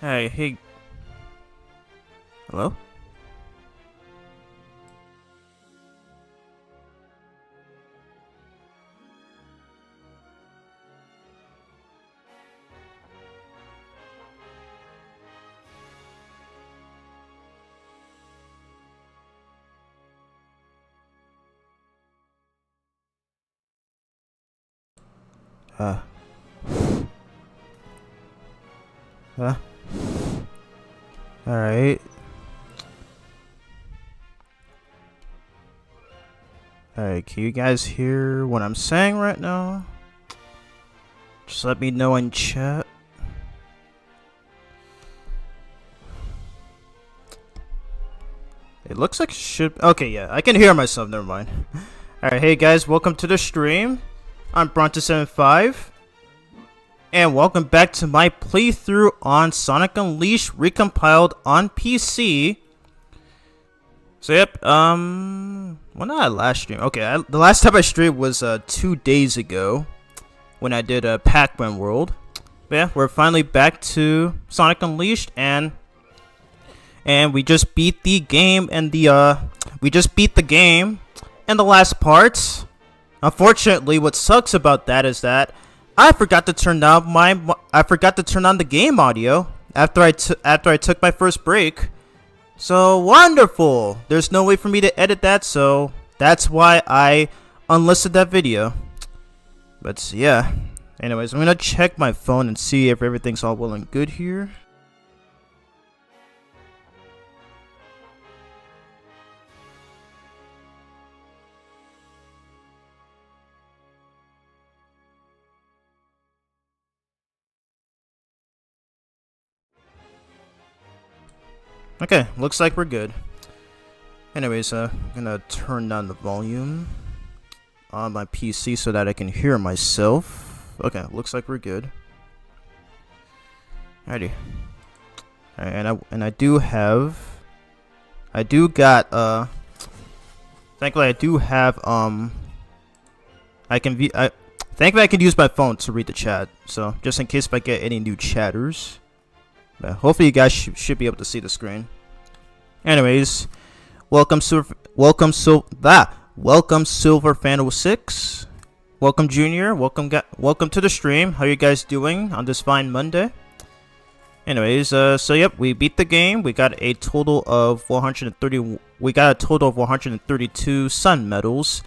Hey. Hello? Uh. Huh? Alright. Alright, can you guys hear what I'm saying right now? Just let me know in chat. It looks like it should. Okay, yeah, I can hear myself. Never mind. Alright, hey guys, welcome to the stream. I'm Bronto75. And welcome back to my playthrough on Sonic Unleashed Recompiled on PC. So yep, when did I last stream? Okay, the last time I streamed was 2 days ago when I did Pac-Man World. But yeah, we're finally back to Sonic Unleashed, and we just beat the game, and the last parts. Unfortunately, what sucks about that is that I forgot to turn on the game audio after I took my first break. So wonderful. There's no way for me to edit that, so that's why I unlisted that video. But yeah. Anyways, I'm gonna check my phone and see if everything's all well and good here. Okay, looks like we're good. Anyways, I'm gonna turn down the volume on my PC so that I can hear myself. Okay, looks like we're good. Alrighty. Alright, and I do have, thankfully I do have, thankfully I can use my phone to read the chat. So just in case if I get any new chatters. But hopefully you guys should be able to see the screen. Anyways, welcome Silver Fan 06. Welcome Junior. Welcome to the stream. How you guys doing on this fine Monday? Anyways, so yep, we beat the game. We got a total of 130. We got a total of 132 Sun medals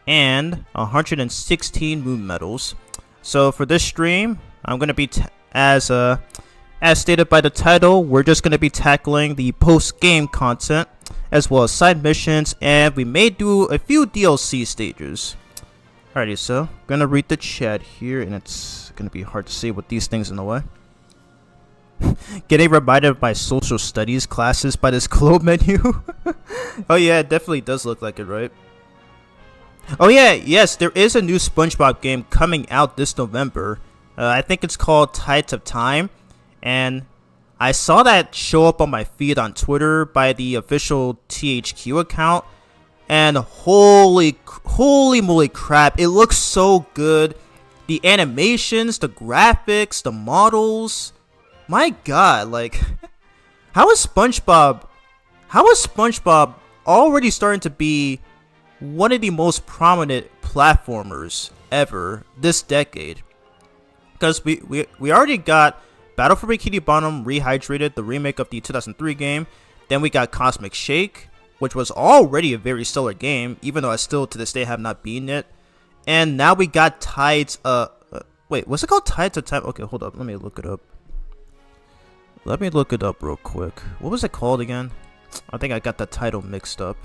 and 116 Moon medals. So for this stream, I'm gonna be as stated by the title, we're just going to be tackling the post-game content, as well as side missions, and we may do a few DLC stages. Alrighty, so I'm going to read the chat here, and it's going to be hard to see with these things in the way. Getting reminded of my social studies classes by this globe menu. Oh yeah, it definitely does look like it, right? Oh yeah, yes, there is a new SpongeBob game coming out this November. I think it's called Tides of Time. And I saw that show up on my feed on Twitter by the official THQ account, and holy moly crap, it looks so good. The animations, the graphics, the models, my god, like how is SpongeBob already starting to be one of the most prominent platformers ever this decade? Because we already got Battle for Bikini Bottom Rehydrated, the remake of the 2003 game. Then we got Cosmic Shake, which was already a very stellar game, even though I still to this day have not beaten it. And now we got Tides, wait, what's it called? Tides of Time? Okay, hold up, let me look it up. Let me look it up real quick. What was it called again? I think I got the title mixed up.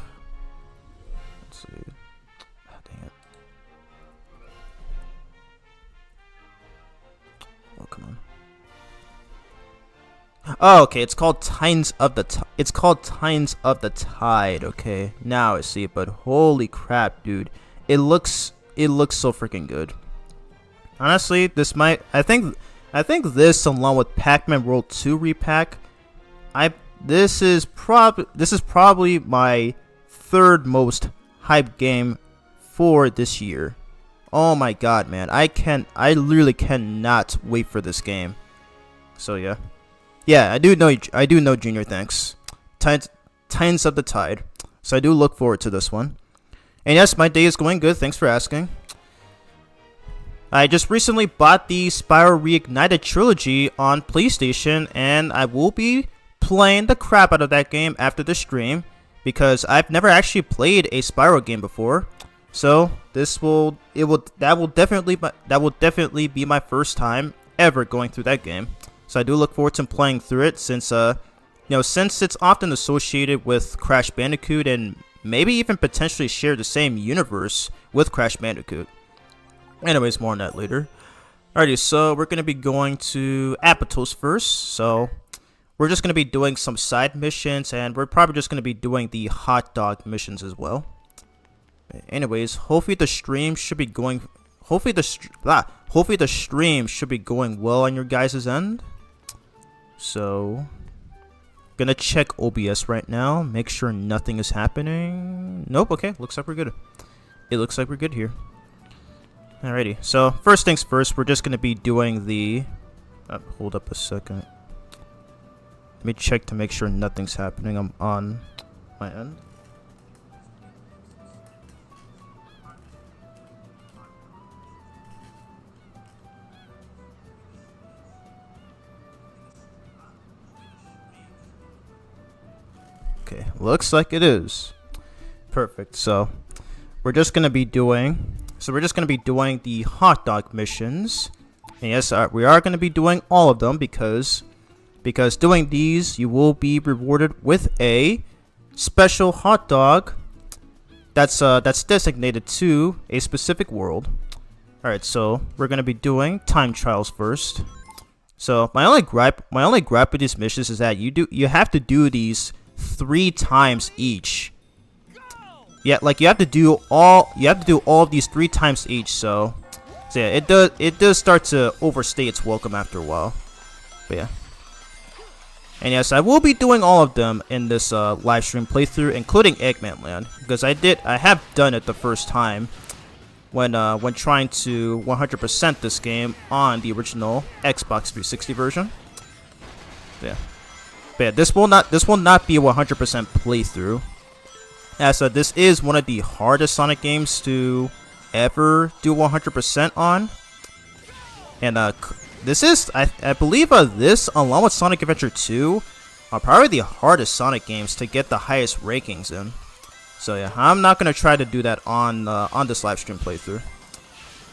Let's see. Ah, dang it. Oh, come on. Oh, okay, it's called Tides of the Tide. Okay, now I see it, but holy crap, dude. It looks so freaking good. Honestly, this might I think this along with Pac-Man World 2 repack, this is probably my third most hyped game for this year. Oh my god, man. I literally cannot wait for this game. So yeah. Yeah, I do know Junior, thanks. Titans of the Tide. So I do look forward to this one. And yes, my day is going good, thanks for asking. I just recently bought the Spyro Reignited trilogy on PlayStation, and I will be playing the crap out of that game after the stream, because I've never actually played a Spyro game before. So that will definitely be my first time ever going through that game. So I do look forward to playing through it, since since it's often associated with Crash Bandicoot and maybe even potentially share the same universe with Crash Bandicoot. Anyways, more on that later. Alrighty, so we're gonna be going to Apatos first. So we're just gonna be doing some side missions, and we're probably just gonna be doing the hot dog missions as well. Anyways, hopefully the stream should be going. Hopefully the stream should be going well on your guys' end. So, gonna check OBS right now. Make sure nothing is happening. Nope. Okay. Looks like we're good. It looks like we're good here. Alrighty. So first things first, we're just gonna be doing the. Hold up a second. Let me check to make sure nothing's happening. I'm on my end. Okay, looks like it is. Perfect. So we're just gonna be doing the hot dog missions. And yes, we are gonna be doing all of them because doing these, you will be rewarded with a special hot dog that's designated to a specific world. All right, so we're gonna be doing time trials first. So my only gripe with these missions is that you have to do these 3 times each. Yeah, like you have to do all of these 3 times each. So yeah, it does start to overstay its welcome after a while. But yeah. And yes, I will be doing all of them in this live stream playthrough, including Eggman Land, because I have done it the first time when trying to 100% this game on the original Xbox 360 version. Yeah. But yeah, this will not be a 100% playthrough, as this is one of the hardest Sonic games to ever do 100% on. And this is, I believe, this along with Sonic Adventure 2 are probably the hardest Sonic games to get the highest rankings in. So yeah, I'm not gonna try to do that on this live stream playthrough,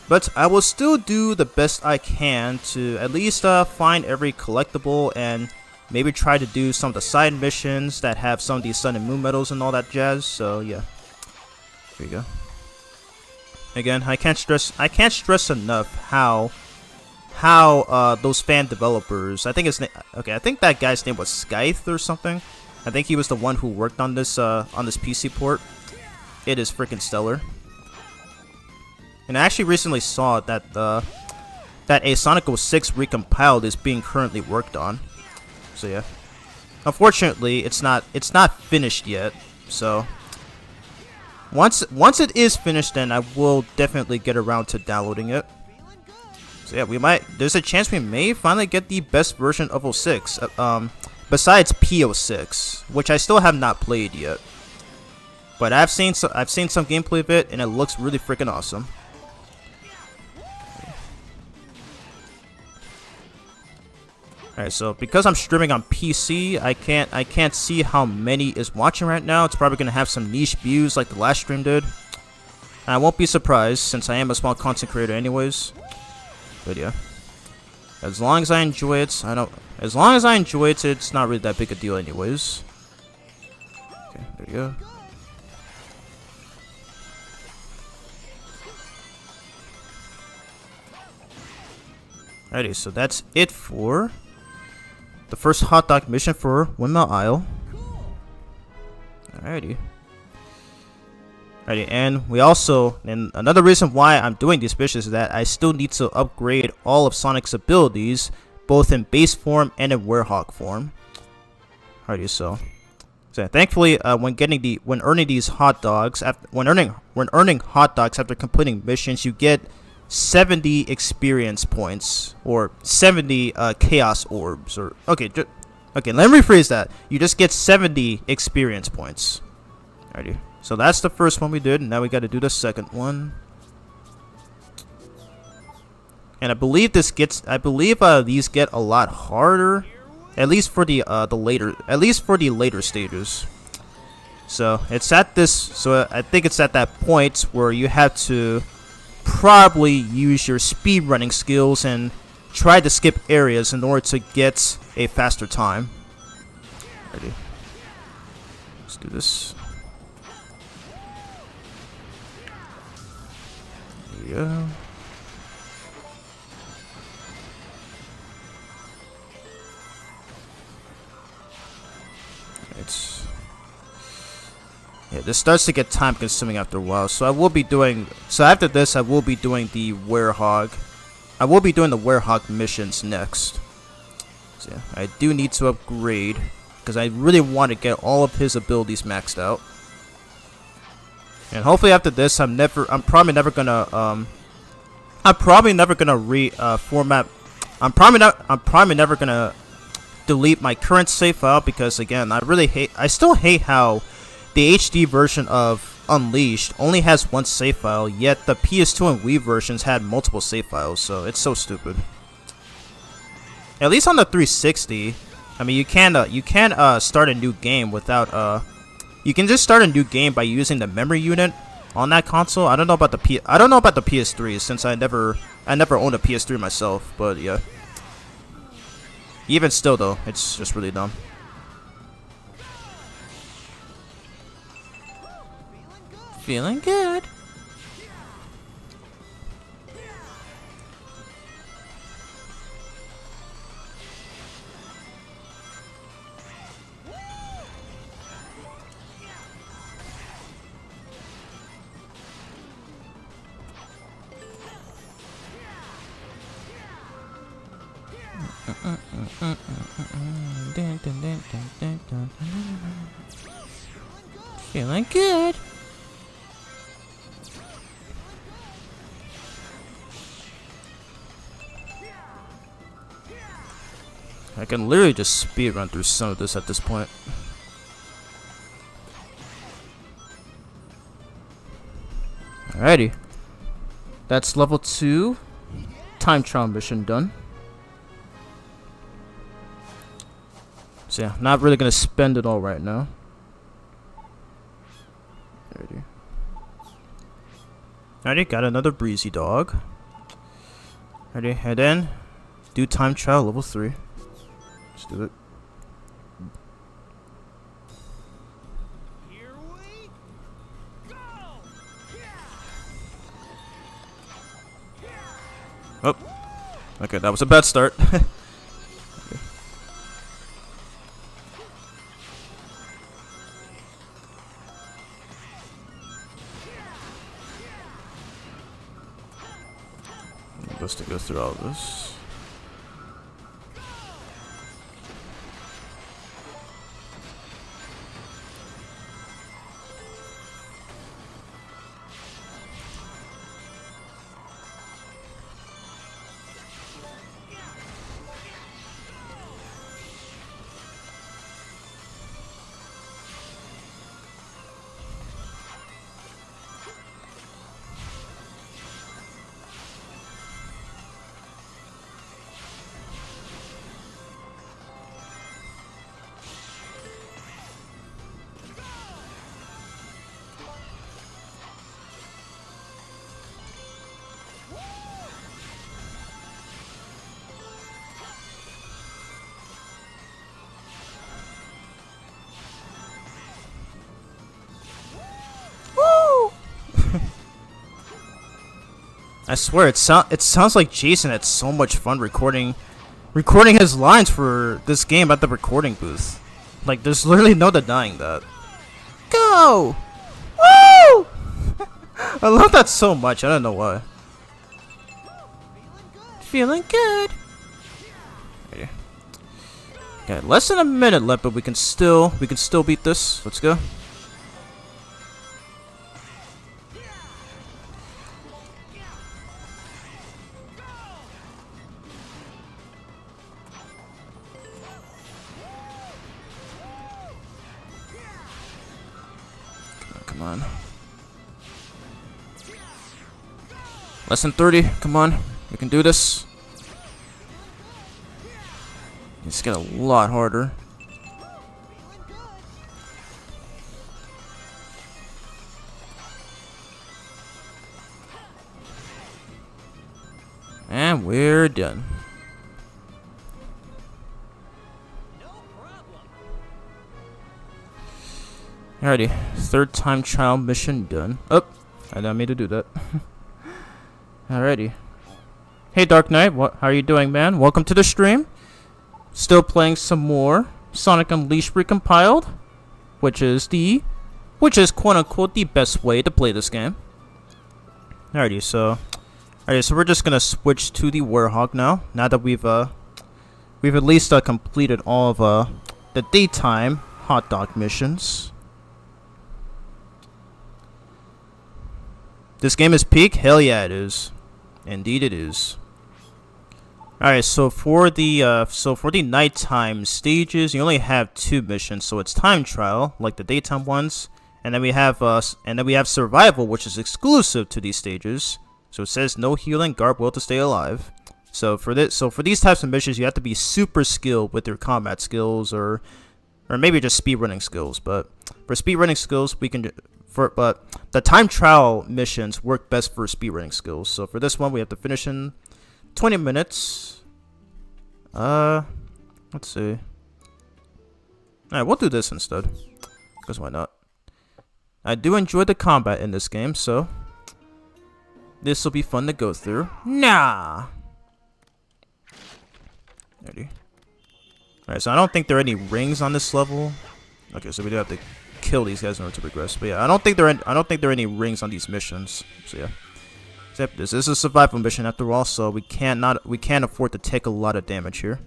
but I will still do the best I can to at least find every collectible and maybe try to do some of the side missions that have some of these Sun and Moon medals and all that jazz. So yeah, here you go. Again, I can't stress enough how those fan developers. I think that guy's name was Scythe or something. I think he was the one who worked on this PC port. It is freaking stellar. And I actually recently saw that that a Sonic 06 Recompiled is being currently worked on. So yeah, unfortunately, it's not finished yet. So once it is finished, then I will definitely get around to downloading it. So yeah, there's a chance we may finally get the best version of 06, besides P06, which I still have not played yet. But I've seen some gameplay of it, and it looks really freaking awesome. Alright, so because I'm streaming on PC, I can't see how many is watching right now. It's probably gonna have some niche views like the last stream did. And I won't be surprised, since I am a small content creator anyways. But yeah, as long as I enjoy it, it's not really that big a deal anyways. Okay, there you go. Alrighty, so that's it for the first hot dog mission for Windmill Isle. Alrighty. And another reason why I'm doing these missions is that I still need to upgrade all of Sonic's abilities, both in base form and in Werehog form. Alrighty, so thankfully, when earning hot dogs after completing missions, you get 70 experience points, or 70 chaos orbs, or okay, okay, let me rephrase that. You just get 70 experience points. Alrighty, so that's the first one we did, and now we got to do the second one. And I believe these get a lot harder, at least for the later stages. So it's at this. So I think it's at that point where you have to probably use your speed running skills and try to skip areas in order to get a faster time. Ready? Let's do this. There we go. Yeah, this starts to get time consuming after a while, so after this I will be doing the werehog. I will be doing the werehog missions next. So yeah, I do need to upgrade because I really want to get all of his abilities maxed out. And hopefully after this I'm probably never gonna delete my current save file, because again, I still hate how the HD version of Unleashed only has one save file, yet the PS2 and Wii versions had multiple save files, so it's so stupid. At least on the 360, I mean, you can start a new game without you can just start a new game by using the memory unit on that console. I don't know about the PS3, since I never owned a PS3 myself, but yeah. Even still though, it's just really dumb. Feeling good. Feeling good. I can literally just speed run through some of this at this point. Alrighty. That's level 2 time trial mission done. So yeah, not really gonna spend it all right now. Alrighty, got another breezy dog. Alrighty, head in. Do time trial level 3. Let's do it. Here we go. Oh, okay, that was a bad start. Okay. Just to go through all this. I swear, it sounds like Jason had so much fun recording his lines for this game at the recording booth. Like, there's literally no denying that. Go! Woo! I love that so much. I don't know why. Feeling good. Okay. Okay, less than a minute left, but we can still beat this. Let's go. Come on. Less than 30. Come on. We can do this. It's get a lot harder. And we're done. Alrighty, third time trial mission done. Oh, I didn't mean to do that. Alrighty. Hey Dark Knight, how are you doing, man? Welcome to the stream. Still playing some more Sonic Unleashed Recompiled, which is quote unquote the best way to play this game. Alrighty, so we're just gonna switch to the Werehog now. Now that we've at least completed all of the daytime hot dog missions. This game is peak? Hell yeah, it is. Indeed, it is. Alright, so for the nighttime stages, you only have 2 missions. So it's time trial, like the daytime ones, and then we have survival, which is exclusive to these stages. So it says no healing, guard will to stay alive. So for these types of missions, you have to be super skilled with your combat skills, or maybe just speedrunning skills. But for speedrunning skills, but the time trial missions work best for speedrunning skills. So for this one, we have to finish in 20 minutes. Let's see. Alright, we'll do this instead. Because why not? I do enjoy the combat in this game, so this will be fun to go through. Nah! Ready? Alright, so I don't think there are any rings on this level. Okay, so we do have to kill these guys in order to progress. But yeah, I don't think there are any rings on these missions. So yeah. Except this is a survival mission after all, so we can't afford to take a lot of damage here.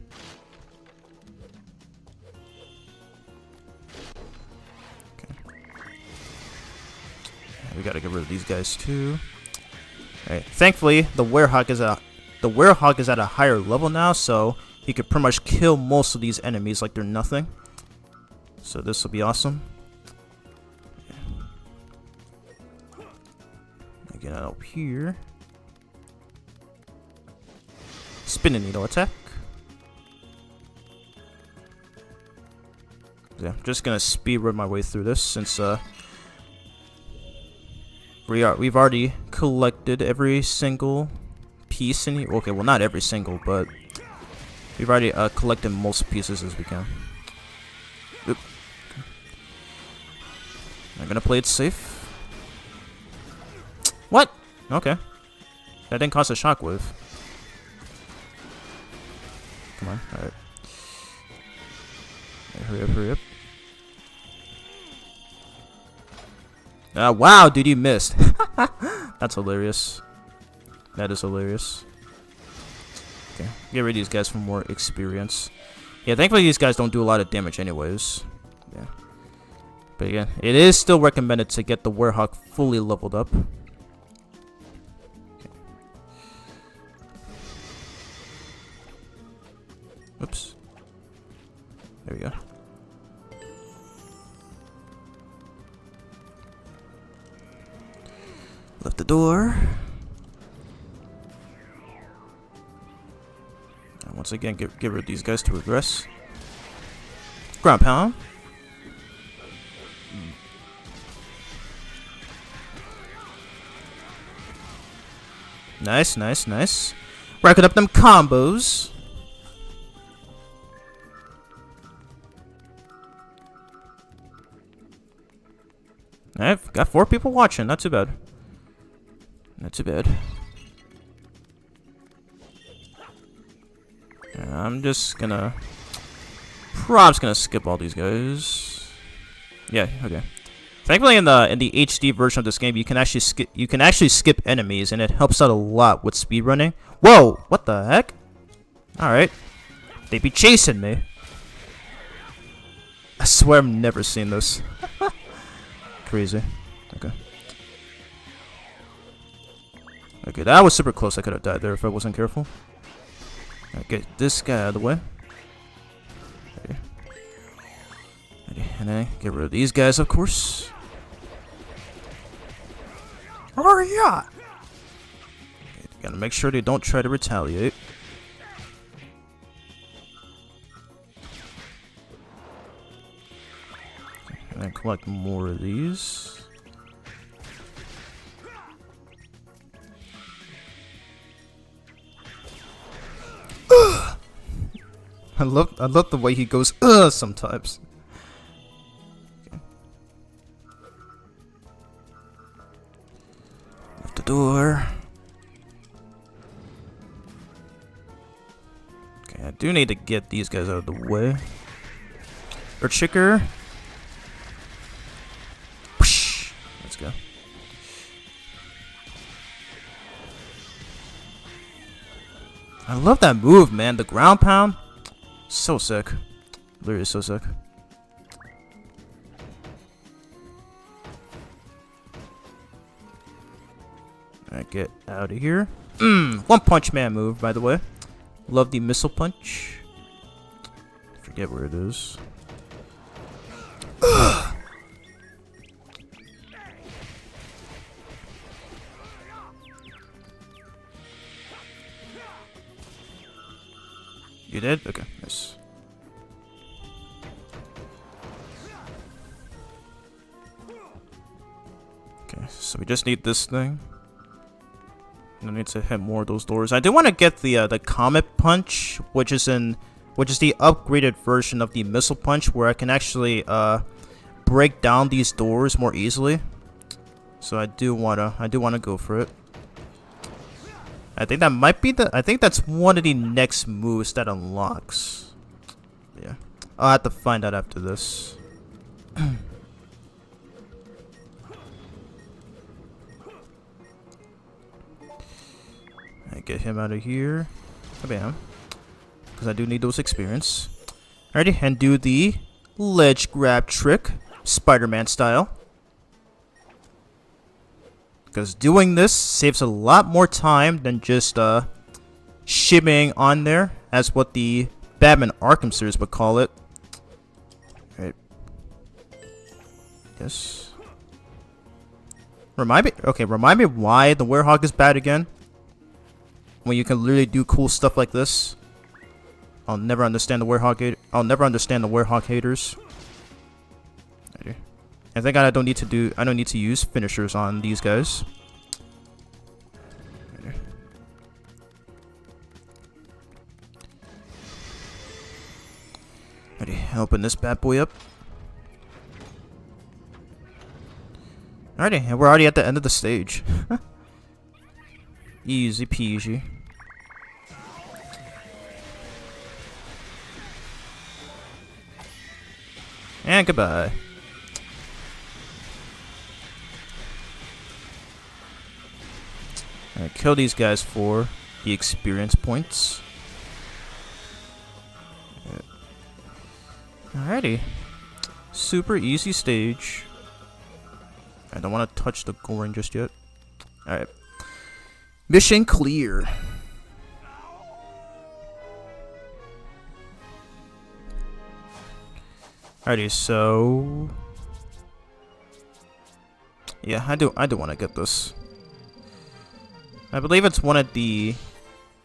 Okay. We gotta get rid of these guys too. Alright. Thankfully, the Werehog is at a higher level now, so he could pretty much kill most of these enemies like they're nothing. So this will be awesome. Get out up here. Spinning needle attack. Yeah, I'm just gonna speed run my way through this since we've already collected every single piece in here. Okay, well not every single, but we've already collected most pieces as we can. Oop. I'm gonna play it safe. What? Okay. That didn't cause a shockwave. Come on. Alright. Hurry up, hurry up. Wow, dude, you missed. That's hilarious. That is hilarious. Okay. Get rid of these guys for more experience. Yeah, thankfully these guys don't do a lot of damage anyways. Yeah. But again, it is still recommended to get the Werehog fully leveled up. Oops. There we go. Left the door. And once again, get rid of these guys to regress. Ground pound. Nice, nice, nice. Racking up them combos. I've got 4 people watching. Not too bad. Not too bad. I'm just gonna... Prob's gonna skip all these guys. Yeah, okay. Thankfully, in the HD version of this game, you can actually skip enemies, and it helps out a lot with speedrunning. Whoa! What the heck? All right, they be chasing me. I swear I've never seen this. Crazy. Okay. Okay, that was super close. I could have died there if I wasn't careful. Alright, get this guy out of the way. Okay. And then get rid of these guys, of course. Yeah. Gotta make sure they don't try to retaliate. And then collect more of these. I love the way he goes sometimes. Okay. Off the door. Okay, I do need to get these guys out of the way. Earthshaker. Let's go. I love that move, man. The ground pound. So sick. Literally so sick. Alright, get out of here. One Punch Man move, by the way. Love the missile punch. Forget where it is. You did? Okay, nice. Okay, so we just need this thing. I need to hit more of those doors. I do want to get the Comet Punch, which is the upgraded version of the Missile Punch, where I can actually break down these doors more easily. So I do wanna go for it. I think that might be I think that's one of the next moves that unlocks. Yeah. I'll have to find out after this. I get him out of here. Bam. Because I do need those experience. Alrighty, and do the ledge grab trick, Spider-Man style. Because doing this saves a lot more time than just shimmying on there, as what the Batman Arkham series would call it. Right. Yes. Remind me why the Werehog is bad again. When you can literally do cool stuff like this. I'll never understand the Werehog haters. I think I don't need to use finishers on these guys. Ready, open this bad boy up. Alrighty, and we're already at the end of the stage. Easy peasy. And goodbye. Alright, kill these guys for the experience points. Alrighty. Super easy stage. I don't want to touch the goring just yet. Alright. Mission clear. Alrighty, so yeah, I do want to get this. I believe it's one of the.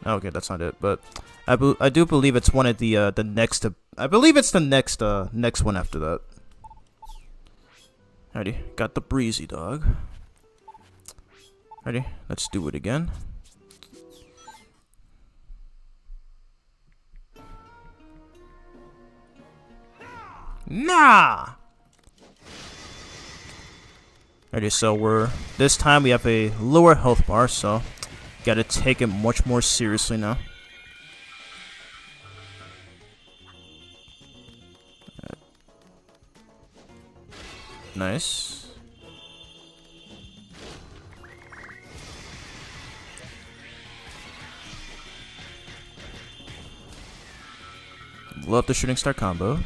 Okay, that's not it, but I do believe it's one of the next. I believe it's the next one after that. Alrighty, got the breezy dog. Alrighty, let's do it again. Nah. Alrighty, so this time we have a lower health bar, so gotta take it much more seriously now. Nice. Love the shooting star combo.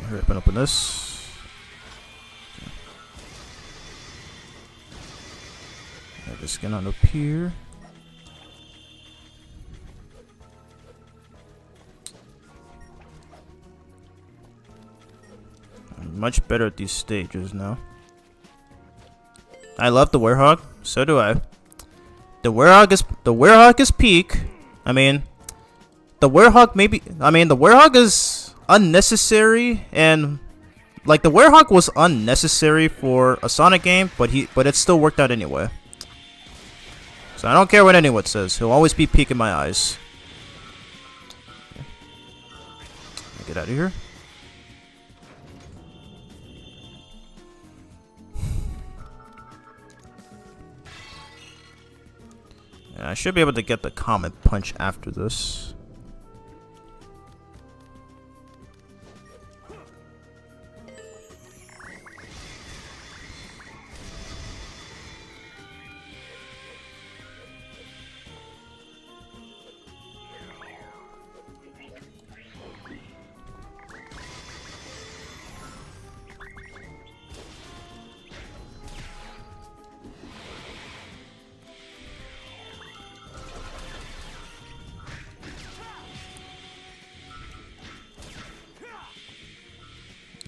Hurry up and open this. Okay. Just get on up here. I'm much better at these stages now. I love the Werehog. So do I. The Werehog is peak. I mean, the Werehog is unnecessary, and like the Werehog was unnecessary for a Sonic game, but it still worked out anyway. So I don't care what anyone says. He'll always be peak in my eyes. Get out of here. I should be able to get the Comet Punch after this.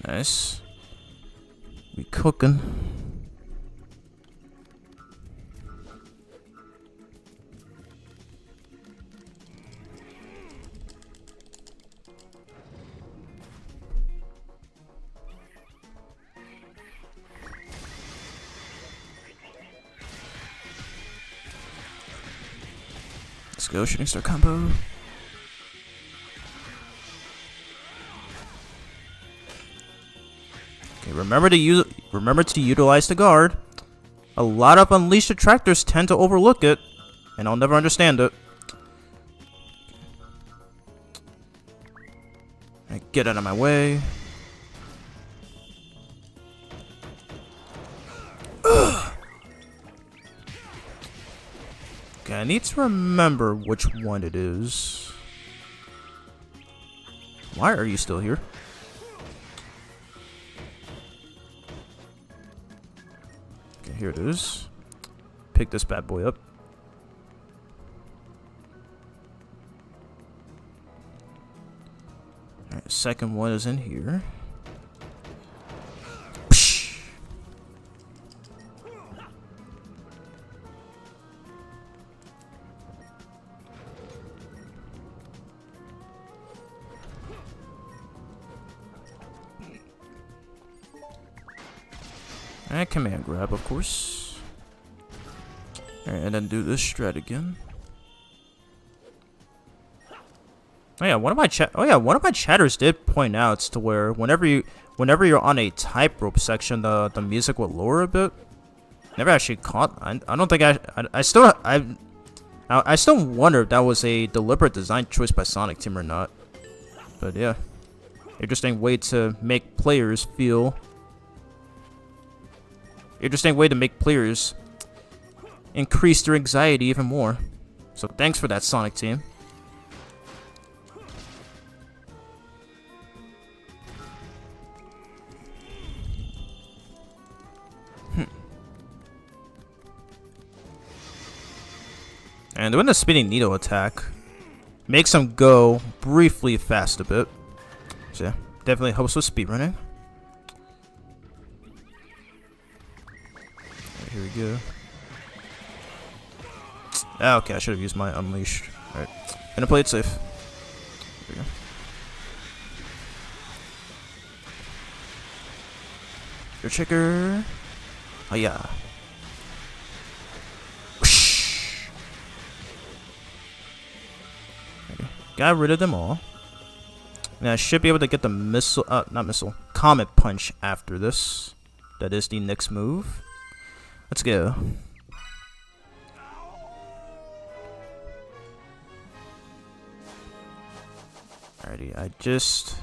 Nice. We cooking. Let's go, shooting star combo. Okay, remember to utilize the guard. A lot of unleashed attractors tend to overlook it, and I'll never understand it. Right, get out of my way. Ugh. Okay, I need to remember which one it is. Why are you still here? Okay, here it is. Pick this bad boy up. Alright, second one is in here. Psh. Alright, command grab, of course. Alright, and then do this strat again. Oh yeah, one of my chatters did point out to where whenever you're on a tightrope section, the music will lower a bit. Never actually caught. I don't think I still wonder if that was a deliberate design choice by Sonic Team or not. But yeah, interesting way to make players feel. Interesting way to make players increase their anxiety even more. So thanks for that, Sonic Team. And doing the spinning needle attack makes him go briefly fast a bit. So yeah, definitely helps with speedrunning. Right, here we go. Ah, okay, I should have used my unleashed. Alright, gonna play it safe. Here we go. Your checker. Oh yeah. Got rid of them all. And I should be able to get the missile, Comet Punch after this. That is the next move. Let's go. Alrighty, I just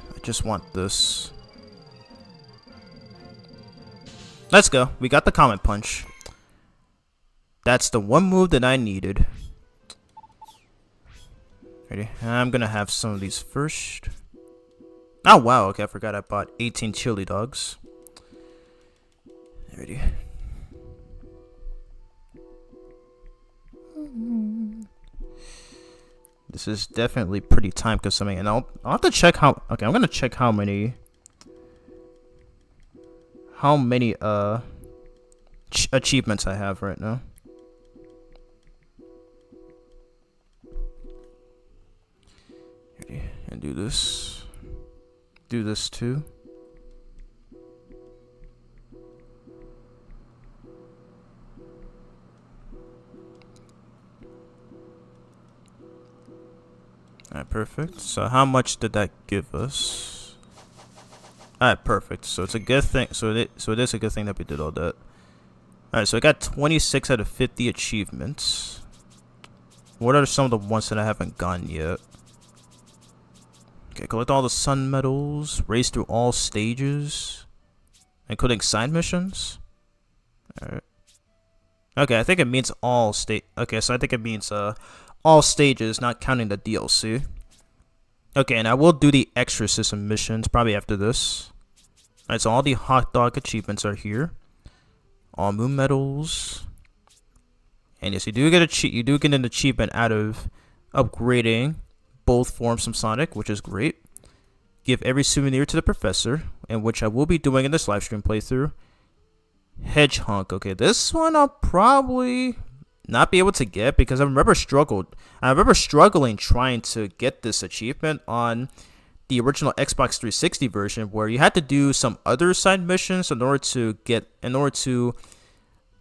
want this. Let's go. We got the Comet Punch. That's the one move that I needed. Ready? I'm gonna have some of these first. Oh wow, okay, I forgot I bought 18 chili dogs. Alrighty. This is definitely pretty time consuming, and I'll have to check how. Okay, I'm gonna check how many achievements I have right now. And do this. Do this too. Alright, perfect. So how much did that give us? Alright, perfect. So it's a good thing. So it is a good thing that we did all that. Alright, so I got 26 out of 50 achievements. What are some of the ones that I haven't gotten yet? Okay, collect all the sun medals, race through all stages, including side missions. Alright. Okay, I think it means all okay, so I think it means all stages, not counting the DLC. Okay, and I will do the exorcism missions probably after this. Alright, so all the hot dog achievements are here. All moon medals. And yes, you do get an achievement out of upgrading both forms from Sonic, which is great. Give every souvenir to the professor, and which I will be doing in this live stream playthrough. Hedgehog. Okay, this one I'll probably not be able to get because I remember struggling trying to get this achievement on the original Xbox 360 version, where you had to do some other side missions in order to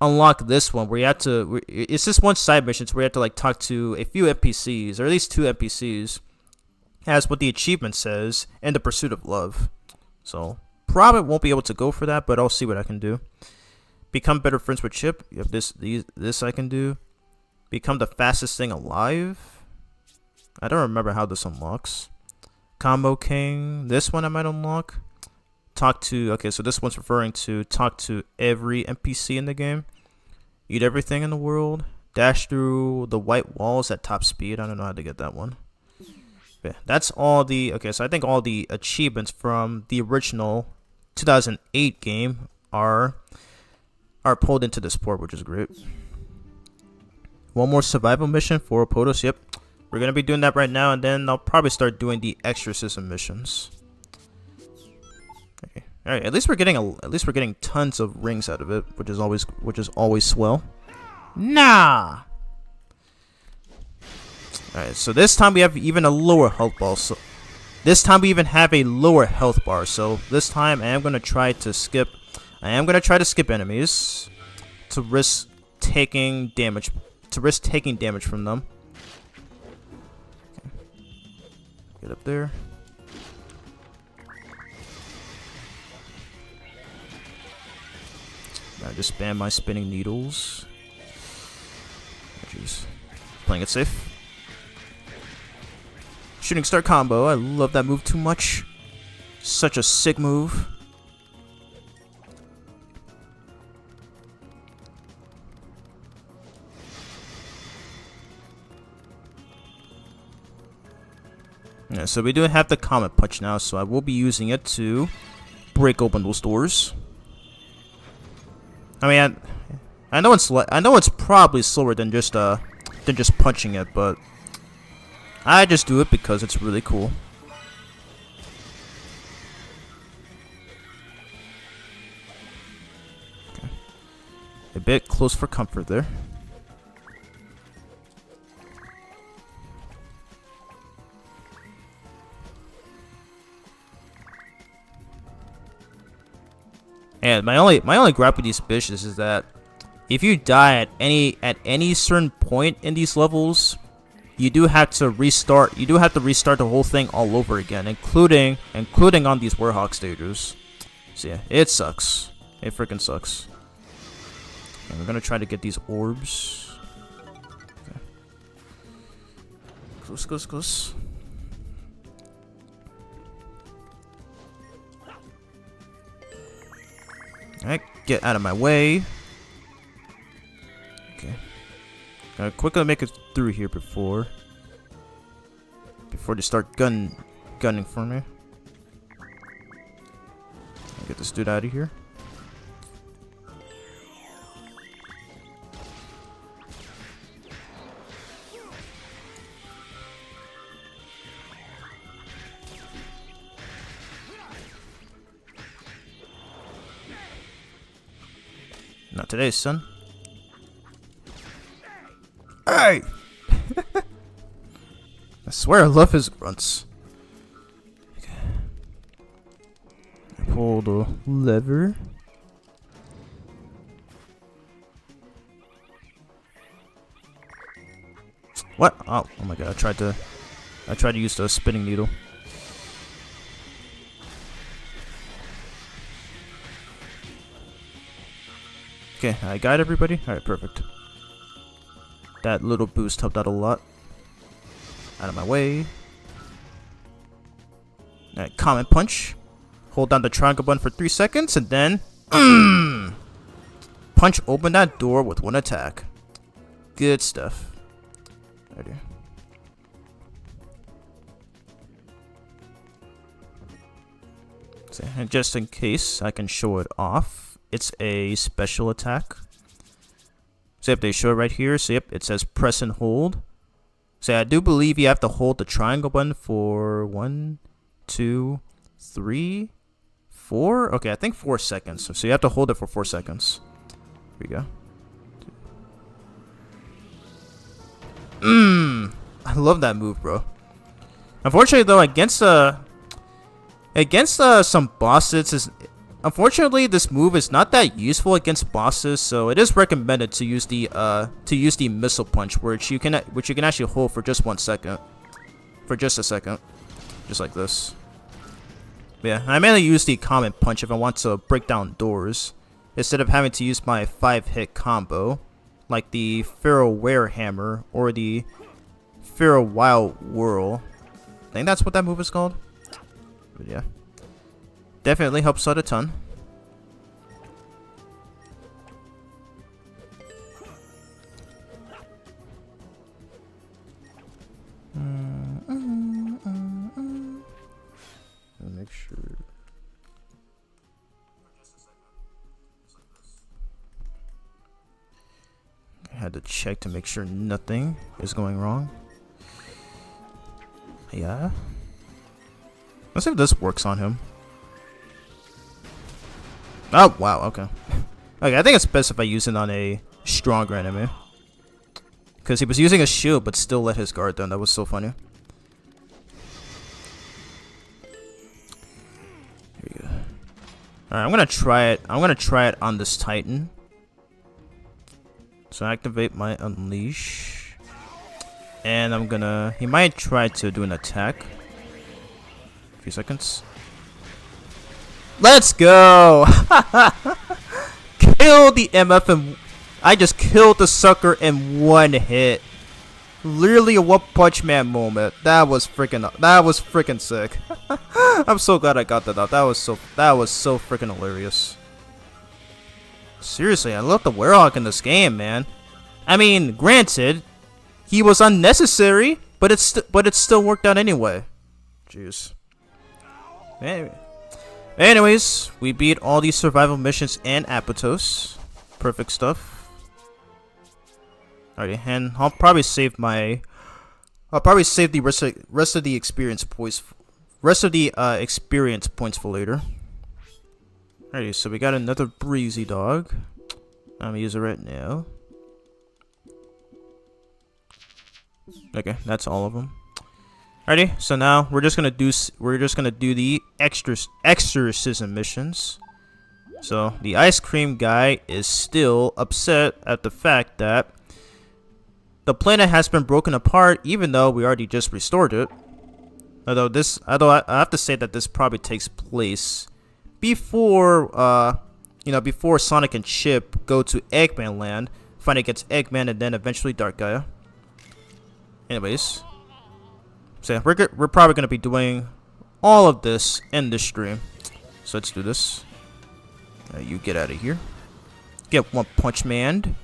unlock this one, where you had to. It's just one side missions where you have to like talk to a few NPCs, or at least 2 NPCs, as what the achievement says, in the pursuit of love. So probably won't be able to go for that, but I'll see what I can do. Become better friends with Chip. You have this I can do. Become the fastest thing alive. I don't remember how this unlocks. Combo King. This one I might unlock. Talk to. Okay, so this one's referring to talk to every NPC in the game. Eat everything in the world. Dash through the white walls at top speed. I don't know how to get that one. Yeah, that's all the. Okay, so I think all the achievements from the original 2008 game are pulled into this port, which is great. One more survival mission for POTUS. Yep, we're gonna be doing that right now, and then I'll probably start doing the exorcism missions. Okay. All right. At least we're getting tons of rings out of it, which is always swell. Nah. All right. So this time we have even a lower health bar. So this time we even have a lower health bar. So this time I am gonna try to skip. Enemies to risk taking damage. From them. Okay. Get up there. I just spam my spinning needles. Jeez. Playing it safe. Shooting star combo. I love that move too much. Such a sick move. Yeah, so we do have the Comet Punch now, so I will be using it to break open those doors. I mean, I know it's probably slower than just punching it, but I just do it because it's really cool. Okay. A bit close for comfort there. And my only gripe with these bitches is that if you die at any certain point in these levels, you do have to restart. You do have to restart the whole thing all over again, including on these Warhawk stages. So yeah, it sucks. It freaking sucks. And we're gonna try to get these orbs. Okay. Close. Alright, get out of my way. Okay. Gotta quickly make it through here before they start gunning for me. Get this dude out of here. Not today, son. Hey! I swear I love his grunts. Okay. Pull the lever. What? Oh my god, I tried to use the spinning needle. Okay, I got everybody? Alright, perfect. That little boost helped out a lot. Out of my way. Alright, common punch. Hold down the triangle button for 3 seconds and then punch open that door with one attack. Good stuff. Ready. So, and just in case I can show it off, it's a special attack. So if they show it right here, so yep, it says press and hold. So I do believe you have to hold the triangle button for 1, 2, 3, 4. Okay, I think 4 seconds. So you have to hold it for 4 seconds. Here we go. I love that move, bro. Unfortunately, though, against some bosses, unfortunately, this move is not that useful against bosses, so it is recommended to use the missile punch, which you can actually hold for just 1 second, for just a second, just like this. Yeah, I mainly use the common punch if I want to break down doors, instead of having to use my 5-hit combo, like the Pharaoh Ware Hammer or the Pharaoh Wild Whirl. I think that's what that move is called. But yeah. Definitely helps out a ton. Make sure. I had to check to make sure nothing is going wrong. Yeah. Let's see if this works on him. Oh, wow, okay. Okay, I think it's best if I use it on a stronger enemy. Because he was using a shield, but still let his guard down. That was so funny. Here we go. Alright, I'm gonna try it. I'm gonna try it on this Titan. So activate my Unleash. And I'm gonna... He might try to do an attack. A few seconds. Let's go! Kill the MF and I just killed the sucker in 1 hit. Literally a One Punch Man moment. That was freaking sick. I'm so glad I got that out. That was so freaking hilarious. Seriously, I love the Werehog in this game, man. I mean, granted, he was unnecessary, but it still worked out anyway. Jeez. Anyways, we beat all these survival missions and Apatos. Perfect stuff. Alrighty, and I'll probably save the rest of the experience points for later. Alrighty, so we got another breezy dog. I'm gonna use it right now. Okay, that's all of them. Alrighty, so now we're just gonna do the exorcism missions. So the ice cream guy is still upset at the fact that the planet has been broken apart, even though we already just restored it. Although I have to say that this probably takes place before before Sonic and Chip go to Eggman Land, fight against Eggman, and then eventually Dark Gaia. Anyways. So we're probably going to be doing all of this in this stream. So let's do this. You get out of here. Get One Punch Man.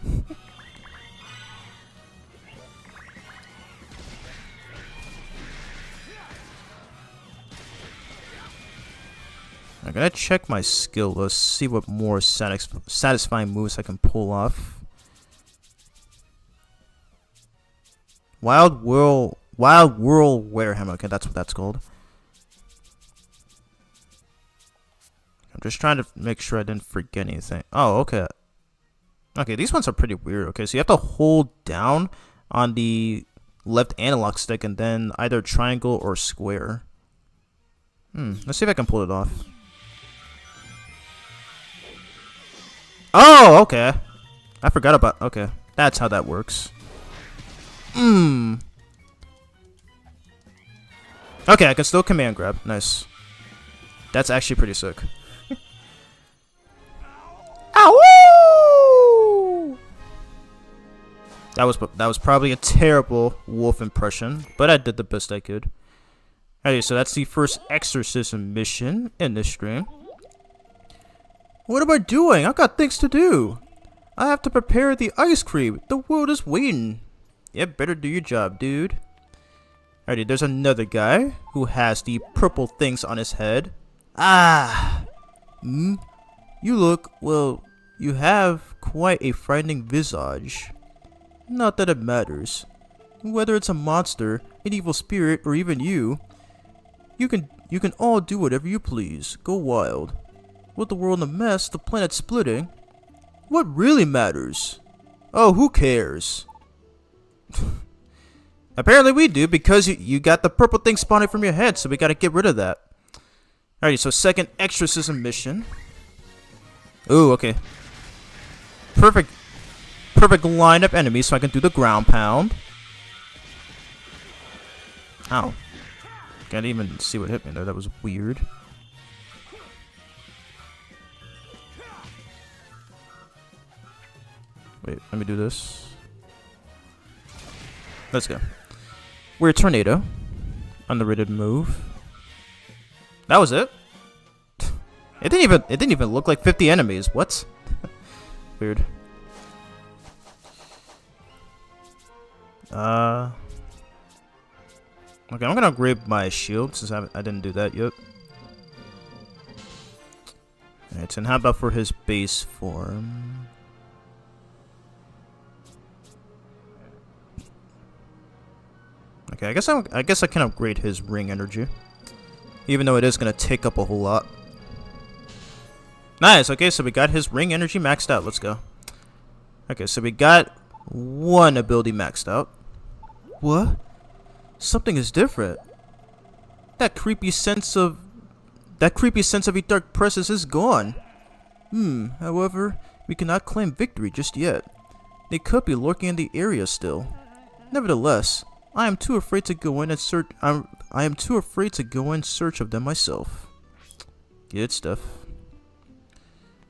I'm gonna check my skill list, see what more satisfying moves I can pull off. Wild Whirl Warehammer. Okay, that's what that's called. I'm just trying to make sure I didn't forget anything. Oh, okay. Okay, these ones are pretty weird. Okay, so you have to hold down on the left analog stick and then either triangle or square. Let's see if I can pull it off. Oh, okay. I forgot about... Okay, that's how that works. Okay, I can still command grab. Nice. That's actually pretty sick. Ow! That was probably a terrible wolf impression, but I did the best I could. Okay, so that's the first exorcism mission in this stream. What am I doing? I've got things to do. I have to prepare the ice cream. The world is waiting. Yep, better do your job, dude. Alrighty, there's another guy who has the purple things on his head. You look, well, you have quite a frightening visage. Not that it matters. Whether it's a monster, an evil spirit, or even you can all do whatever you please. Go wild. With the world in a mess, the planet splitting, what really matters? Oh, who cares? Apparently we do, because you got the purple thing spawning from your head, so we gotta get rid of that. Alrighty, so second exorcism mission. Ooh, okay. Perfect line of enemies so I can do the ground pound. Ow. Can't even see what hit me there, that was weird. Wait, let me do this. Let's go. Weird tornado. Underrated move. That was it? It didn't even look like 50 enemies. What? Weird. Okay, I'm gonna upgrade my shield since I didn't do that yet. Alright, and how about for his base form? Okay, I guess I can upgrade his ring energy, even though it is gonna take up a whole lot. Nice. Okay, so we got his ring energy maxed out. Let's go. Okay, so we got one ability maxed out. What? Something is different. That creepy sense of a dark presence is gone. However, we cannot claim victory just yet. They could be lurking in the area still. Nevertheless, I am too afraid to go in and search. I am too afraid to go in search of them myself. Good stuff.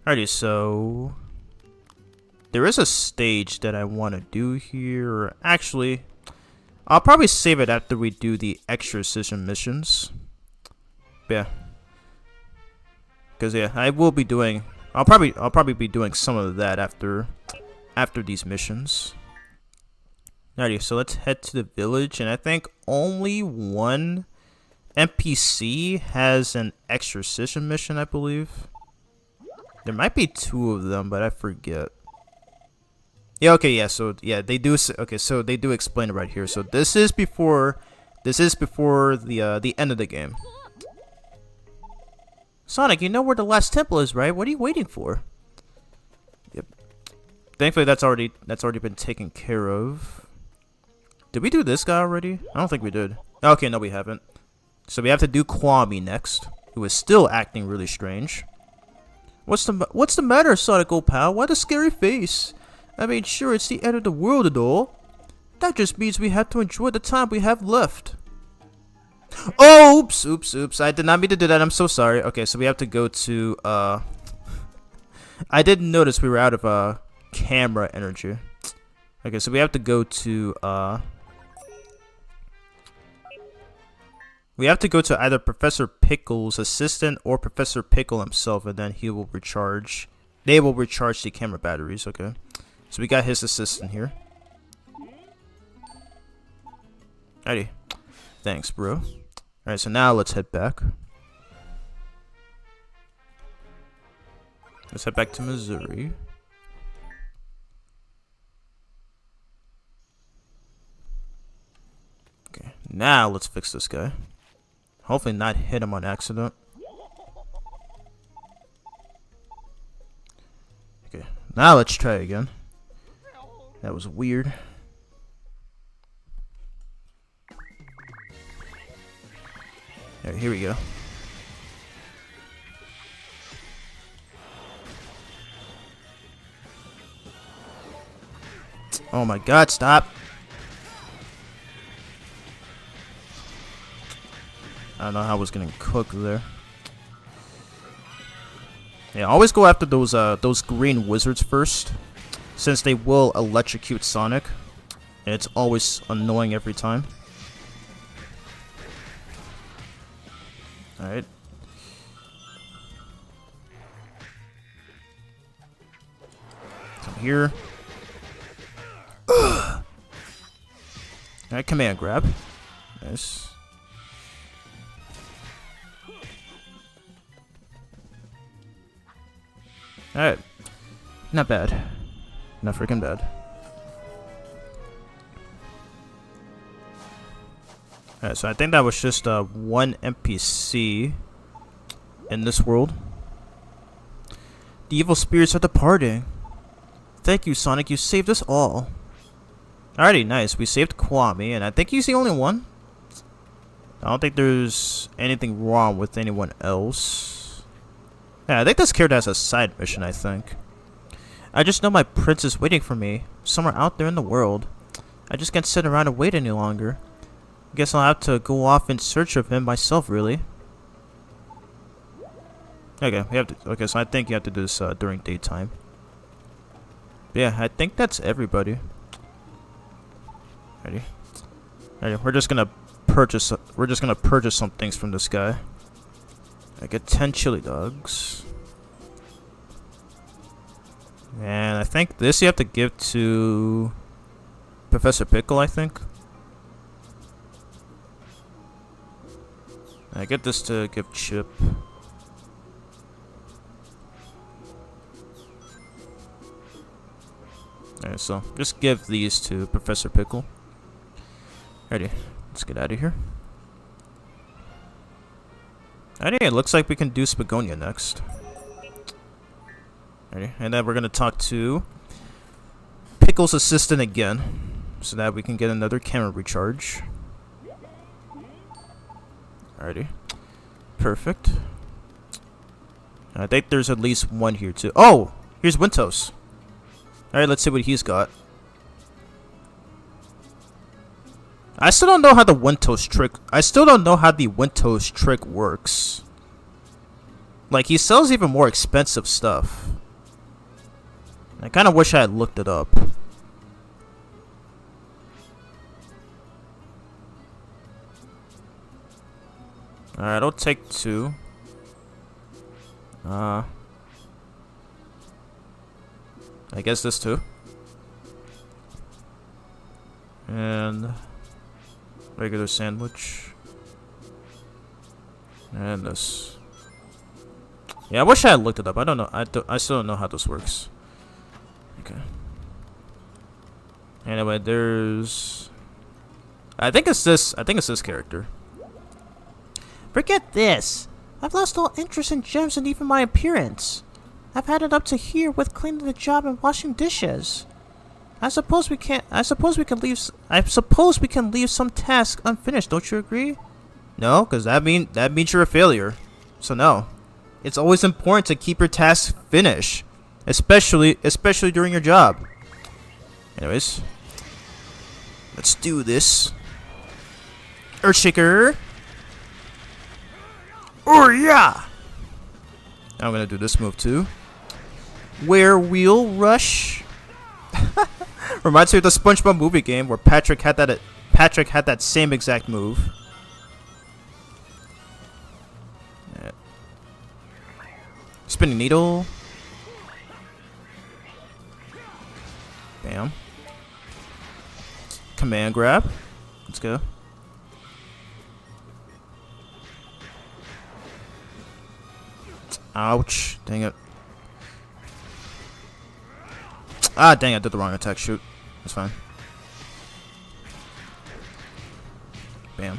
Alrighty, so there is a stage that I want to do here. Actually, I'll probably save it after we do the exorcism missions. Yeah, because I will be doing. I'll probably be doing some of that after these missions. Alrighty, so let's head to the village, and I think only one NPC has an exorcism mission, I believe. There might be two of them, but I forget. Yeah, okay, yeah, so yeah, they do. Okay, so they do explain it right here. So this is before the end of the game. Sonic, you know where the last temple is, right? What are you waiting for? Yep. Thankfully, that's already been taken care of. Did we do this guy already? I don't think we did. Okay, no, we haven't. So we have to do Kwame next, who is still acting really strange. What's the matter, Sonic old pal? Why the scary face? I mean, sure, it's the end of the world and all. That just means we have to enjoy the time we have left. Oh, oops. I did not mean to do that. I'm so sorry. Okay, so we have to go to, I didn't notice we were out of, camera energy. Okay, so we have to go to, we have to go to either Professor Pickle's assistant or Professor Pickle himself, and then he will recharge. They will recharge the camera batteries, okay? So we got his assistant here. Alrighty. Thanks, bro. Alright, so now let's head back. Let's head back to Missouri. Okay, now let's fix this guy. Hopefully not hit him on accident. Okay, now let's try again. That was weird. Alright, here we go. Oh my god, stop! I don't know how I was getting cooked there. Yeah, always go after those green wizards first, since they will electrocute Sonic, and it's always annoying every time. Alright. Come here. Alright, command grab. Nice. Alright. Not bad. Not freaking bad. Alright, so I think that was just one NPC in this world. The evil spirits are departing. Thank you, Sonic. You saved us all. Alrighty, nice. We saved Kwame, and I think he's the only one. I don't think there's anything wrong with anyone else. Yeah, I think this character has a side mission, I think. I just know my prince is waiting for me, somewhere out there in the world. I just can't sit around and wait any longer. Guess I'll have to go off in search of him myself, really. Okay, we have to. Okay, so I think you have to do this during daytime. Yeah, I think that's everybody. Ready? Ready? We're just gonna purchase. We're just gonna purchase some things from this guy. I get 10 chili dogs. And I think this you have to give to Professor Pickle, I think. I get this to give Chip. Alright, so just give these to Professor Pickle. Ready? Let's get out of here. Alright, it looks like we can do Spagonia next. Ready? And then we're gonna talk to Pickle's assistant again, so that we can get another camera recharge. Alrighty. Perfect. I think there's at least one here too. Oh! Here's Wintos. Alright, let's see what he's got. I still don't know how the Wintos trick works. Like, he sells even more expensive stuff. I kind of wish I had looked it up. Alright, I'll take 2. I guess this too. And regular sandwich. And this. Yeah, I wish I had looked it up. I don't know. I still don't know how this works. Okay. Anyway, there's. I think it's this character. Forget this. I've lost all interest in gems and even my appearance. I've had it up to here with cleaning the job and washing dishes. I suppose we can leave some tasks unfinished, don't you agree? No, because that means you're a failure. So no. It's always important to keep your tasks finished. Especially during your job. Anyways. Let's do this. Earthshaker. Oh yeah! I'm gonna do this move too. Wheel rush. Reminds me of the SpongeBob movie game where Patrick had that same exact move. Yeah. Spinning needle. Bam. Command grab. Let's go. Ouch. Dang it. Ah, dang, I did the wrong attack. Shoot. That's fine. Bam.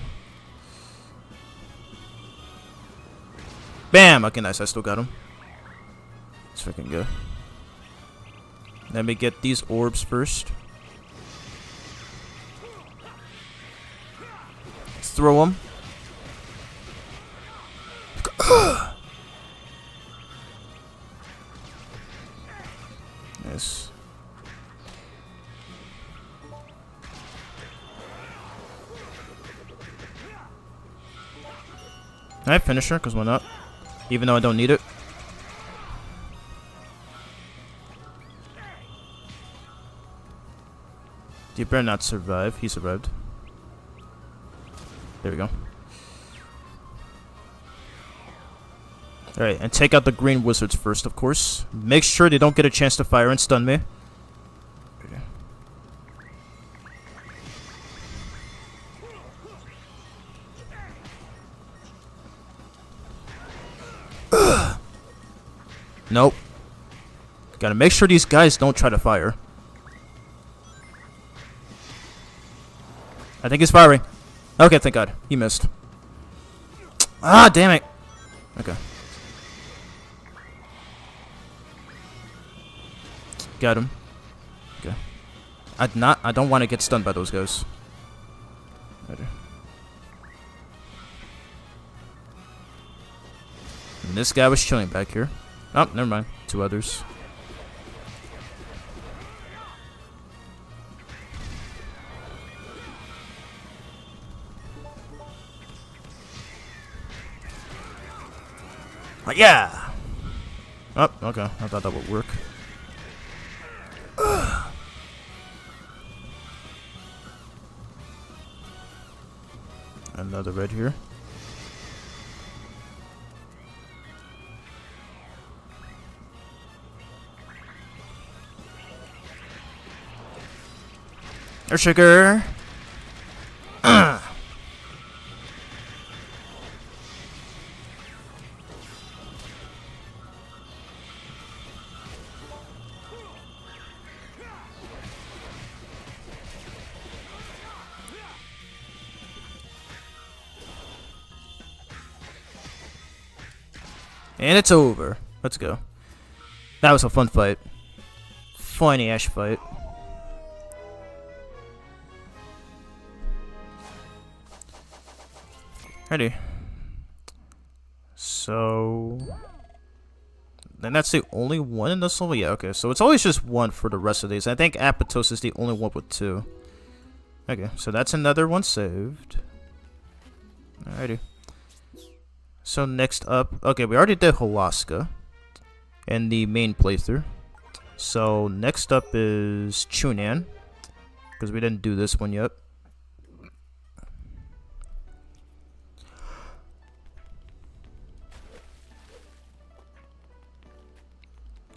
Bam! Okay, nice. I still got him. It's freaking good. Let me get these orbs first. Let's throw them. Nice. Alright, finish her, because why not? Even though I don't need it. You better not survive. He survived. There we go. Alright, and take out the green wizards first, of course. Make sure they don't get a chance to fire and stun me. Nope. Gotta make sure these guys don't try to fire. I think he's firing. Okay, thank God. He missed. Ah, damn it. Okay. Got him. Okay. I don't want to get stunned by those guys. Better. And this guy was chilling back here. Oh, never mind. Two others. Yeah! Oh, okay. I thought that would work. Another red here. Or sugar. And it's over. Let's go. That was a fun fight. Funny ash fight. Ready. So then that's the only one in this level? Yeah, okay. So it's always just one for the rest of these. I think Apatos is the only one with two. Okay, so that's another one saved. Alrighty. So next up, okay, we already did Holaska in the main playthrough. So next up is Chunan, because we didn't do this one yet.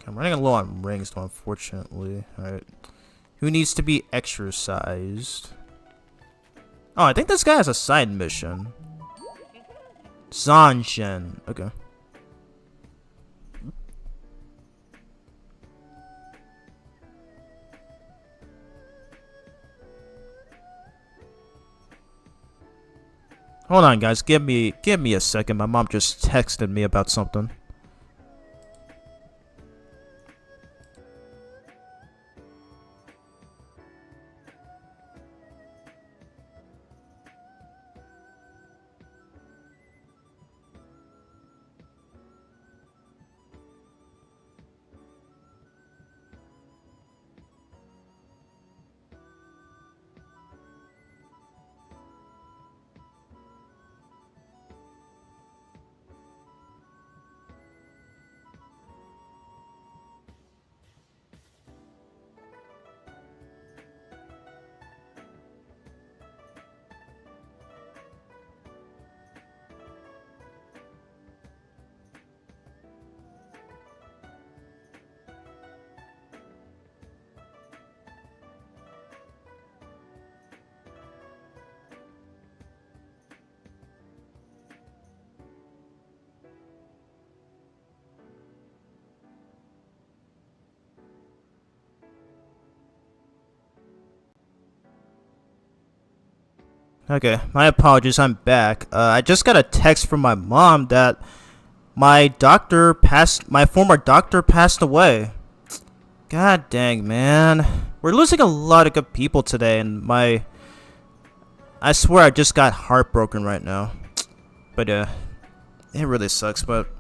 I'm running low on rings though, unfortunately. Alright. Who needs to be exercised? Oh, I think this guy has a side mission. Zanshin. Okay. Hold on, guys. Give me a second. My mom just texted me about something. Okay, my apologies, I'm back. I just got a text from my mom that my former doctor passed away. God dang, man. We're losing a lot of good people today, and I swear I just got heartbroken right now. But, it really sucks, but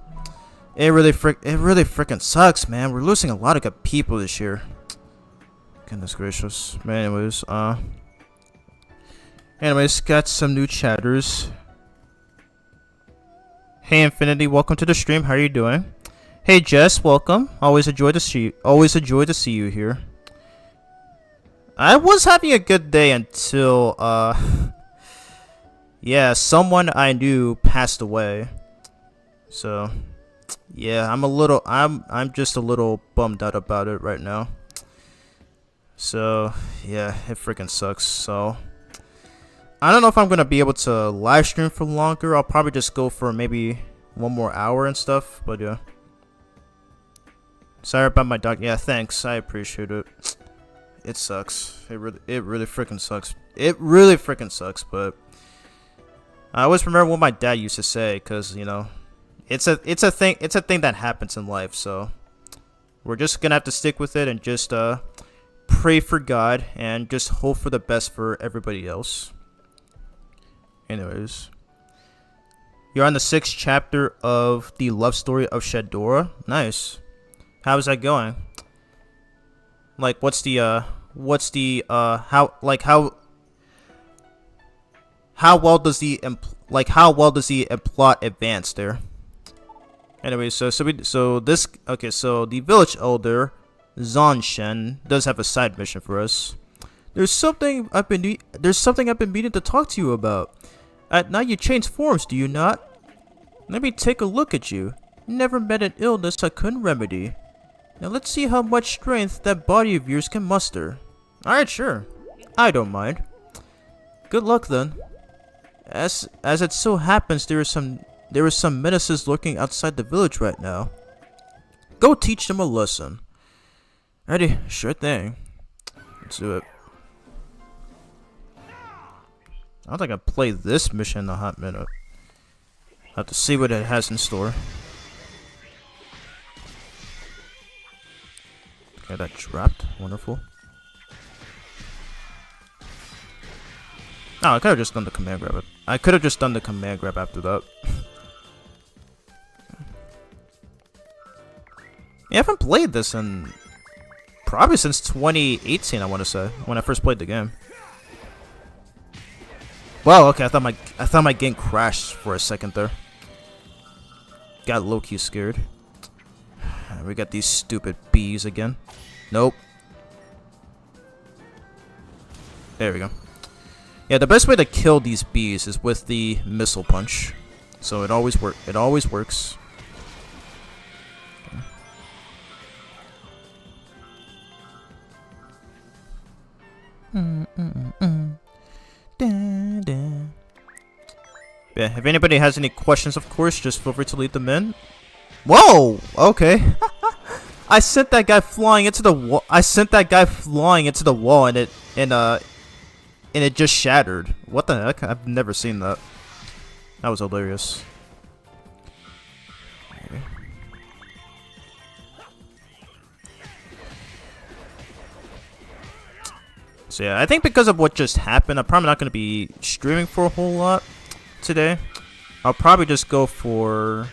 it really freaking sucks, man. We're losing a lot of good people this year. Goodness gracious. But anyways, got some new chatters. Hey Infinity, welcome to the stream. How are you doing? Hey Jess, welcome. Always a joy to see you here. I was having a good day until yeah, someone I knew passed away. So yeah, I'm just a little bummed out about it right now. So yeah, it freaking sucks. So I don't know if I'm gonna be able to live stream for longer. I'll probably just go for maybe 1 more hour and stuff. But yeah, sorry about my dog. Yeah, thanks. I appreciate it. It sucks. It really freaking sucks. It really freaking sucks. But I always remember what my dad used to say, cause you know, it's a thing that happens in life. So we're just gonna have to stick with it and just pray for God and just hope for the best for everybody else. Anyways, you're on the 6th chapter of the love story of Shadora. Nice. How's that going? Like, how well does the plot advance there? Anyway, so the village elder Zanshen does have a side mission for us. There's something I've been meaning to talk to you about. Now you change forms, do you not? Let me take a look at you. Never met an illness I couldn't remedy. Now let's see how much strength that body of yours can muster. Alright, sure. I don't mind. Good luck then. As it so happens, there are some menaces lurking outside the village right now. Go teach them a lesson. Ready? Sure thing. Let's do it. I don't think I've played this mission in a hot minute. I have to see what it has in store. Okay, that dropped. Wonderful. Oh, I could have just done the command grab. After that. Yeah, I haven't played this in probably since 2018, I want to say, when I first played the game. Wow, okay, I thought my game crashed for a second there. Got low-key scared. We got these stupid bees again. Nope. There we go. Yeah, the best way to kill these bees is with the missile punch. So it always works. Yeah, if anybody has any questions, of course, just feel free to leave them in. Whoa! Okay. I sent that guy flying into the wall. And it just shattered. What the heck? I've never seen that. That was hilarious. Okay. So yeah, I think because of what just happened, I'm probably not going to be streaming for a whole lot today. I'll probably just go for...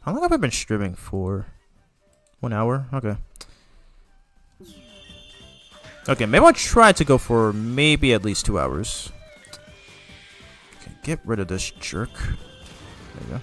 How long have I been streaming for? 1 hour? Okay. Okay, maybe I'll try to go for maybe at least 2 hours. Okay, get rid of this jerk. There you go.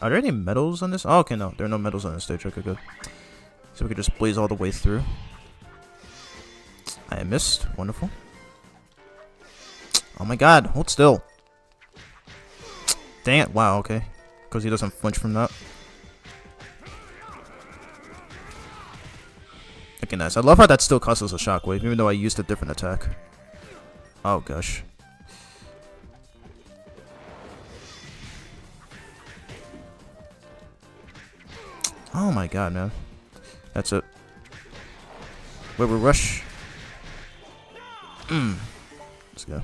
Are there any medals on this? Oh, okay, no, there are no medals on this stage. Okay, good. So we can just blaze all the way through. I missed. Wonderful. Oh my god, hold still. Dang it. Wow, okay. Because he doesn't flinch from that. Okay, nice. I love how that still causes a shockwave, even though I used a different attack. Oh, gosh. Oh my god, man. That's it. Wait, we rush. Let's go.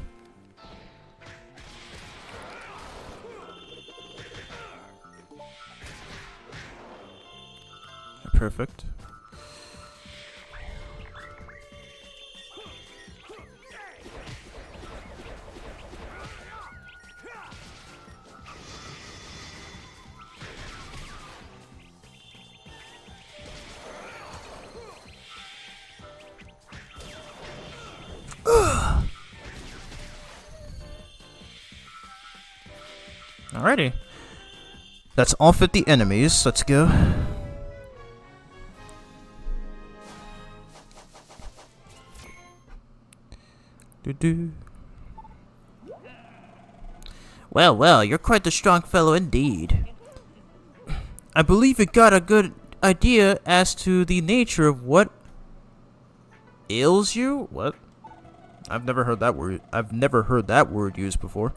Perfect. Alrighty. That's all 50 enemies. Let's go. Well, well, you're quite the strong fellow indeed. I believe you got a good idea as to the nature of what ails you? What? I've never heard that word. I've never heard that word used before.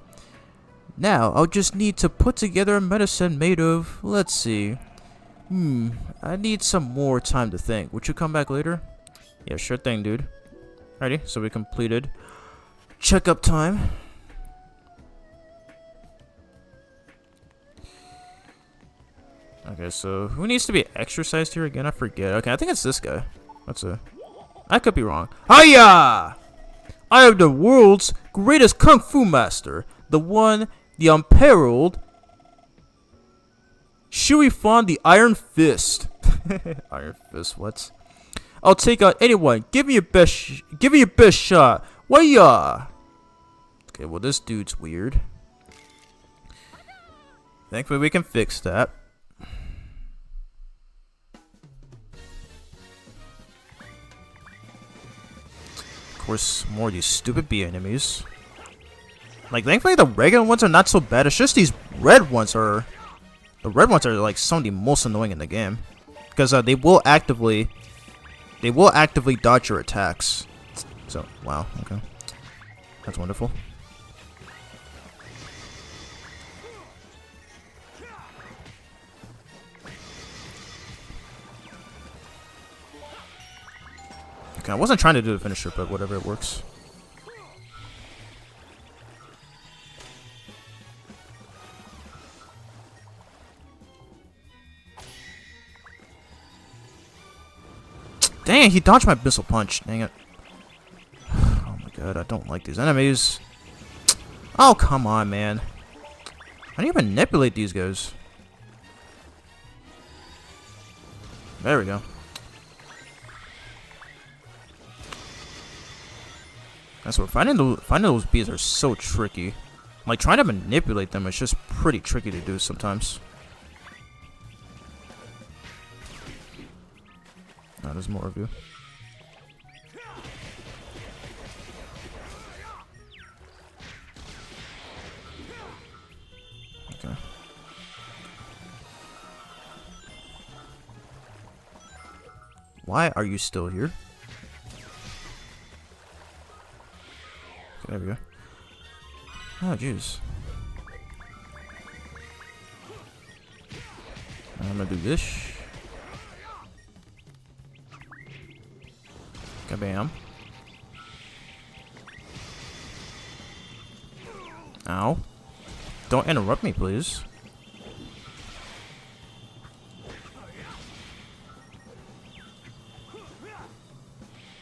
Now, I'll just need to put together a medicine made of, let's see. I need some more time to think. Would you come back later? Yeah, sure thing, dude. Alrighty, so we completed checkup time. Okay, so who needs to be exercised here again? I forget. Okay, I think it's this guy. That's a... I could be wrong. Hiya! I am the world's greatest kung fu master. The one, the unparalleled Shui Fan, the Iron Fist. Iron Fist, what? I'll take out anyone. Give me your best shot. Why-ya? Okay, well this dude's weird. Thankfully we can fix that. Of course, more of these stupid bee enemies. Like, thankfully the regular ones are not so bad. It's just these red ones are... The red ones are like some of the most annoying in the game. Because they will actively dodge your attacks. So, wow, okay. That's wonderful. Okay, I wasn't trying to do the finisher, but whatever, it works. Dang, he dodged my missile punch. Dang it. Oh my god, I don't like these enemies. Oh, come on, man. How do you manipulate these guys? There we go. That's what finding those bees are so tricky. Like, trying to manipulate them is just pretty tricky to do sometimes. Oh, there's more of you. Okay. Why are you still here? Okay, there we go. Oh, jeez. I'm gonna do this. Kabam. Ow. Don't interrupt me, please.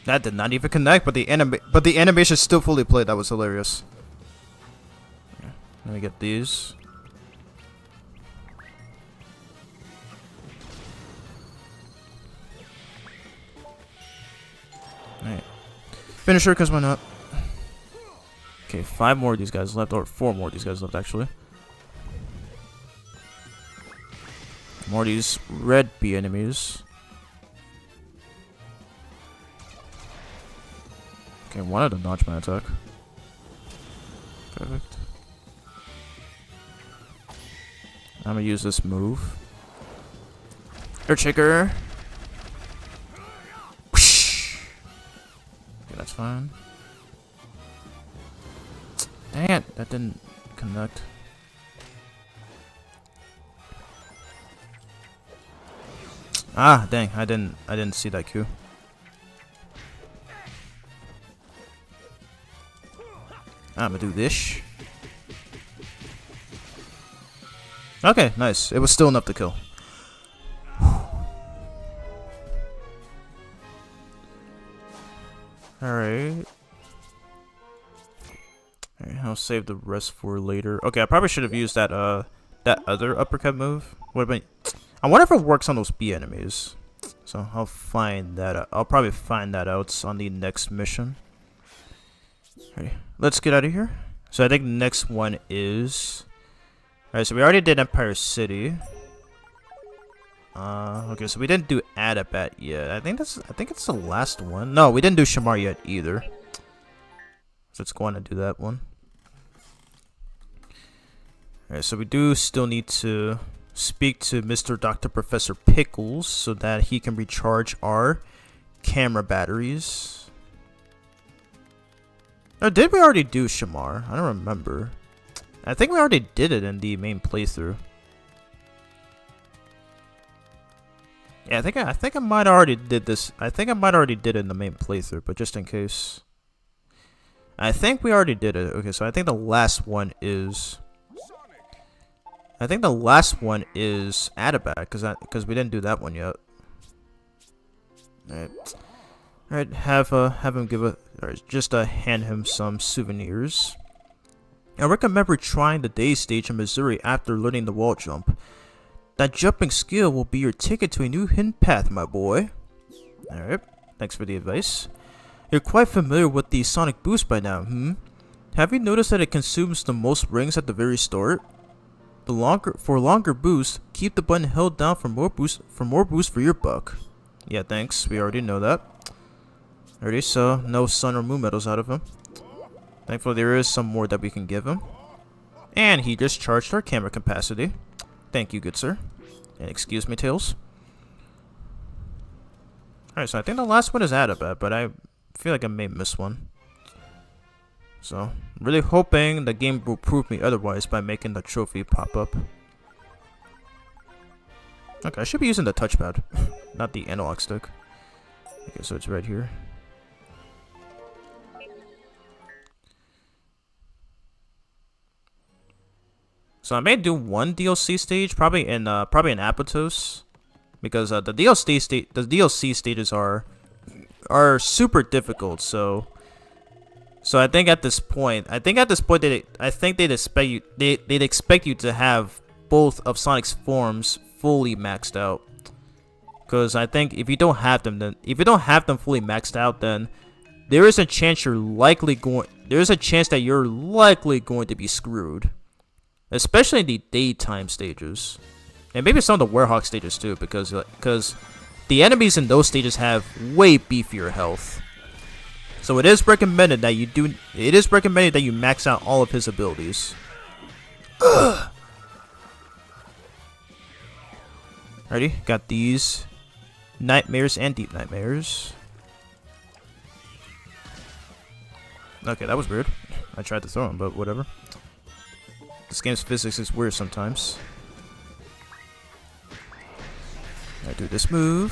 That did not even connect, but the animation still fully played. That was hilarious. Okay, let me get these. Alright. Finisher, because why not? Okay, 5 more of these guys left, or 4 more of these guys left, actually. More of these red bee enemies. Okay, wanted to dodge my attack. Perfect. I'm gonna use this move. Earthshaker. that's fine. Dang it, that didn't connect. Ah, dang, I didn't see that cue. I'm gonna do this. Okay, nice. It was still enough to kill. Alright. I'll save the rest for later. Okay, I probably should have used that that other uppercut move. What about? I wonder if it works on those B enemies. So I'll find that out. I'll probably find that out on the next mission. Alright, let's get out of here. So I think the next one is. Alright, so we already did Empire City. Okay, so we didn't do Adabat yet. I think it's the last one. No, we didn't do Shamar yet either. So let's go on and do that one. Alright, so we do still need to speak to Mr. Dr. Professor Pickles so that he can recharge our camera batteries. Or did we already do Shamar? I don't remember. I think we already did it in the main playthrough. Yeah, I think I might already did this. I think I might already did it in the main playthrough, but just in case. I think we already did it. Okay, so I think the last one is. I think the last one is Adabat, because we didn't do that one yet. Alright, have him give a, or just hand him some souvenirs. I recommend trying the day stage in Missouri after learning the wall jump. That jumping skill will be your ticket to a new hidden path, my boy. Alright, thanks for the advice. You're quite familiar with the sonic boost by now, Have you noticed that it consumes the most rings at the very start? For longer boosts, keep the button held down for more boost for your buck. Yeah, thanks. We already know that. Already, so no sun or moon medals out of him. Thankfully, there is some more that we can give him. And he just charged our camera capacity. Thank you, good sir. And excuse me, Tails. Alright, so I think the last one is Adabat, but I feel like I may miss one. So, really hoping the game will prove me otherwise by making the trophy pop up. Okay, I should be using the touchpad, not the analog stick. Okay, so it's right here. So I may do one DLC stage, probably in Apatos, because the DLC stages are super difficult. So I think at this point, they'd expect you to have both of Sonic's forms fully maxed out. Because I think if you don't have them fully maxed out, then there is a chance you're likely going to be screwed. Especially in the daytime stages, and maybe some of the Werehog stages too, because the enemies in those stages have way beefier health. So it is recommended that you max out all of his abilities. Ugh. Alrighty, got these nightmares and deep nightmares. Okay, that was weird. I tried to throw him, but whatever. This game's physics is weird sometimes. I do this move.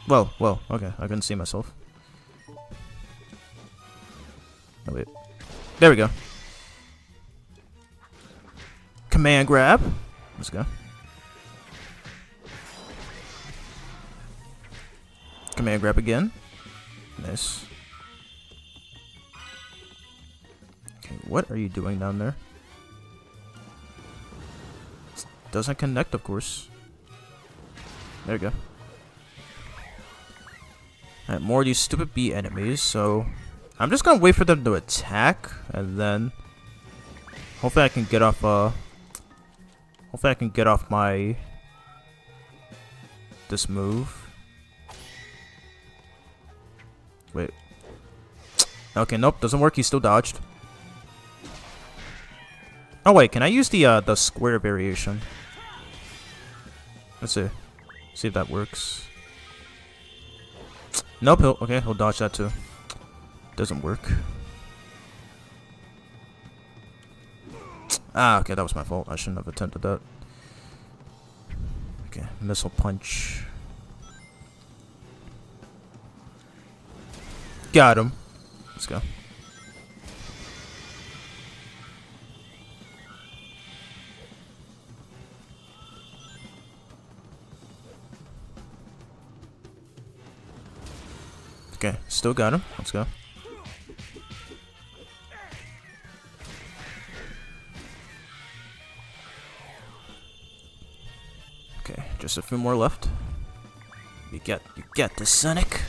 Whoa, okay, I couldn't see myself. Oh wait. There we go. Command grab. Let's go. Command grab again. Nice. What are you doing down there? Doesn't connect, of course. There we go. Alright, more of these stupid bee enemies, so I'm just gonna wait for them to attack, and then hopefully I can get off my this move. Wait. Okay, nope, doesn't work, he still dodged. Oh wait, can I use the square variation? Let's see. See if that works. Nope, he'll dodge that too. Doesn't work. Ah, okay, that was my fault. I shouldn't have attempted that. Okay, missile punch. Got him. Let's go. Okay, still got him. Let's go. Okay, just a few more left. You get this, Sonic.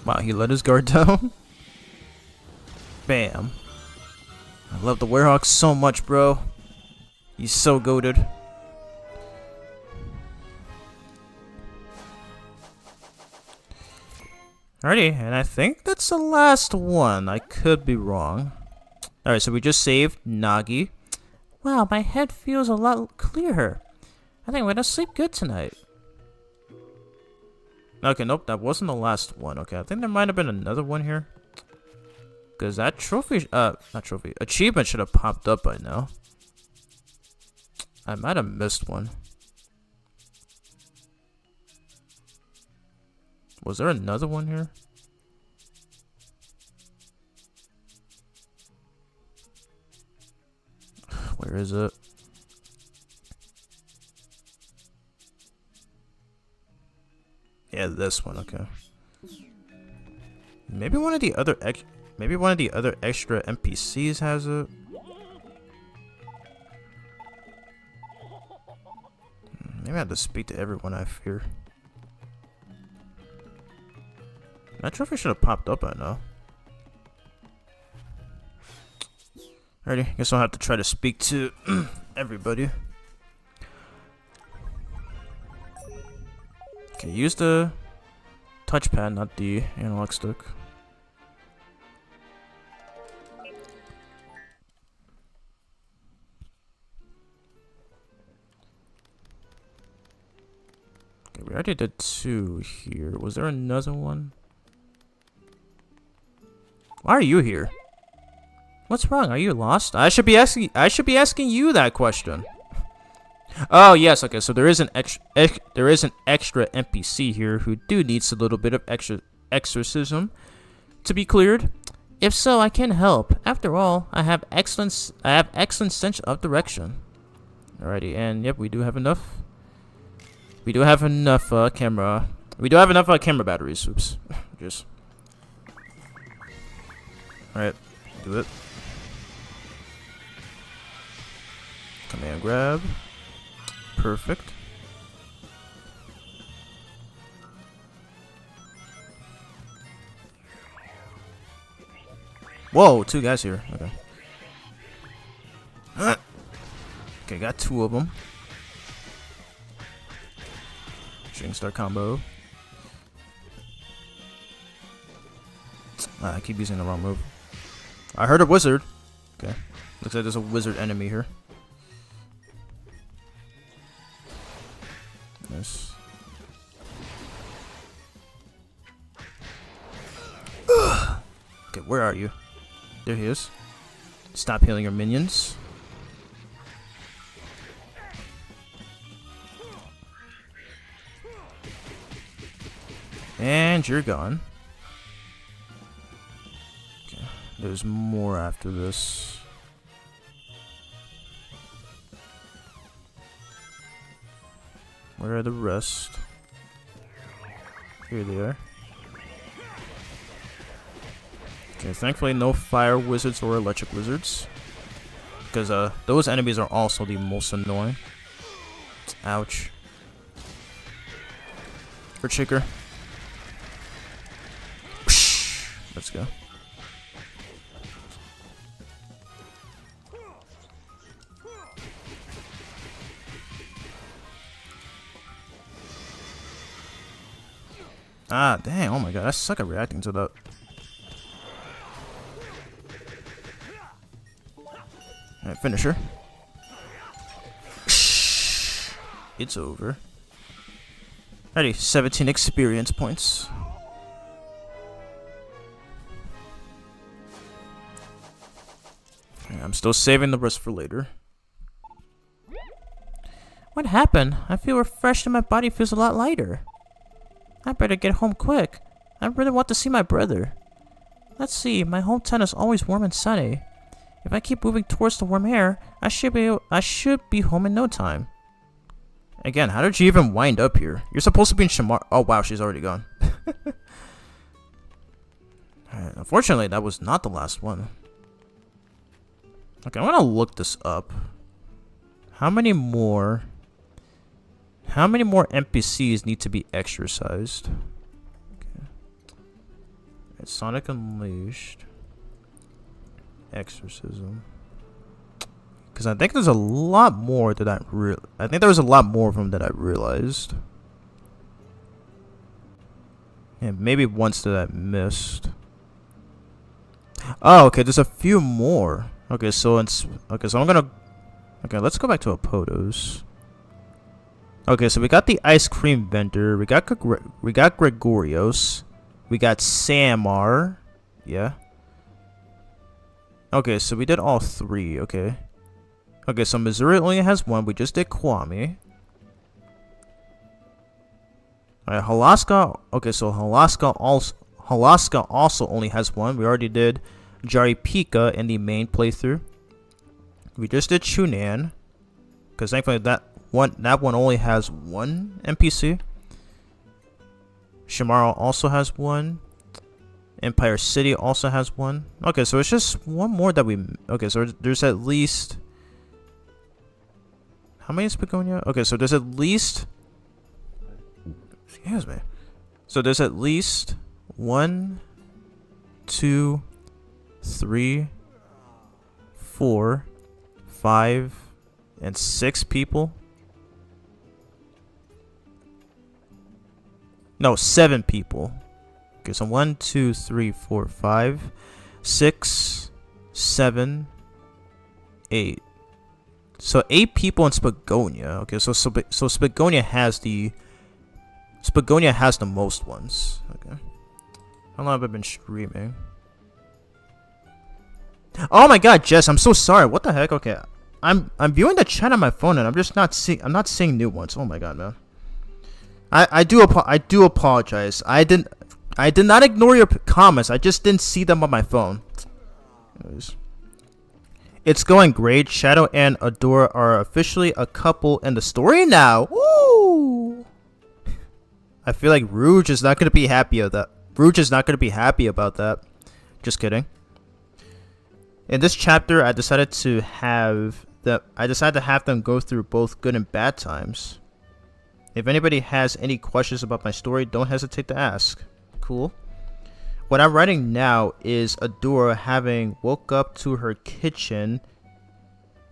Wow, he let his guard down. Bam. I love the Werehog so much, bro. He's so goated. Alrighty, and I think that's the last one. I could be wrong. Alright, so we just saved Nagi. Wow, my head feels a lot clearer. I think I'm gonna sleep good tonight. Okay, nope, that wasn't the last one. Okay, I think there might have been another one here. Because that trophy, not trophy, achievement should have popped up by now. I might have missed one. Was there another one here? Where is it? Yeah, this one, okay. Maybe one of the other extra NPCs has it. Maybe I have to speak to everyone, I fear. That trophy should have popped up by now. Alrighty, guess I'll have to try to speak to everybody. Okay, use the touchpad, not the analog stick. Okay, we already did 2 here. Was there another one? Why are you here? What's wrong? Are you lost? I should be asking you that question. Oh yes, okay. So there is an extra NPC here who needs a little bit of exorcism to be cleared. If so, I can help. After all, I have excellent sense of direction. Alrighty, and yep, we do have enough. We do have enough camera. We do have enough camera batteries. Oops, just. Alright, do it. Command grab. Perfect. Whoa, 2 guys here. Okay. Okay, got 2 of them. Shooting star combo. I keep using the wrong move. I heard a wizard. Okay. Looks like there's a wizard enemy here. Nice. Okay, where are you? There he is. Stop healing your minions. And you're gone. Okay, there's more after this. Where are the rest? Here they are. Okay, thankfully no fire wizards or electric wizards. Because those enemies are also the most annoying. Ouch. For Chicker. Let's go. Ah, dang. Oh my god, I suck at reacting to that. Alright, finish her. Shh. It's over. Alrighty, 17 experience points. I'm still saving the rest for later. What happened? I feel refreshed and my body feels a lot lighter. I better get home quick. I really want to see my brother. Let's see, my hometown is always warm and sunny. If I keep moving towards the warm air, I should be home in no time. Again, how did you even wind up here? You're supposed to be in Shamar. Oh wow, she's already gone. Alright, unfortunately, that was not the last one. Okay, I'm gonna look this up. How many more NPCs need to be exorcised? Okay. It's Sonic Unleashed. Exorcism. Because I think there's a lot more that I think there was a lot more of them that I realized. And maybe once that I missed. Oh, okay, there's a few more. Okay, so I'm gonna. Okay, let's go back to Apodos. Okay, so we got the ice cream vendor. We got Gregorios. We got Samar. Yeah. Okay, so we did all three. Okay. Okay, so Missouri only has one. We just did Kwame. Alright, Halaska. Okay, so Halaska also only has one. We already did Jaripika in the main playthrough. We just did Chunan, because thankfully that one only has one NPC. Shimaro also has one. Empire City also has one. Okay, so it's just one more that we. Okay, so there's at least. How many is Begonia? Okay, so there's at least. Excuse me. So there's at least 1, 2, 3, 4, 5, and 6 people. No, 7 people. Okay, so 1, 2, 3, 4, 5, 6, 7, 8. So 8 people in Spagonia. Okay, so Spagonia has the most ones. Okay. How long have I been streaming? Oh my god, Jess, I'm so sorry. What the heck? Okay. I'm viewing the chat on my phone and I'm not seeing new ones. Oh my god, man. I do apologize. I did not ignore your comments. I just didn't see them on my phone. Anyways. It's going great. Shadow and Adora are officially a couple in the story now. Woo! I feel like Rouge is not gonna be happy about that. Rouge is not gonna be happy about that. Just kidding. In this chapter, I decided to have them go through both good and bad times. If anybody has any questions about my story, don't hesitate to ask. Cool. What I'm writing now is Adora having woke up to her kitchen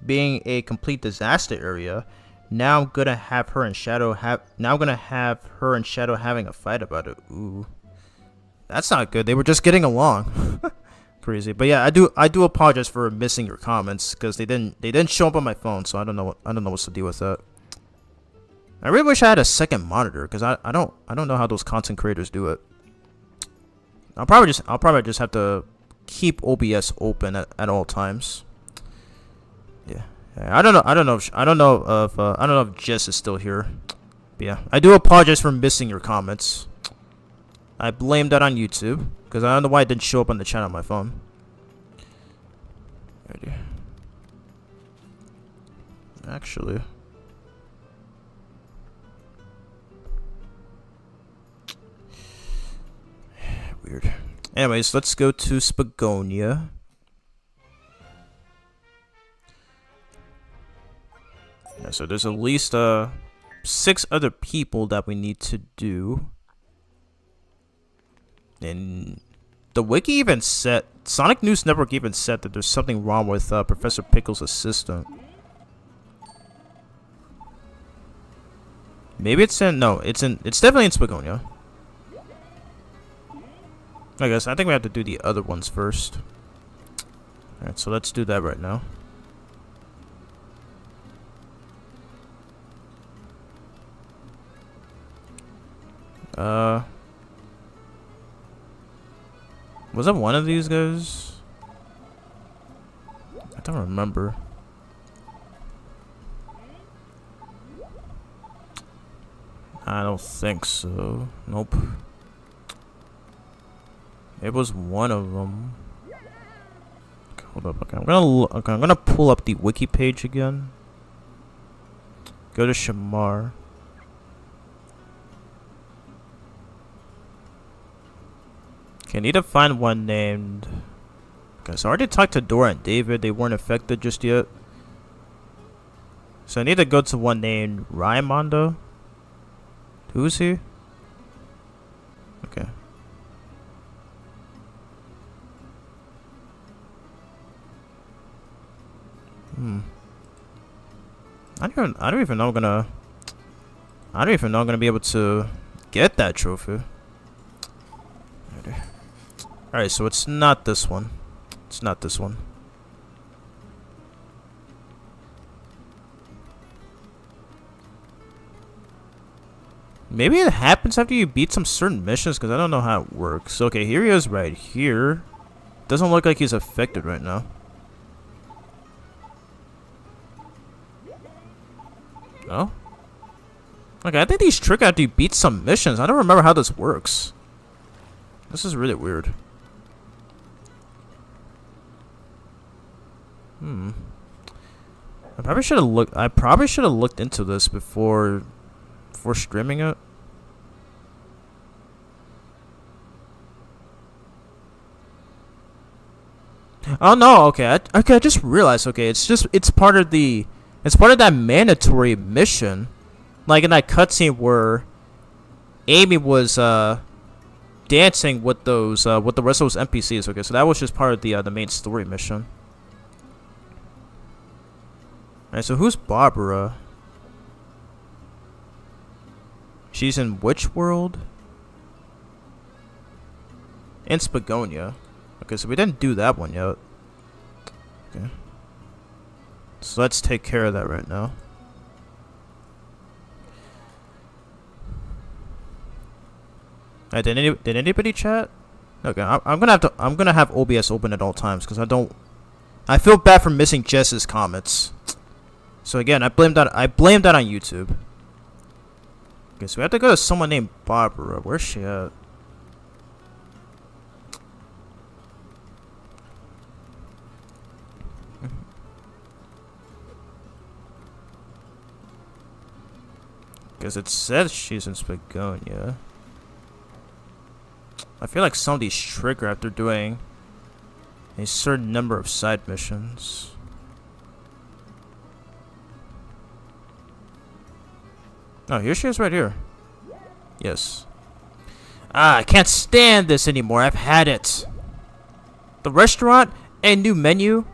being a complete disaster area. Now I'm gonna have her and Shadow having a fight about it. Ooh, that's not good. They were just getting along. Crazy, but yeah, I do apologize for missing your comments because they didn't show up on my phone, so I don't know what's to deal with that. I really wish I had a second monitor because I don't know how those content creators do it. I'll probably just have to keep OBS open at all times. Yeah. I don't know if Jess is still here. But yeah, I do apologize for missing your comments. I blame that on YouTube because I don't know why it didn't show up on the chat on my phone. Actually, weird. Anyways, let's go to Spagonia. Yeah, so there's at least 6 other people that we need to do. And the wiki even said, Sonic News Network even said that there's something wrong with Professor Pickle's assistant. Maybe it's definitely in Spagonia. I guess I think we have to do the other ones first. Alright, so let's do that right now. Was that one of these guys? I don't remember. I don't think so. Nope. It was one of them. Okay, hold up. Okay, I'm gonna pull up the wiki page again. Go to Shamar. Okay, I need to find one named. Okay, so I already talked to Dora and David. They weren't affected just yet. So I need to go to one named Raimondo. Who's he? Okay. I don't even know I'm gonna be able to get that trophy. Alright, so it's not this one. It's not this one. Maybe it happens after you beat some certain missions, because I don't know how it works. Okay, here he is right here. Doesn't look like he's affected right now. No? Okay, I think these trigger after you beat some missions. I don't remember how this works. This is really weird. I probably should have looked into this before streaming it. Oh no, okay. I just realized, okay, it's part of that mandatory mission. Like in that cutscene where Amy was dancing with the rest of those NPCs. Okay, so that was just part of the main story mission. Alright, so who's Barbara? She's in which world? In Spagonia. Okay, so we didn't do that one yet. Okay. So let's take care of that right now. Did anybody chat? Okay, I'm gonna have OBS open at all times because I feel bad for missing Jess's comments. So again, I blame that on YouTube. Okay, so we have to go to someone named Barbara. Where's she at? Because it says she's in Spagonia. I feel like some of these trigger after doing a certain number of side missions. Oh, here she is right here. Yes. I can't stand this anymore. I've had it. The restaurant and new menu?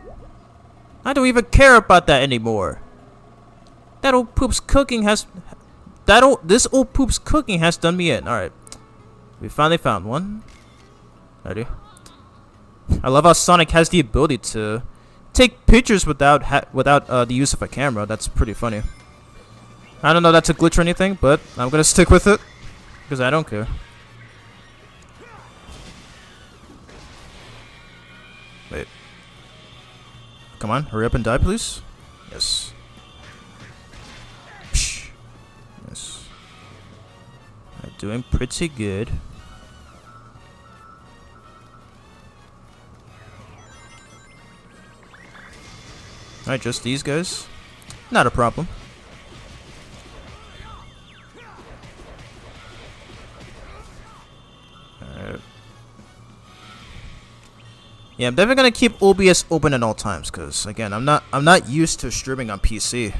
I don't even care about that anymore. This old poop's cooking has done me in. Alright. We finally found one. Ready? I love how Sonic has the ability to take pictures without the use of a camera. That's pretty funny. I don't know if that's a glitch or anything, but I'm gonna stick with it because I don't care. Wait. Come on, hurry up and die, please. Yes. Psh. Yes. I'm doing pretty good. Alright, just these guys. Not a problem. Yeah, I'm definitely gonna keep OBS open at all times, cause again, I'm not used to streaming on PC.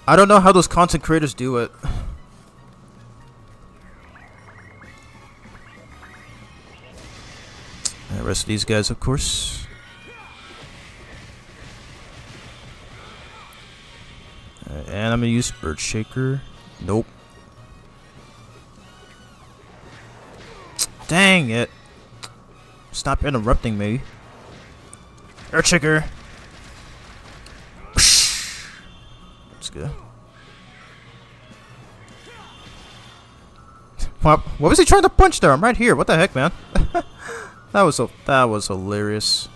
I don't know how those content creators do it. The rest of these guys, of course. And I'm gonna use Earthshaker. Nope. Dang it! Stop interrupting me. Earthshaker. That's good. What was he trying to punch there? I'm right here. What the heck, man? That was hilarious.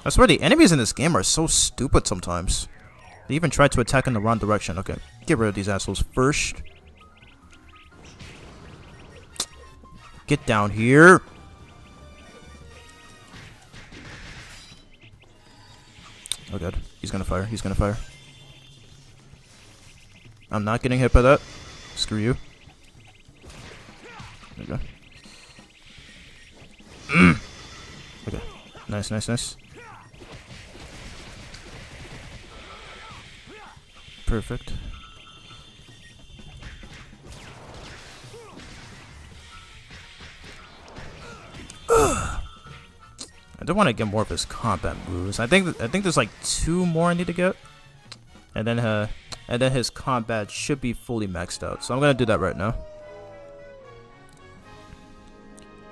I swear the enemies in this game are so stupid sometimes. They even try to attack in the wrong direction. Okay, get rid of these assholes first. Get down here. Oh god, he's gonna fire. He's gonna fire. I'm not getting hit by that. Screw you. There you go. Okay, nice, nice, nice. Perfect. I do want to get more of his combat moves. I think there's like 2 more I need to get, and then his combat should be fully maxed out. So I'm gonna do that right now.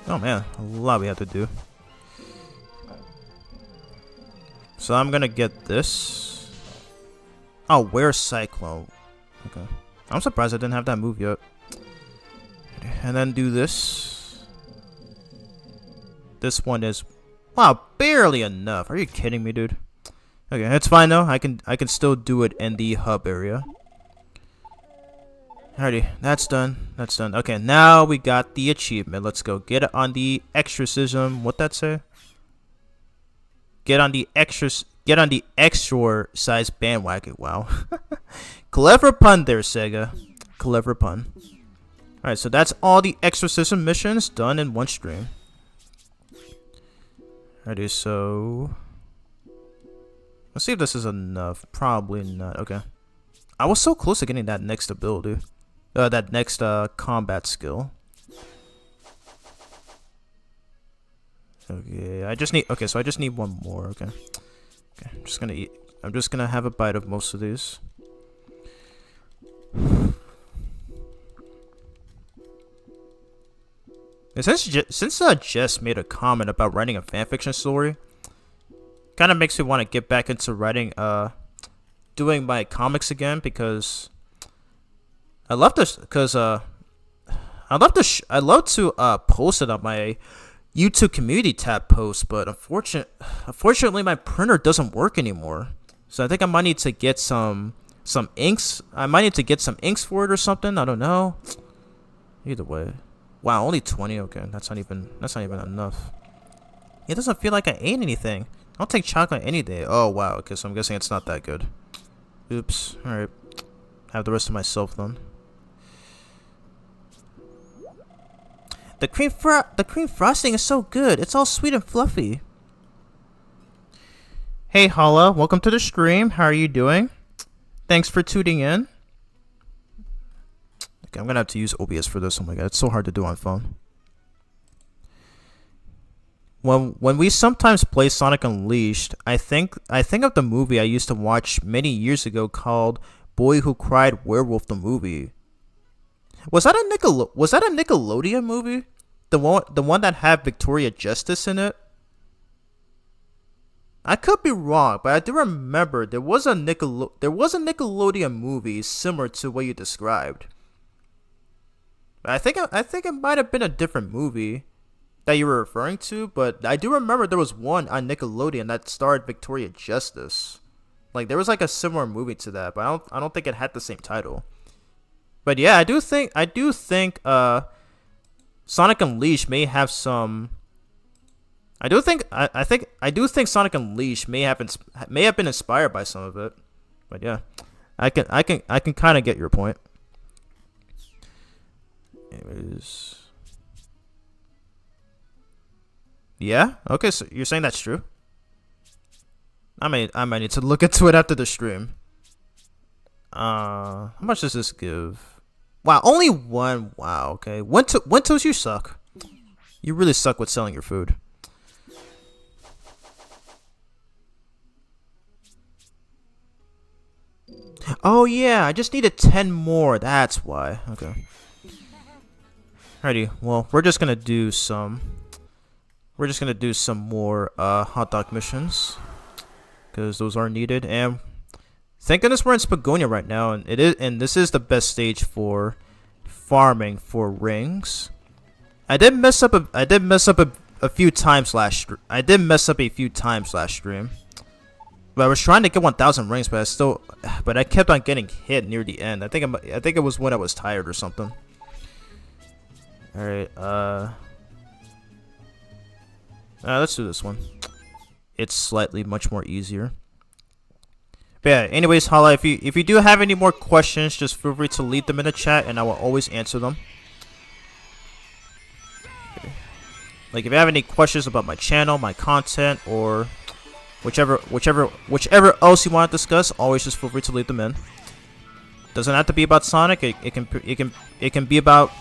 Oh man, a lot we have to do. So I'm gonna get this. Oh, where's Cyclone? Okay, I'm surprised I didn't have that move yet. And then do this. This one is, wow, barely enough. Are you kidding me, dude? Okay, it's fine though. I can still do it in the hub area. Alrighty, that's done. That's done. Okay, now we got the achievement. Let's go get it on the exorcism. What'd that say? Get on the extra-size bandwagon. Wow. Clever pun there, Sega. Clever pun. Alright, so that's all the exorcism missions done in one stream. Alrighty, so let's see if this is enough. Probably not. Okay. I was so close to getting that next ability. That next combat skill. Okay, so I just need one more. Okay. Okay, I'm just gonna eat. I'm just gonna have a bite of most of these. And since Jess made a comment about writing a fanfiction story, kind of makes me want to get back into writing, doing my comics again, because I love to post it on my YouTube community tab post, but unfortunately my printer doesn't work anymore. So I think I might need to get some inks. I might need to get some inks for it or something. I don't know. Either way. Wow, only 20. Okay, that's not even enough. It doesn't feel like I ate anything. I'll take chocolate any day. Oh wow. Okay, so I'm guessing it's not that good. Oops. All right. Have the rest of myself then. The cream frosting is so good. It's all sweet and fluffy. Hey Hala, welcome to the stream. How are you doing? Thanks for tuning in. Okay, I'm gonna have to use OBS for this. Oh my god, it's so hard to do on phone. When we sometimes play Sonic Unleashed, I think of the movie I used to watch many years ago called Boy Who Cried Werewolf the Movie. Was that a Nickelodeon movie? The one that had Victoria Justice in it? I could be wrong, but I do remember there was a Nickelodeon movie similar to what you described. I think it might have been a different movie that you were referring to, but I do remember there was one on Nickelodeon that starred Victoria Justice. Like there was like a similar movie to that, but I don't think it had the same title. But yeah, I do think Sonic Unleashed may have some. I do think Sonic Unleashed may have been inspired by some of it. But yeah, I can kind of get your point. Anyways. Yeah? Okay, so you're saying that's true? I might need to look into it after the stream. How much does this give? Wow, only one. Wow, okay. Winto's, you suck. You really suck with selling your food. Oh yeah, I just needed 10 more. That's why. Okay. Alrighty, well, we're just gonna do some more hot dog missions, because those are needed. And thank goodness we're in Spagonia right now, and this is the best stage for farming for rings. I did mess up a few times last stream. But I was trying to get 1,000 rings, but I kept on getting hit near the end. I think it was when I was tired or something. All right, let's do this one. It's slightly much more easier. But yeah, anyways, Hala, if you do have any more questions, just feel free to leave them in the chat, and I will always answer them. Okay. Like if you have any questions about my channel, my content, or whichever else you want to discuss, always just feel free to leave them in. Doesn't have to be about Sonic. It can be about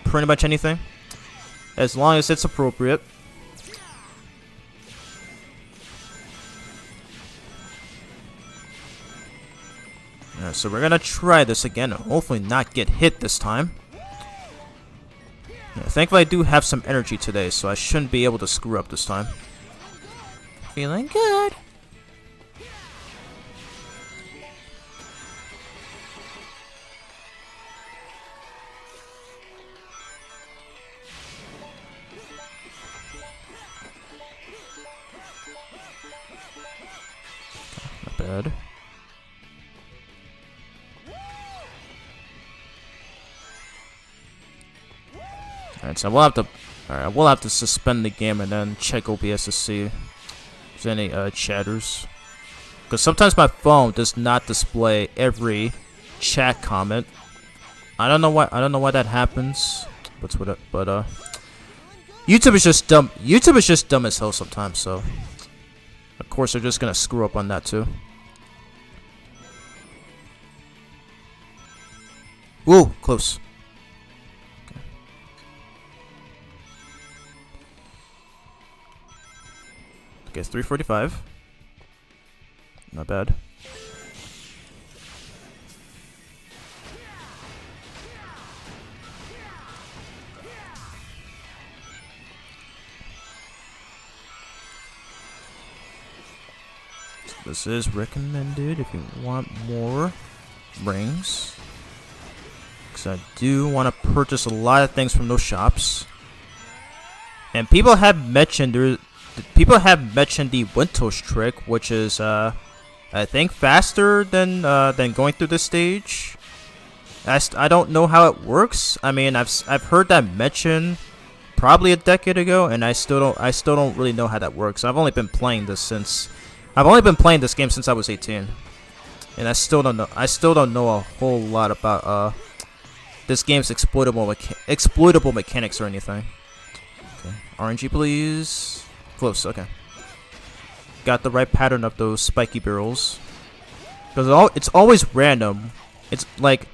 pretty much anything, as long as it's appropriate. Alright, so we're gonna try this again and hopefully not get hit this time. Yeah, thankfully I do have some energy today, so I shouldn't be able to screw up this time. Feeling good. Not bad. Alright, so we'll have to suspend the game and then check OBS to see if there's any chatters. Because sometimes my phone does not display every chat comment. I don't know why that happens. But YouTube is just dumb. YouTube is just dumb as hell sometimes. So of course they're just gonna screw up on that too. Whoa, close. Okay, it's 345. Not bad. So this is recommended if you want more rings. Because I do want to purchase a lot of things from those shops. And people have mentioned the Winto's trick, which is I think faster than going through this stage. I don't know how it works. I mean, I've heard that mentioned probably a decade ago, and I still don't really know how that works. I've only been playing this game since I was 18, and I still don't know a whole lot about this game's exploitable mechanics or anything. Okay, RNG please. Close, okay. Got the right pattern of those spiky barrels. Because it's always random. It's like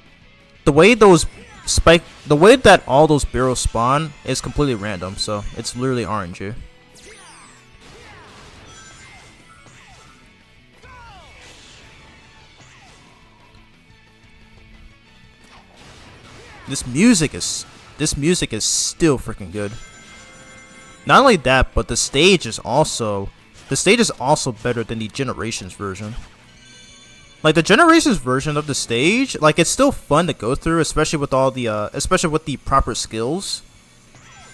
the way that all those barrels spawn is completely random, so it's literally RNG. This music is still freaking good. Not only that, but the stage is also better than the Generations version. Like the Generations version of the stage, like it's still fun to go through, especially with the proper skills.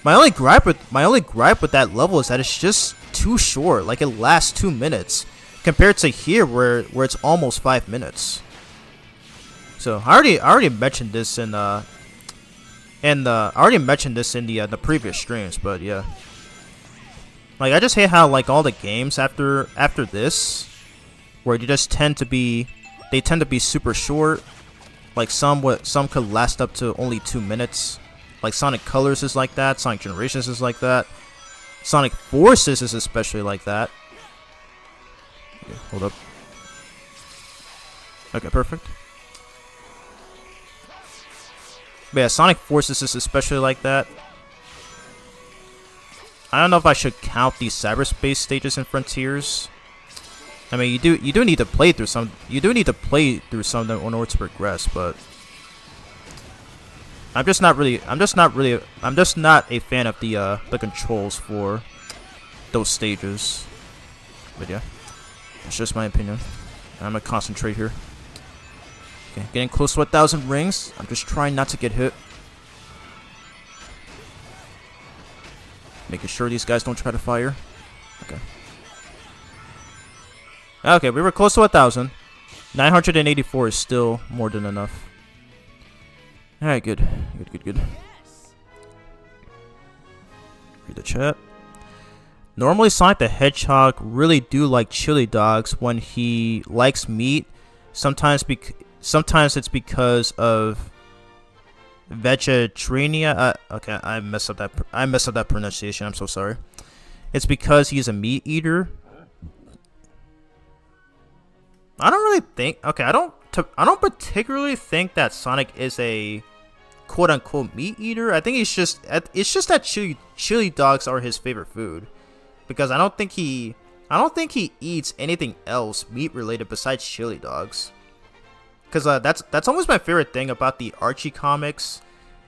My only gripe with that level is that it's just too short. Like it lasts 2 minutes compared to here where it's almost 5 minutes. So I already mentioned this in the previous streams, but yeah. Like I just hate how like all the games after this, where they just tend to be super short. Like some could last up to only 2 minutes. Like Sonic Colors is like that. Sonic Generations is like that. Sonic Forces is especially like that. Okay, hold up. Okay, perfect. But yeah, Sonic Forces is especially like that. I don't know if I should count these cyberspace stages and frontiers. I mean, you do need to play through some. You do need to play through some of them in order to progress, but I'm just not a fan of the controls for those stages. But yeah, that's just my opinion. I'm gonna concentrate here. Okay, getting close to 1,000 rings. I'm just trying not to get hit. Making sure these guys don't try to fire. Okay. Okay, we were close to 1,000. 984 is still more than enough. Alright, good. Good. Read the chat. Normally, Sonic the Hedgehog really do like chili dogs when he likes meat. Sometimes it's because of vegetariania. Okay, I messed up that pronunciation. I'm so sorry. It's because he's a meat eater. I don't really think. Okay, I don't particularly think that Sonic is a quote unquote meat eater. I think it's just that chili dogs are his favorite food. Because I don't think he eats anything else meat related besides chili dogs. Because that's almost my favorite thing about the Archie comics,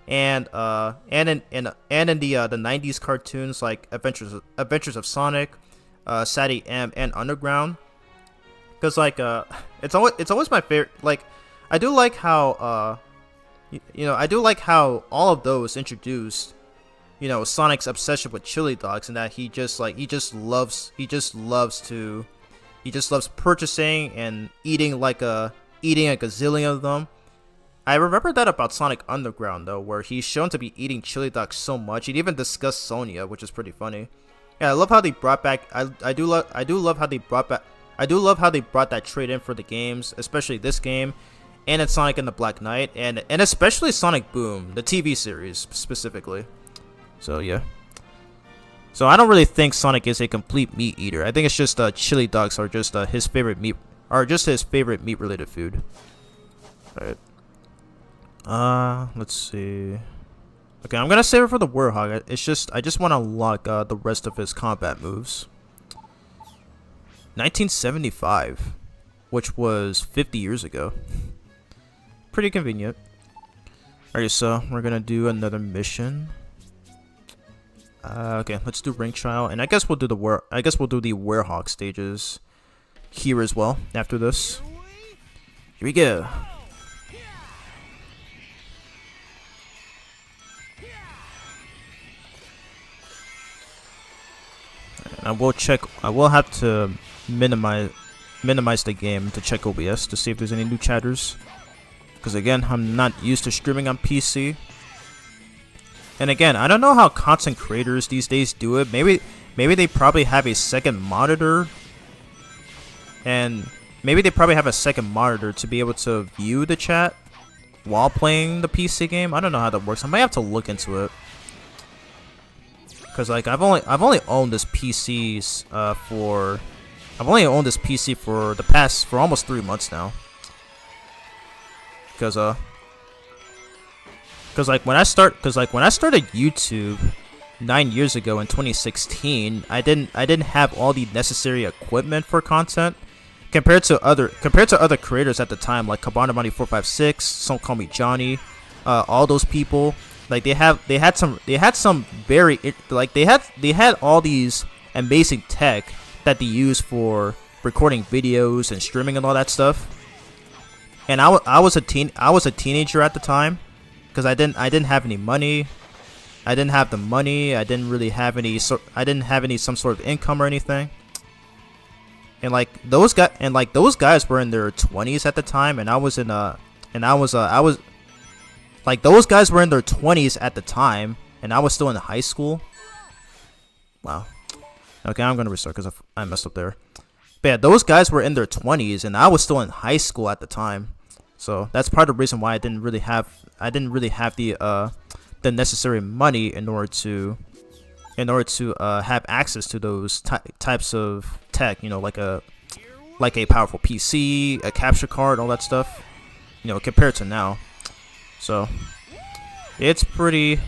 and in the 90s cartoons like Adventures of Sonic, Sadie M, and Underground. Because like it's always my favorite. Like I do like how I do like how all of those introduced Sonic's obsession with chili dogs, and that he just loves purchasing and eating a gazillion of them. I remember that about Sonic Underground though, where he's shown to be eating chili dogs so much. He'd even discuss Sonya, which is pretty funny. Yeah, I love how they brought back. I do love how they brought that trait in for the games, especially this game, and in Sonic and the Black Knight, and especially Sonic Boom, the TV series specifically. So yeah. So I don't really think Sonic is a complete meat eater. I think it's just chili dogs are just his favorite meat related food. Alright. Let's see. Okay, I'm gonna save it for the Warhog. I just want to unlock the rest of his combat moves. 1975, which was 50 years ago. Pretty convenient. Alright, so we're gonna do another mission. Okay, let's do Ring Trial, and I guess we'll do the Warhog stages here as well after this. Here we go. And I will have to minimize the game to check OBS to see if there's any new chatters, because again, I'm not used to streaming on PC. And again, I don't know how content creators these days do it. Maybe they probably have a second monitor, and maybe they probably have a second monitor to be able to view the chat while playing the PC game. I don't know how that works. I might have to look into it, because like I've only owned this PC for almost 3 months now. Because when I started YouTube 9 years ago in 2016, I didn't have all the necessary equipment for content compared to other creators at the time, like Cabana Money 456, Some Call Me Johnny, all those people. Like they had all these amazing tech that they use for recording videos and streaming and all that stuff. And I was a teenager at the time. Because I didn't have any money. I didn't have the money. I didn't have any some sort of income or anything. And those guys were in their 20s at the time, and those guys were in their 20s at the time, and I was still in high school. Wow. Okay, I'm gonna restart because I messed up there. But yeah, those guys were in their 20s, and I was still in high school at the time. So that's part of the reason why I didn't really have the necessary money in order to have access to those types of tech, like a powerful PC, a capture card, all that stuff, compared to now. So it's pretty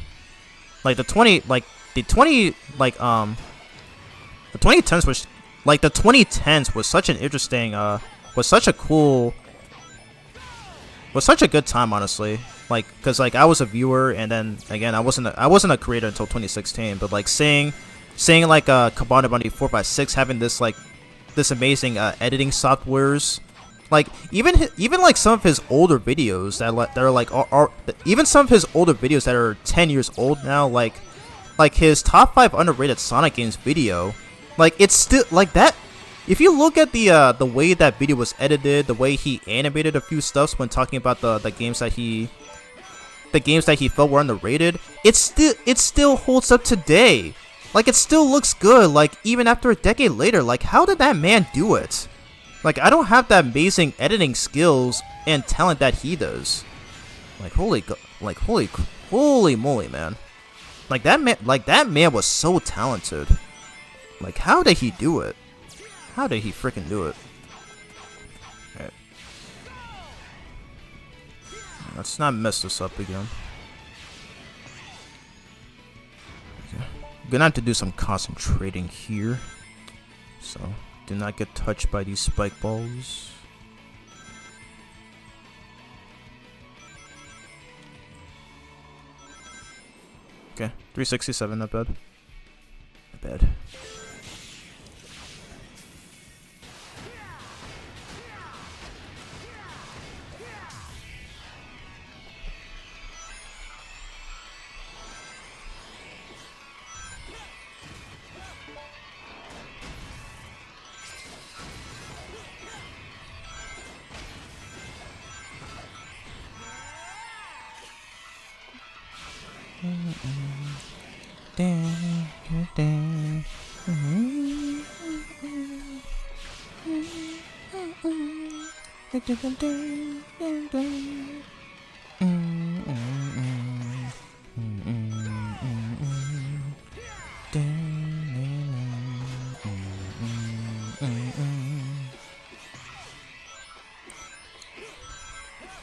the 2010s was such an interesting was such a good time, honestly. Because I was a viewer, and then again I wasn't a creator until 2016. But seeing Cabana Bunny 456 having this amazing editing softwares, even some of his older videos that are even some of his older videos that are 10 years old now, like like his top 5 underrated Sonic games video, like it's still like that. If you look at the way that video was edited, the way he animated a few stuffs when talking about the games that he felt were underrated, it still holds up today. Like it still looks good. Like even after a decade later, like how did that man do it? Like I don't have that amazing editing skills and talent that he does. Like holy moly, man! Like that man was so talented. Like how did he do it? How did he freaking do it? Alright. Let's not mess this up again. Okay. I'm gonna have to do some concentrating here. So, do not get touched by these spike balls. Okay, 367, not bad. Not bad.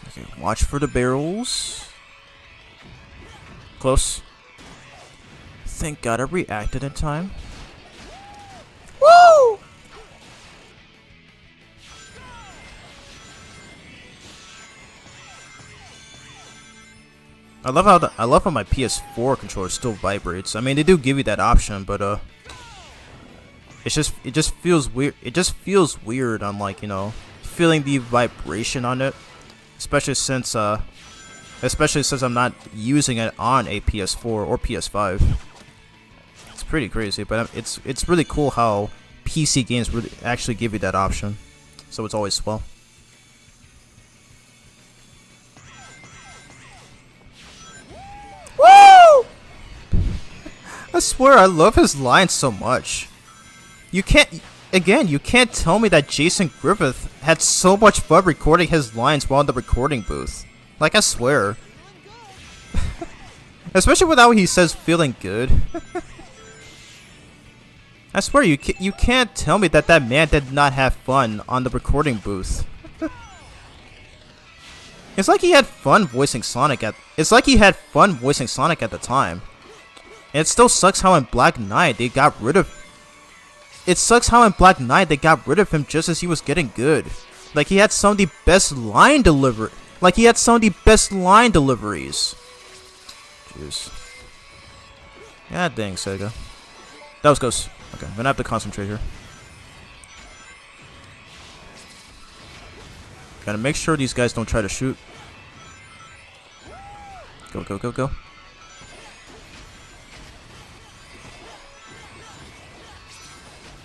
Okay, watch for the barrels. Close. Thank God I reacted in time. Woo! I love how my PS4 controller still vibrates. I mean, they do give you that option, but it just feels weird. It just feels weird on, like, you know, feeling the vibration on it, especially since I'm not using it on a PS4 or PS5. It's pretty crazy, but it's really cool how PC games really actually give you that option. So it's always swell. Woo! I swear I love his lines so much. You can't tell me that Jason Griffith had so much fun recording his lines while in the recording booth. Like, I swear. Especially with how he says feeling good. I swear, you can't tell me that man did not have fun on the recording booth. It's like he had fun voicing Sonic at the time. And it still sucks how in Black Knight they got rid of him just as he was getting good. Like he had some of the best line deliveries. Jeez. God dang, Sega. That was close. Okay, I'm gonna have to concentrate here. Gotta make sure these guys don't try to shoot. Go, go, go, go.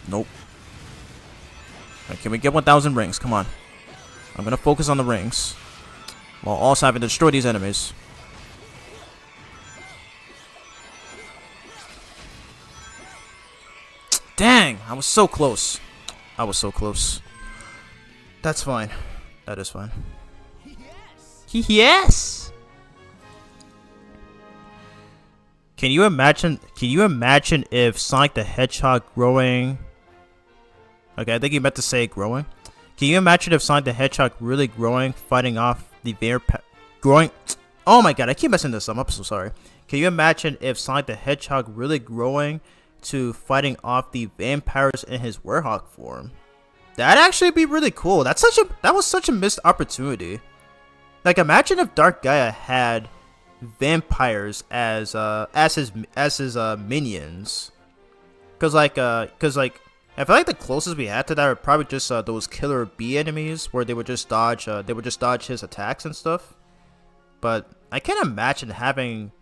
Nope. Right, can we get 1,000 rings? Come on. I'm gonna focus on the rings, while also having to destroy these enemies. Dang! I was so close. I was so close. That's fine. That is fine. Yes! Can you imagine if Sonic the Hedgehog growing... Okay, I think you meant to say growing. Can you imagine if Sonic the Hedgehog really growing, fighting off the growing... Oh my god, I keep messing this up. I'm so sorry. Can you imagine if Sonic the Hedgehog really growing to fighting off the vampires in his werehog form? That'd actually be really cool. That was such a missed opportunity. Like, imagine if Dark Gaia had vampires as his minions. Cause I feel like the closest we had to that are probably just those killer bee enemies where they would just dodge his attacks and stuff. But I can't imagine having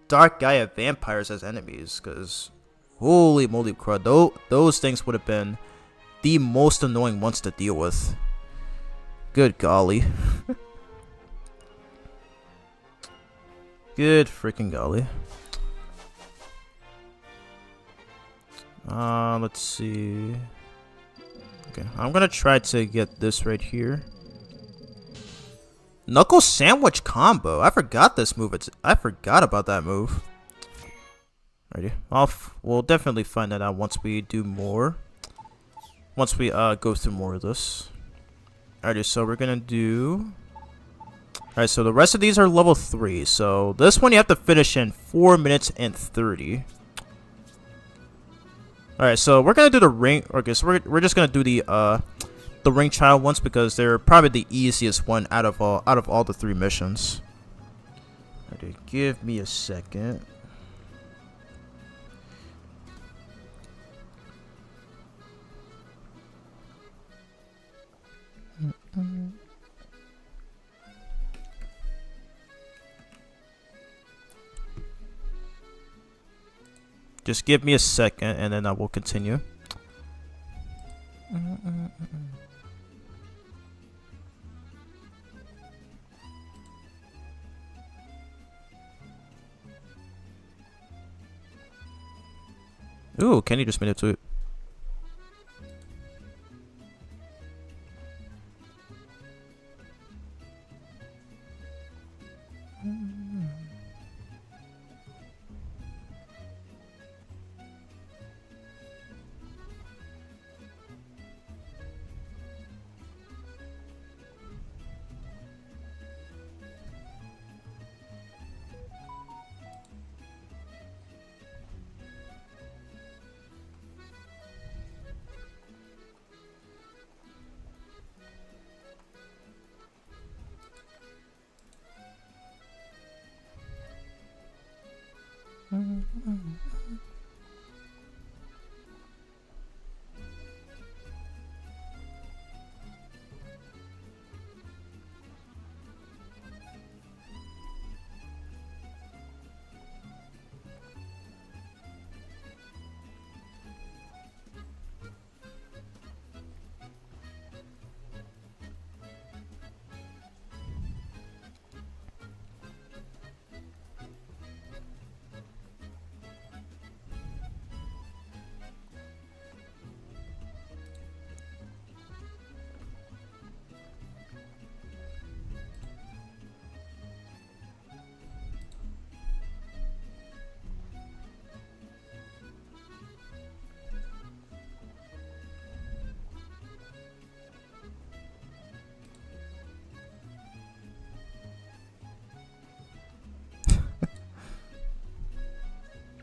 Dark Gaia vampires as enemies, because holy moly crud, those things would have been the most annoying ones to deal with. Good golly. Good freaking golly. Let's see. Okay, I'm gonna try to get this right here. Knuckle sandwich combo. I forgot this move. I forgot about that move. Alrighty. We'll definitely find that out once we do more. Once we go through more of this. Alrighty, so we're gonna do. Alright, so the rest of these are level 3. So this one you have to finish in 4 minutes and 30. Alright, so we're gonna do the ring. Okay, so we're just gonna do the ring child ones because they're probably the easiest one out of all the 3 missions. Okay, give me a second. Just give me a second and then I will continue. Ooh, Kenny just made it to it.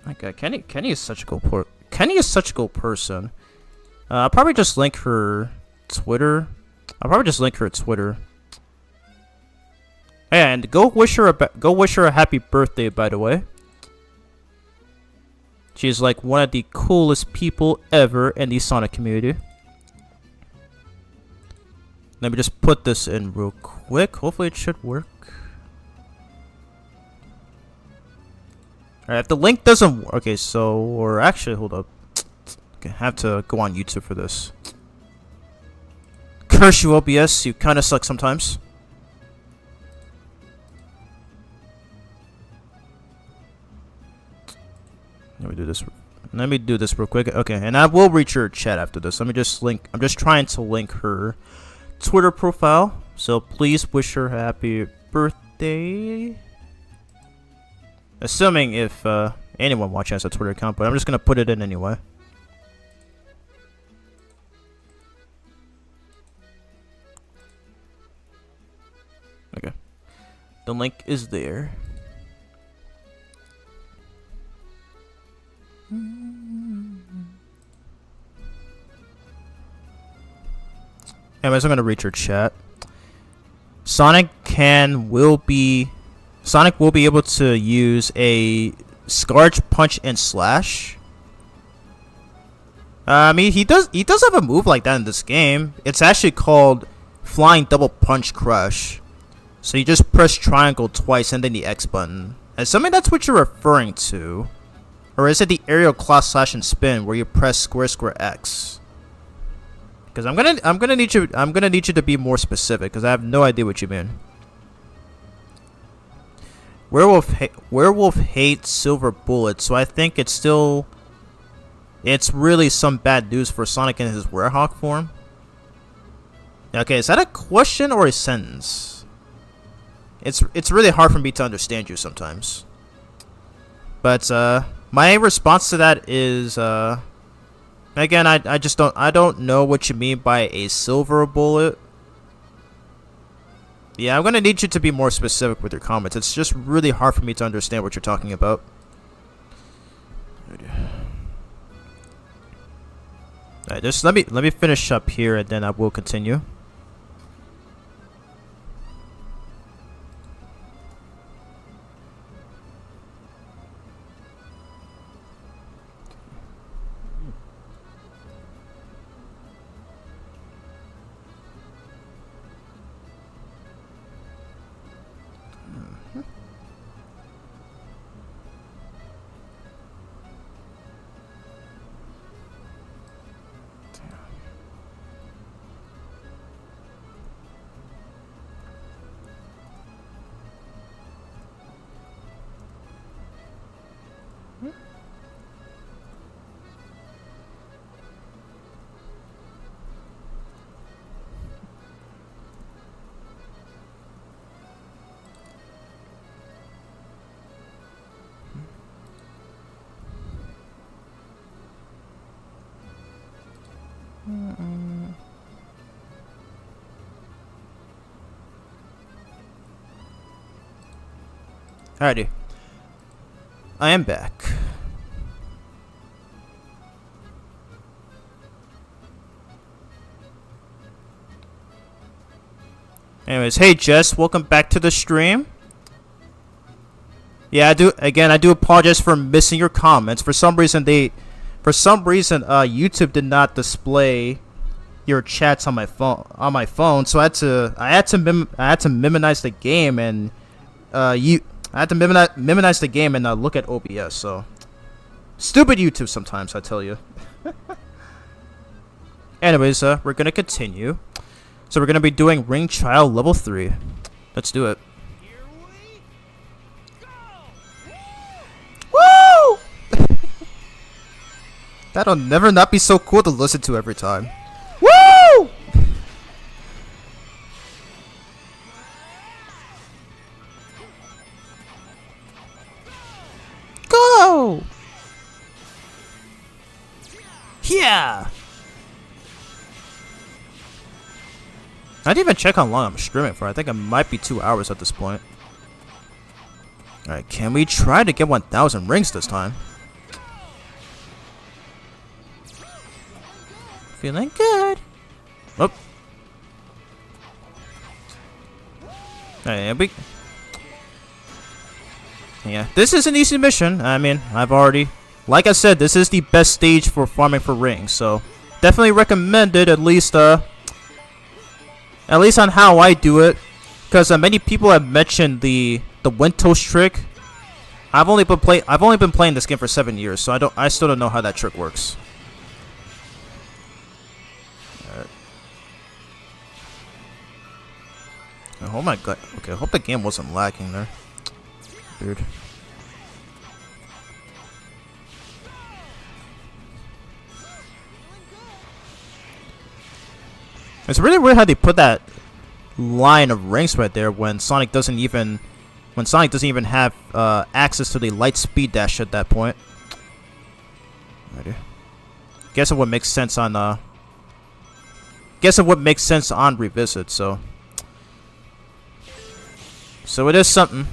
My God, Kenny is such a cool person. I'll probably just link her Twitter. Yeah, and go wish her a happy birthday, by the way. She's like one of the coolest people ever in the Sonic community. Let me just put this in real quick. Hopefully it should work. Alright, if the link doesn't work, okay, so, or actually, hold up. Okay, I have to go on YouTube for this. Curse you, OBS, you kinda suck sometimes. Let me do this real quick. Okay, and I will reach your chat after this. Let me just link, I'm just trying to link her Twitter profile. So please wish her happy birthday. Assuming if anyone watching has a Twitter account, but I'm just gonna put it in anyway. Okay, the link is there. Anyways, I'm gonna reach your chat. Sonic will be able to use a Scourge Punch and Slash. I mean, he does have a move like that in this game. It's actually called Flying Double Punch Crush. So you just press triangle twice and then the X button. Assuming that's what you're referring to. Or is it the aerial claw slash and spin where you press square square X? Because I'm gonna need you to be more specific because I have no idea what you mean. Werewolf hates silver bullets, so I think it's really some bad news for Sonic in his Werehawk form. Okay, is that a question or a sentence? It's really hard for me to understand you sometimes. But my response to that is again, I don't know what you mean by a silver bullet. Yeah, I'm gonna need you to be more specific with your comments. It's just really hard for me to understand what you're talking about. Alright, just let me finish up here and then I will continue. Alrighty. I am back. Anyways, hey Jess, welcome back to the stream. Yeah, I do apologize for missing your comments. For some reason YouTube did not display your chats on my phone, so I had to minimize the game and minimize the game and look at OBS. So stupid YouTube sometimes, I tell you. Anyways, we're gonna continue. So we're gonna be doing Ring Child level 3. Let's do it. Here we Woo! go. That'll never not be so cool to listen to every time. Woo! Go! Yeah! I didn't even check how long I'm streaming for. I think it might be 2 hours at this point. Alright, can we try to get 1,000 rings this time? Feeling good. Oh. Alright, yeah, this is an easy mission. I mean, like I said, this is the best stage for farming for rings, so definitely recommend it, at least on how I do it, because many people have mentioned the wind toast trick. I've only been playing this game for 7 years, so I still don't know how that trick works. Alright. Oh my god. Okay, I hope the game wasn't lagging there. Weird. It's really weird how they put that line of rings right there when Sonic doesn't even have access to the light speed dash at that point. Alrighty. Guess it would make sense on revisit. So it is something.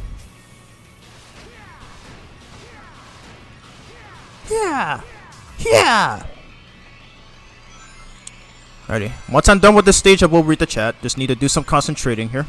Yeah. Yeah. Alrighty. Once I'm done with this stage, I will read the chat. Just need to do some concentrating here.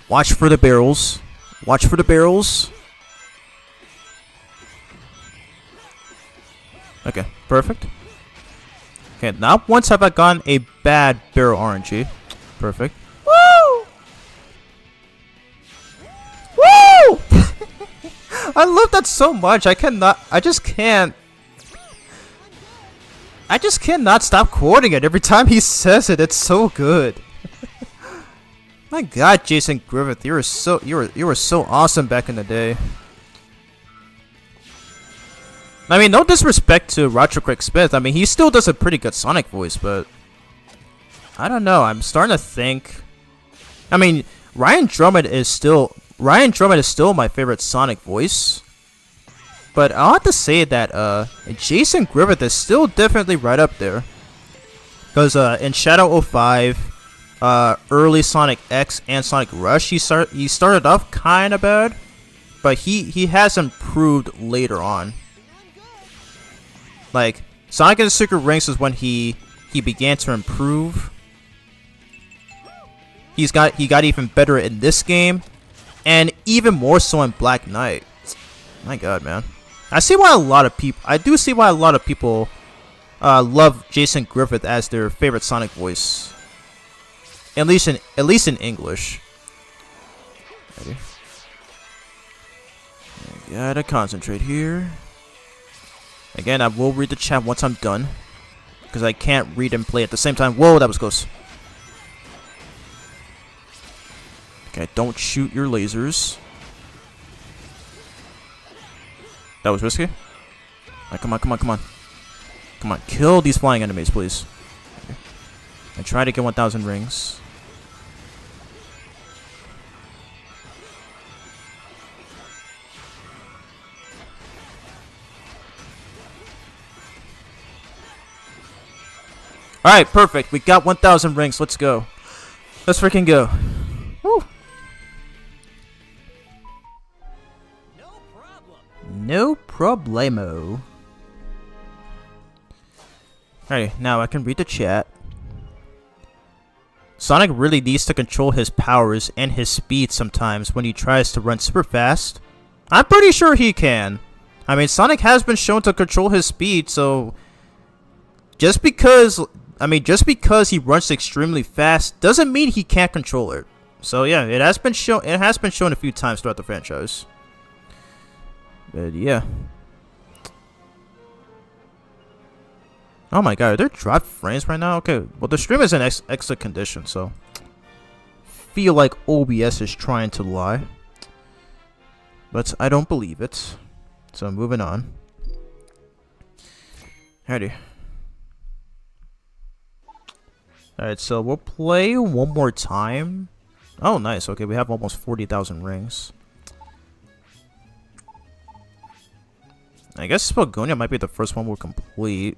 Watch for the barrels. Watch for the barrels. Okay, perfect. Okay, not once have I gotten a bad barrel RNG. Perfect. Woo! Woo! I love that so much. I just cannot stop quoting it every time he says it. It's so good. My God, Jason Griffith, you were so awesome back in the day. I mean, no disrespect to Roger Craig Smith. I mean, he still does a pretty good Sonic voice, but I don't know. I'm starting to think. I mean, Ryan Drummond is still my favorite Sonic voice. But I'll have to say that Jason Griffith is still definitely right up there. Because in Shadow 05, early Sonic X and Sonic Rush, he started off kind of bad, but he has improved later on. Like Sonic and the Secret Rings is when he began to improve. He got even better in this game, and even more so in Black Knight. My God, man. I do see why a lot of people love Jason Griffith as their favorite Sonic voice. At least in English. Ready? Gotta concentrate here. Again, I will read the chat once I'm done, because I can't read and play at the same time. Whoa, that was close. Okay, don't shoot your lasers. That was risky. Right, come on, come on, come on. Come on, kill these flying enemies, please. Okay. And try to get 1,000 rings. Alright, perfect. We got 1,000 rings. Let's go. Let's freaking go. Woo. No problemo. Alright, now I can read the chat. Sonic really needs to control his powers and his speed sometimes when he tries to run super fast. I'm pretty sure he can. I mean, Sonic has been shown to control his speed, so just because he runs extremely fast doesn't mean he can't control it. So yeah, it has been shown a few times throughout the franchise. But yeah. Oh my God, are there dropped frames right now? Okay, well the stream is in excellent condition, so feel like OBS is trying to lie, but I don't believe it. So moving on. Alrighty. Alright, so we'll play one more time. Oh, nice. Okay, we have almost 40,000 rings. I guess Spagonia might be the first one we'll complete.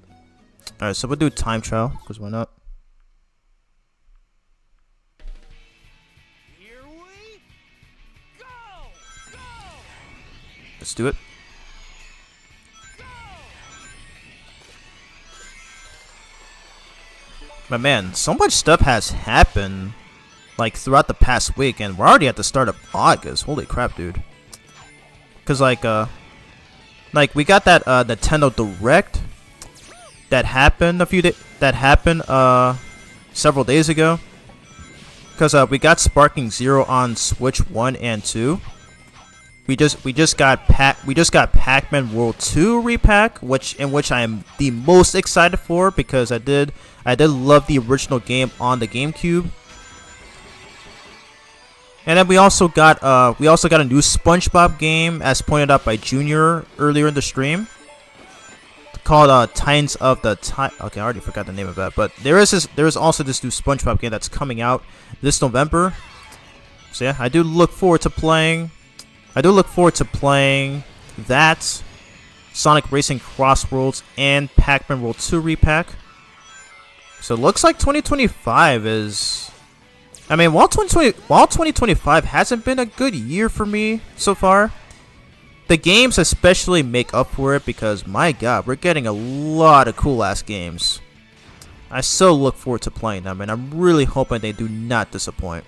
Alright, so we'll do time trial, because why not? Here we go! Go! Let's do it. But man, so much stuff has happened, like, throughout the past week, and we're already at the start of August. Holy crap, dude. Because, like, we got that, Nintendo Direct that happened several days ago. Because, we got Sparking Zero on Switch 1 and 2. We just got Pac-Man World 2 repack, which I am the most excited for, because I did love the original game on the GameCube. And then we also got a new SpongeBob game, as pointed out by Junior earlier in the stream, called Titans of the Time. Okay, I already forgot the name of that, but there is also this new SpongeBob game that's coming out this November. So yeah, I do look forward to playing that, Sonic Racing Crossworlds, and Pac-Man World 2 repack. So it looks like 2025 is... I mean, while 2025 hasn't been a good year for me so far, the games especially make up for it, because my God, we're getting a lot of cool-ass games. I so look forward to playing them, and I'm really hoping they do not disappoint.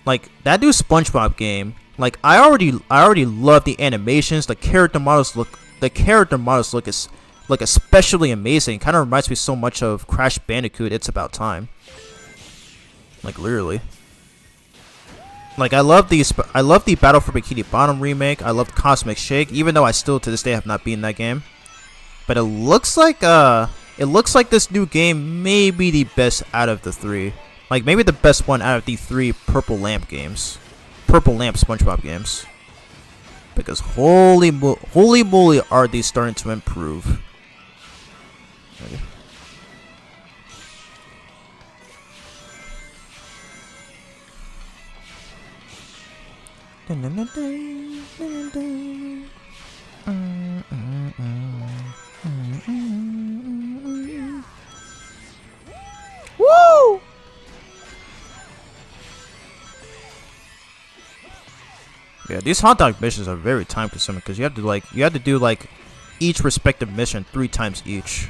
like that new SpongeBob game. Like I already love the animations. The character models look is like especially amazing. Kind of reminds me so much of Crash Bandicoot. It's About Time. Like literally. Like I love the Battle for Bikini Bottom remake. I love Cosmic Shake, even though I still to this day have not beaten that game. But it looks like this new game may be the best out of the three. Like maybe the best one out of the three Purple Lamp SpongeBob games. Because holy moly, are they starting to improve? Okay. Woo! Yeah, these hot dog missions are very time consuming because you have to do like each respective mission 3 times each.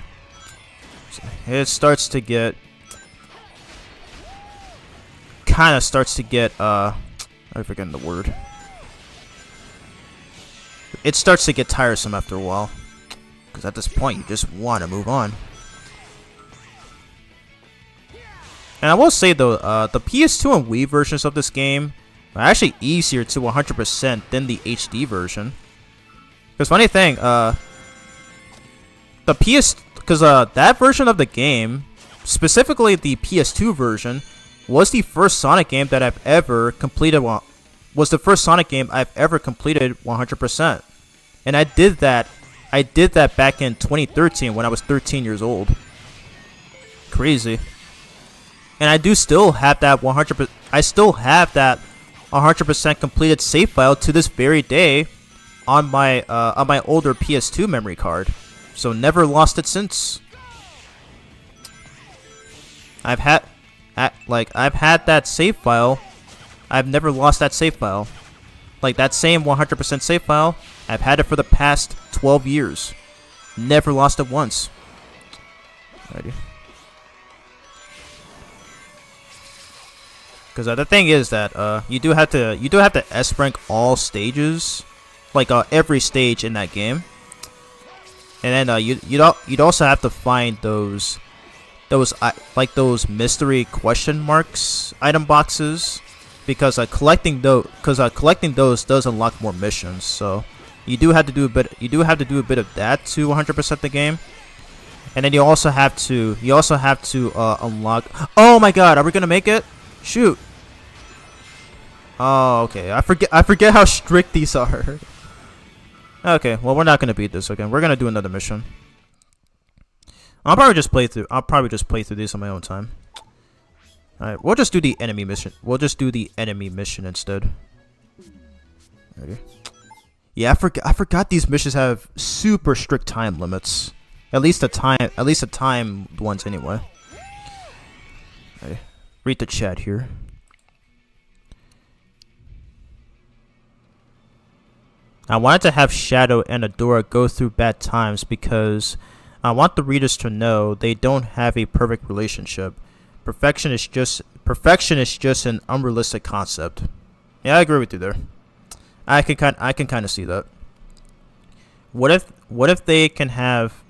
So it starts to get I'm forgetting the word. It starts to get tiresome after a while because at this point you just want to move on. And I will say though, the PS2 and Wii versions of this game are actually easier to 100% than the HD version. Because funny thing, that version of the game, specifically the PS2 version, was the first Sonic game that I've ever completed. Was the first Sonic game I've ever completed 100%, and I did that back in 2013 when I was 13 years old. Crazy. And I do still have that 100%. I still have that 100% completed save file to this very day on my older PS2 memory card. So never lost it since. I've had that save file. I've never lost that save file. Like that same 100% save file, I've had it for the past 12 years. Never lost it once. Alrighty. Because the thing is that you do have to S rank all stages, like every stage in that game, and then you'd also have to find those mystery question marks item boxes, because collecting those does unlock more missions. So you do have to do a bit of that to 100% the game. And then you also have to unlock. Oh my god, are we gonna make it? Shoot. Oh, okay. I forget how strict these are. Okay, well we're not gonna beat this again. We're gonna do another mission. I'll probably just play through these on my own time. Alright, we'll just do the enemy mission. Instead. Ready? Yeah, I forgot these missions have super strict time limits. At least the time ones anyway. Alright. Read the chat here. I wanted to have Shadow and Adora go through bad times because I want the readers to know they don't have a perfect relationship. Perfection is just an unrealistic concept. Yeah, I agree with you there. I can kind of see that. What if they can have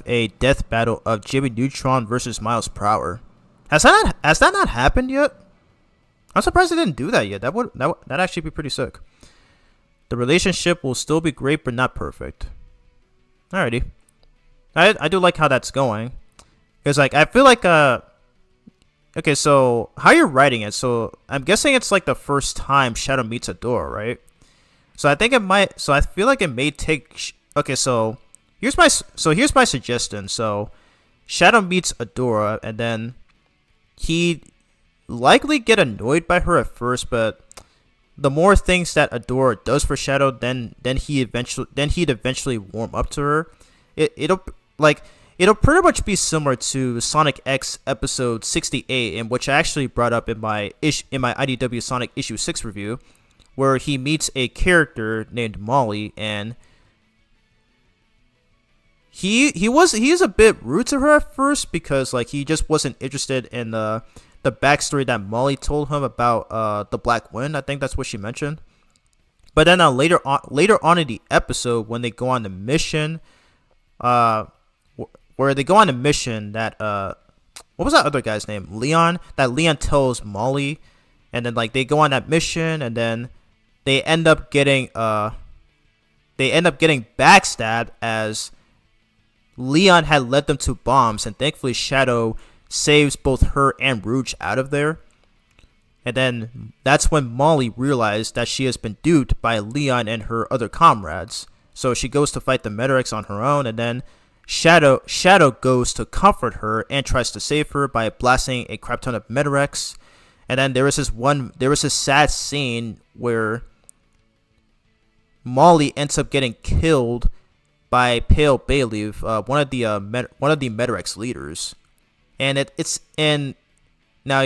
a death battle of Jimmy Neutron versus Miles Prower? Has that not happened yet? I'm surprised they didn't do that yet. That'd actually be pretty sick. The relationship will still be great, but not perfect. Alrighty. I do like how that's going. Because, like, I feel like, okay, so, how you're writing it, so, I'm guessing it's, like, the first time Shadow meets Adora, right? So, I feel like it may take, okay, so, here's my suggestion. So, Shadow meets Adora, and then he likely get annoyed by her at first, but the more things that Adora does for Shadow, then he'd eventually warm up to her. It'll pretty much be similar to Sonic X episode 68, in which I actually brought up in my IDW Sonic issue 6 review, where he meets a character named Molly, and he's a bit rude to her at first because like he just wasn't interested in the the backstory that Molly told him about the Black Wind. I think that's what she mentioned. But then later on in the episode, when they go on the mission, where they go on a mission that what was that other guy's name? Leon. That Leon tells Molly, and then like they go on that mission, and then they end up getting backstabbed as Leon had led them to bombs, and thankfully Shadow saves both her and Rouge out of there. And then that's when Molly realized that she has been duped by Leon and her other comrades. So she goes to fight the Medirex on her own, and then Shadow goes to comfort her and tries to save her by blasting a crap ton of Medirex. And then there was this sad scene where Molly ends up getting killed by Pale Bayleaf, one of the Medirex leaders. And now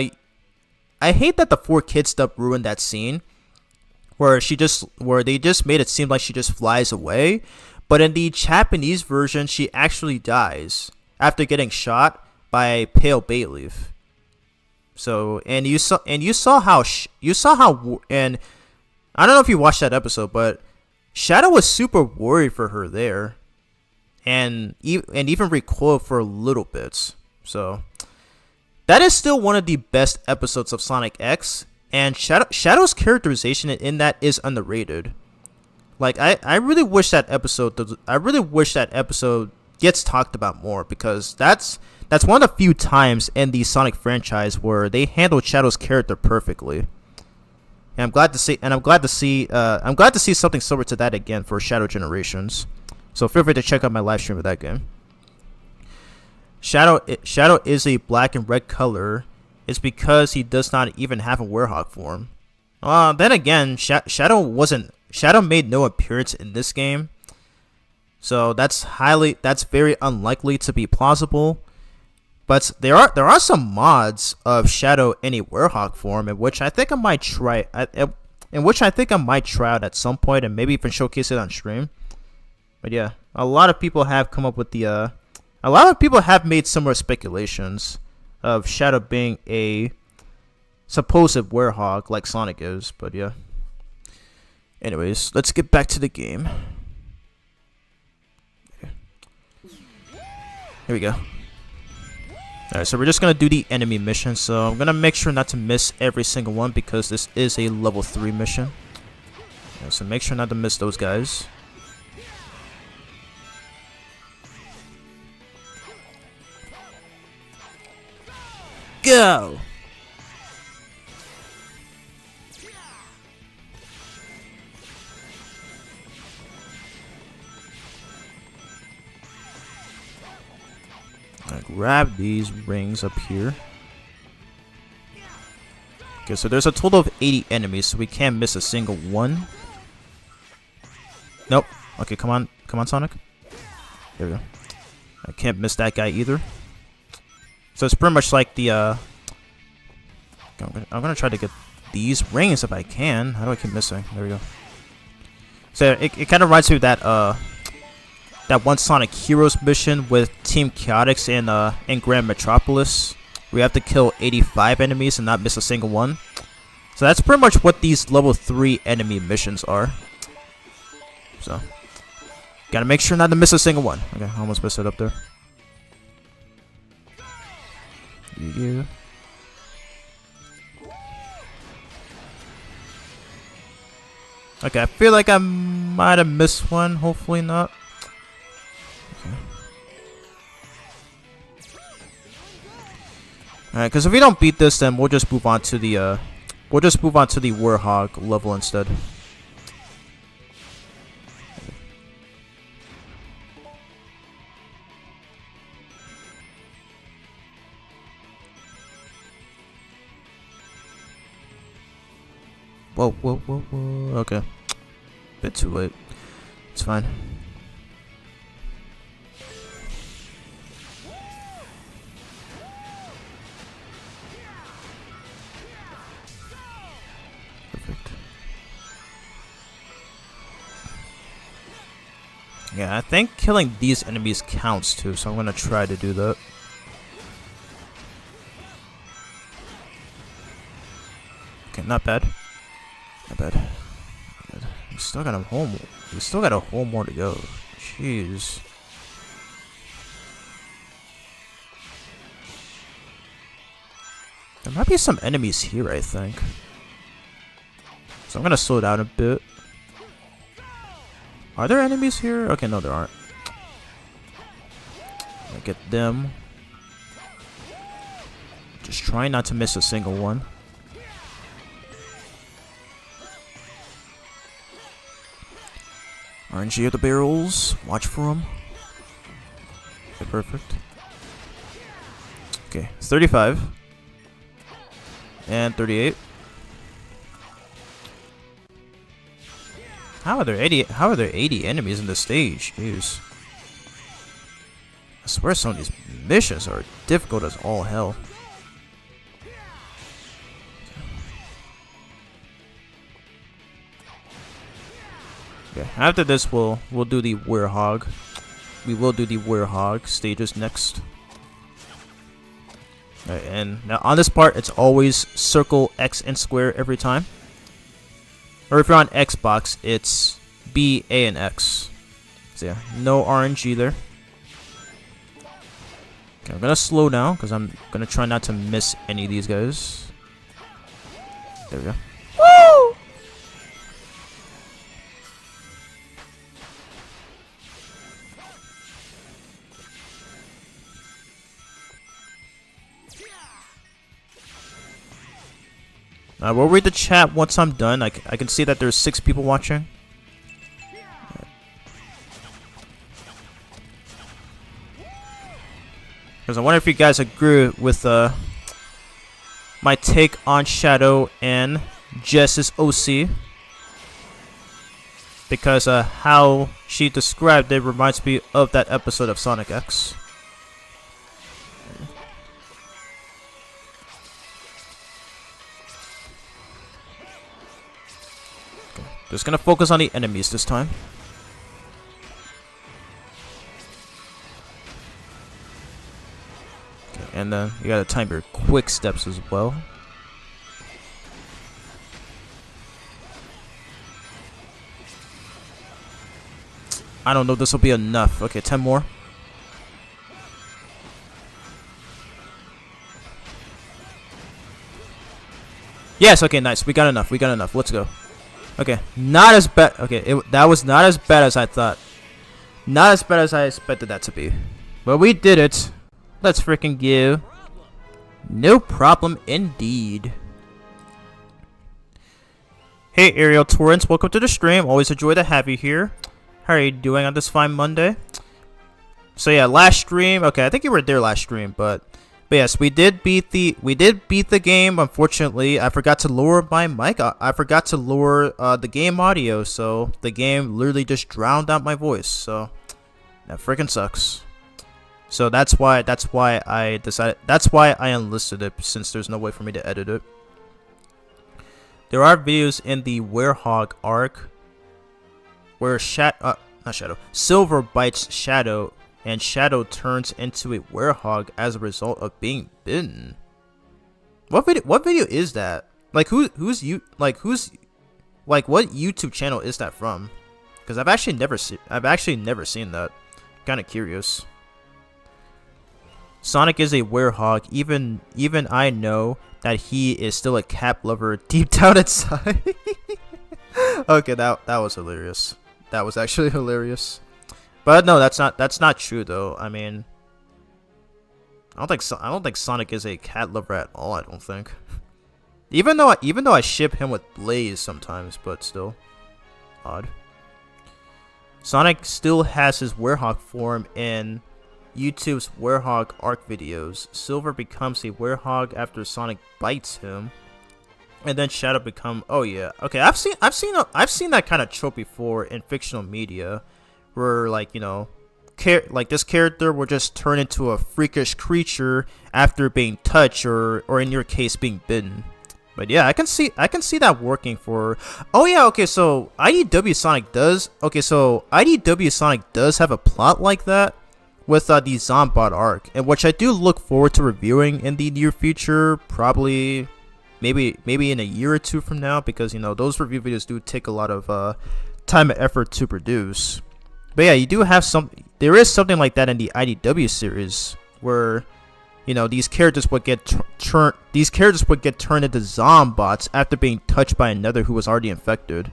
I hate that the 4Kids stuff ruined that scene where they just made it seem like she just flies away, but in the Japanese version she actually dies after getting shot by Pale Bayleaf. So and you saw how and I don't know if you watched that episode, but Shadow was super worried for her there, and even recoiled for little bits. So that is still one of the best episodes of Sonic X, and Shadow's characterization in that is underrated. Like I really wish that episode gets talked about more, because that's one of the few times in the Sonic franchise where they handled Shadow's character perfectly. And I'm glad to see something similar to that again for Shadow Generations. So feel free to check out my live stream of that game. Shadow is a black and red color. It's because he does not even have a Werehog form. Then again, Shadow made no appearance in this game, so that's very unlikely to be plausible. But there are some mods of Shadow in a Werehog form, in which I think I might try. Out at some point, and maybe even showcase it on stream. But yeah, a lot of people have come up with a lot of people have made similar speculations of Shadow being a supposed Werehog like Sonic is. But yeah. Anyways, let's get back to the game. Here we go. Alright, so we're just going to do the enemy mission. So I'm going to make sure not to miss every single one, because this is a level 3 mission. Yeah, so make sure not to miss those guys. Go! I grab these rings up here. Okay, so there's a total of 80 enemies, so we can't miss a single one. Nope. Okay, come on, Sonic. There we go. I can't miss that guy either. So it's pretty much like the I'm gonna try to get these rings if I can. How do I keep missing? There we go. So it kind of reminds me of that one Sonic Heroes mission with Team Chaotix in Grand Metropolis. We have to kill 85 enemies and not miss a single one. So that's pretty much what these level 3 enemy missions are. So gotta make sure not to miss a single one. Okay, I almost missed it up there. Yeah. Okay, I feel like I might have missed one. Hopefully not. Okay. Alright, because if we don't beat this, then we'll just move on to the Werehog level instead. Whoa. Okay. Bit too late. It's fine. Perfect. Yeah, I think killing these enemies counts too, so I'm gonna try to do that. not bad. Not bad. We still got a whole. We still got a whole more to go. Jeez. There might be some enemies here, I think. So I'm gonna slow down a bit. Are there enemies here? Okay, no, there aren't. I'll get them. Just try not to miss a single one. RNG of the barrels. Watch for them. Okay, perfect. Okay, 35. And 38. How are there 80 enemies in the stage? Jeez. I swear some of these missions are difficult as all hell. Okay, after this we'll do the werehog. We will do the werehog stages next. Alright, and now on this part it's always circle X and square every time. Or if you're on Xbox, it's B, A, and X. So yeah, no RNG there. Okay, I'm gonna slow down because I'm gonna try not to miss any of these guys. There we go. Woo! We'll read the chat once I'm done. I can see that there's 6 people watching. Because I wonder if you guys agree with my take on Shadow and Jess's OC. Because how she described it reminds me of that episode of Sonic X. Just gonna focus on the enemies this time. Okay, and then you gotta time your quick steps as well. I don't know if this will be enough. Okay, 10 more. Yes, okay, nice. We got enough. We got enough. Let's go. Okay, not as bad. Okay, that was not as bad as I thought. Not as bad as I expected that to be. But we did it. Let's freaking go. No problem indeed. Hey, Aerial Torrents. Welcome to the stream. Always a joy to have you here. How are you doing on this fine Monday? So yeah, last stream. Okay, I think you were there last stream, but yes, we did beat the game. Unfortunately, I forgot to lower my mic. I forgot to lower the game audio, so the game literally just drowned out my voice. So that freaking sucks. So that's why I decided. That's why I enlisted it, since there's no way for me to edit it. There are videos in the Werehog arc where Silver bites Shadow, and Shadow turns into a werehog as a result of being bitten. What video is that? Like what YouTube channel is that from? Because I've actually never seen that. Kind of curious. Sonic is a werehog. Even I know that he is still a cat lover deep down inside. Okay, that was hilarious. That was actually hilarious. But no, that's not true though. I mean, I don't think Sonic is a cat lover at all. I don't think. Even though I ship him with Blaze sometimes, but still, odd. Sonic still has his werehog form in YouTube's werehog arc videos. Silver becomes a werehog after Sonic bites him, and then Shadow become. Oh yeah, okay. I've seen that kind of trope before in fictional media, where like, you know, this character will just turn into a freakish creature after being touched, or in your case being bitten. But yeah, I can see that working for. Oh yeah, okay. So IDW Sonic does. Okay, so IDW Sonic does have a plot like that with the Zombot arc, and which I do look forward to reviewing in the near future. Probably maybe in a year or two from now, because you know those review videos do take a lot of time and effort to produce. But yeah, you do have there is something like that in the IDW series where, you know, these characters would get turned into zombots after being touched by another who was already infected.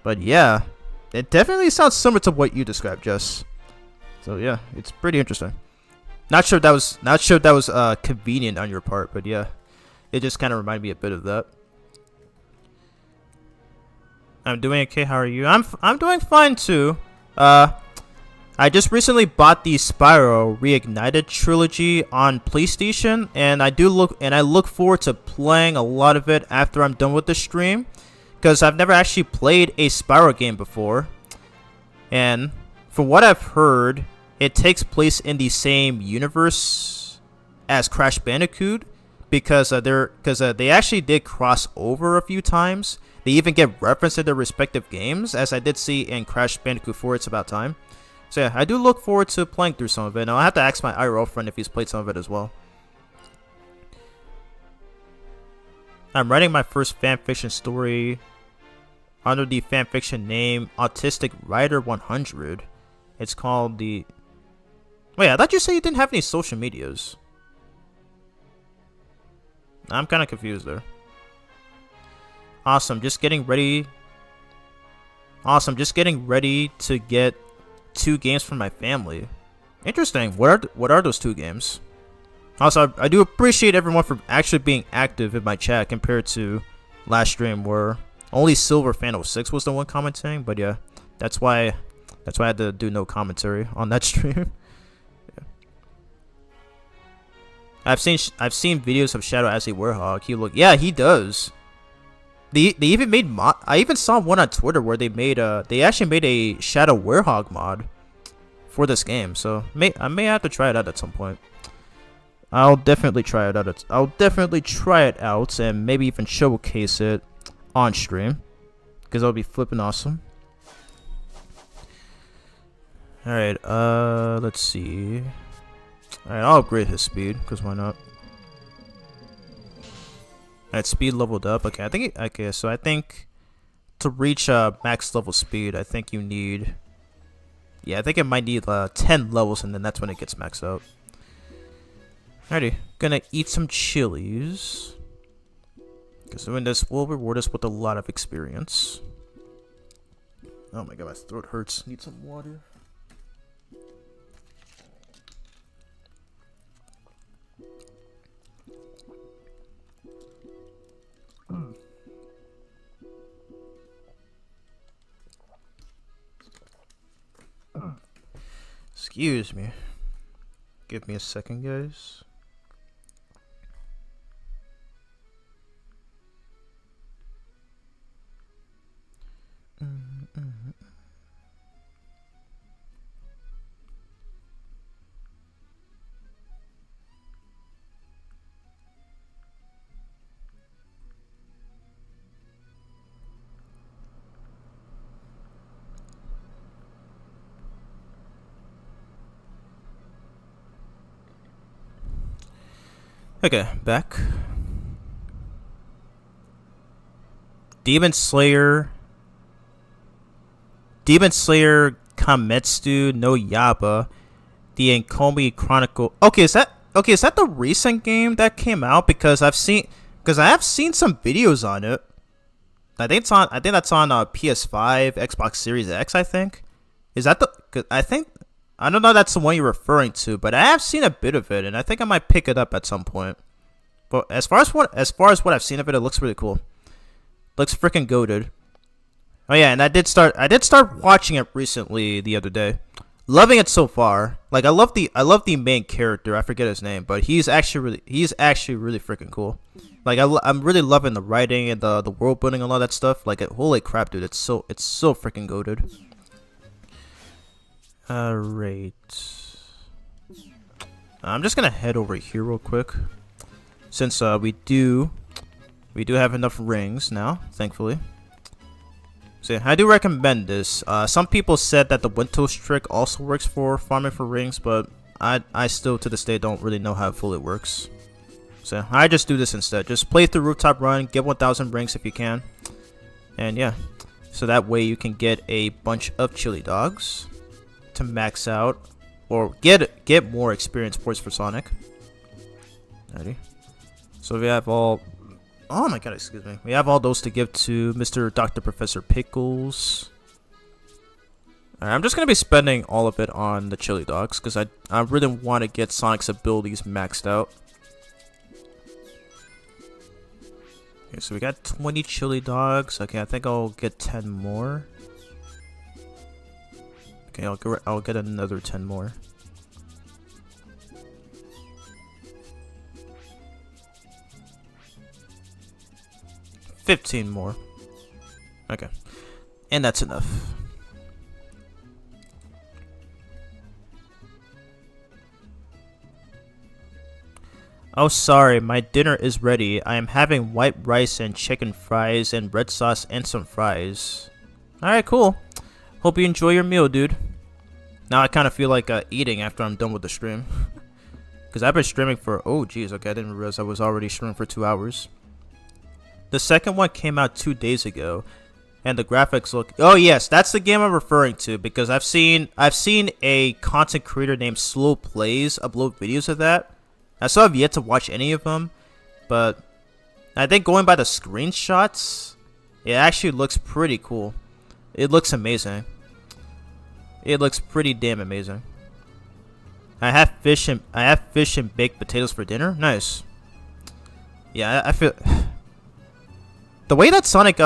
But yeah, it definitely sounds similar to what you described, Jess. So yeah, it's pretty interesting. Not sure if that was convenient on your part, but yeah, it just kind of reminded me a bit of that. I'm doing okay. How are you? I'm doing fine too. I just recently bought the Spyro Reignited trilogy on PlayStation, and I look forward to playing a lot of it after I'm done with the stream, because I've never actually played a Spyro game before, and from what I've heard, it takes place in the same universe as Crash Bandicoot, because they actually did cross over a few times. They even get referenced in their respective games, as I did see in Crash Bandicoot 4, It's About Time. So yeah, I do look forward to playing through some of it, and I'll have to ask my IRL friend if he's played some of it as well. I'm writing my first fanfiction story under the fanfiction name Autistic Writer 100. It's called the... Wait, I thought you said you didn't have any social medias. I'm kind of confused there. Awesome, just getting ready to get 2 games from my family. Interesting. What are those 2 games? Also, I do appreciate everyone for actually being active in my chat compared to last stream where only Silver Fan 06 was the one commenting. But yeah, that's why I had to do no commentary on that stream. Yeah. I've seen videos of Shadow as a Werehog. He does. They even made mod. I even saw one on Twitter where they actually made a Shadow Werehog mod for this game. So I may have to try it out at some point. I'll definitely try it out. And maybe even showcase it on stream, because that'll be flipping awesome. All right. Let's see. All right, I'll upgrade his speed, because why not? Alright, speed leveled up. Okay, so I think to reach max level speed, I think you need... Yeah, I think it might need 10 levels, and then that's when it gets maxed out. Alrighty, gonna eat some chilies, because doing this will reward us with a lot of experience. Oh my god, my throat hurts. Need some water. Excuse me. Give me a second, guys. Okay, back. Demon Slayer Kametsu no Yaba, the Enkomi Chronicle. Okay, is that the recent game that came out? Because I have seen some videos on it. I think that's on PS5, Xbox Series X. I think. Is that the? 'Cause I don't know if that's the one you're referring to, but I have seen a bit of it, and I think I might pick it up at some point. But as far as what I've seen of it, it looks really cool. Looks freaking goated. Oh yeah, and I did start watching it recently the other day. Loving it so far. Like I love the main character. I forget his name, but he's actually really freaking cool. Like I'm really loving the writing and the world building and all that stuff. Like holy crap, dude! It's so freaking goated. Alright. I'm just gonna head over here real quick, since we do have enough rings now, thankfully. So I do recommend this. Some people said that the Winto's trick also works for farming for rings, but I still to this day don't really know how fully it works. So I just do this instead. Just play through Rooftop Run, get 1,000 rings if you can. And yeah. So that way you can get a bunch of chili dogs to max out. Or get more experience points for Sonic. Ready? So we have all... Oh my god, excuse me. We have all those to give to Mr. Dr. Professor Pickles. Alright, I'm just going to be spending all of it on the chili dogs. Because I really want to get Sonic's abilities maxed out. Okay, so we got 20 chili dogs. Okay, I think I'll get 10 more. Okay, I'll get another 10 more. $15 more. Okay. And that's enough. Oh, sorry, my dinner is ready. I am having white rice and chicken fries and red sauce and some fries. Alright, cool. Hope you enjoy your meal, dude. Now I kind of feel like eating after I'm done with the stream. Because I've been streaming for... Oh, jeez. Okay, I didn't realize I was already streaming for 2 hours. The second one came out 2 days ago. And the graphics look... Oh, yes. That's the game I'm referring to. Because I've seen a content creator named Slow Plays upload videos of that. I still have yet to watch any of them. But I think going by the screenshots, it actually looks pretty cool. It looks amazing. It looks pretty damn amazing. I have fish and baked potatoes for dinner. Nice. Yeah, I feel the way that Sonic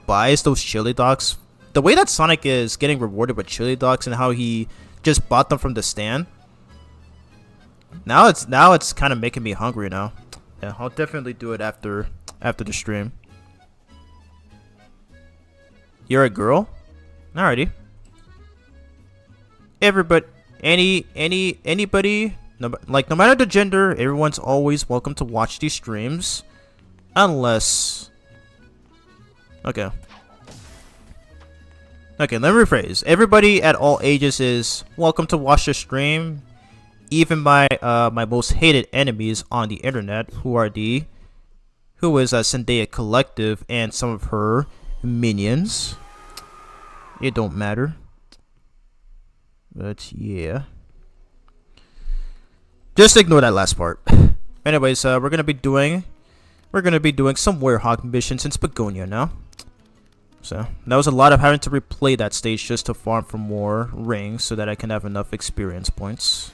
buys those chili dogs, the way that Sonic is getting rewarded with chili dogs, and how he just bought them from the stand. Now it's kind of making me hungry now. Yeah, I'll definitely do it after the stream. You're a girl? Alrighty. Everybody, anybody, no matter the gender, everyone's always welcome to watch these streams, unless. Okay, let me rephrase. Everybody at all ages is welcome to watch the stream. Even my most hated enemies on the internet, who is Zendaya Collective and some of her minions. It don't matter. But yeah. Just ignore that last part. Anyways, we're gonna be doing some Werehog missions in Spagonia now. So that was a lot of having to replay that stage just to farm for more rings so that I can have enough experience points.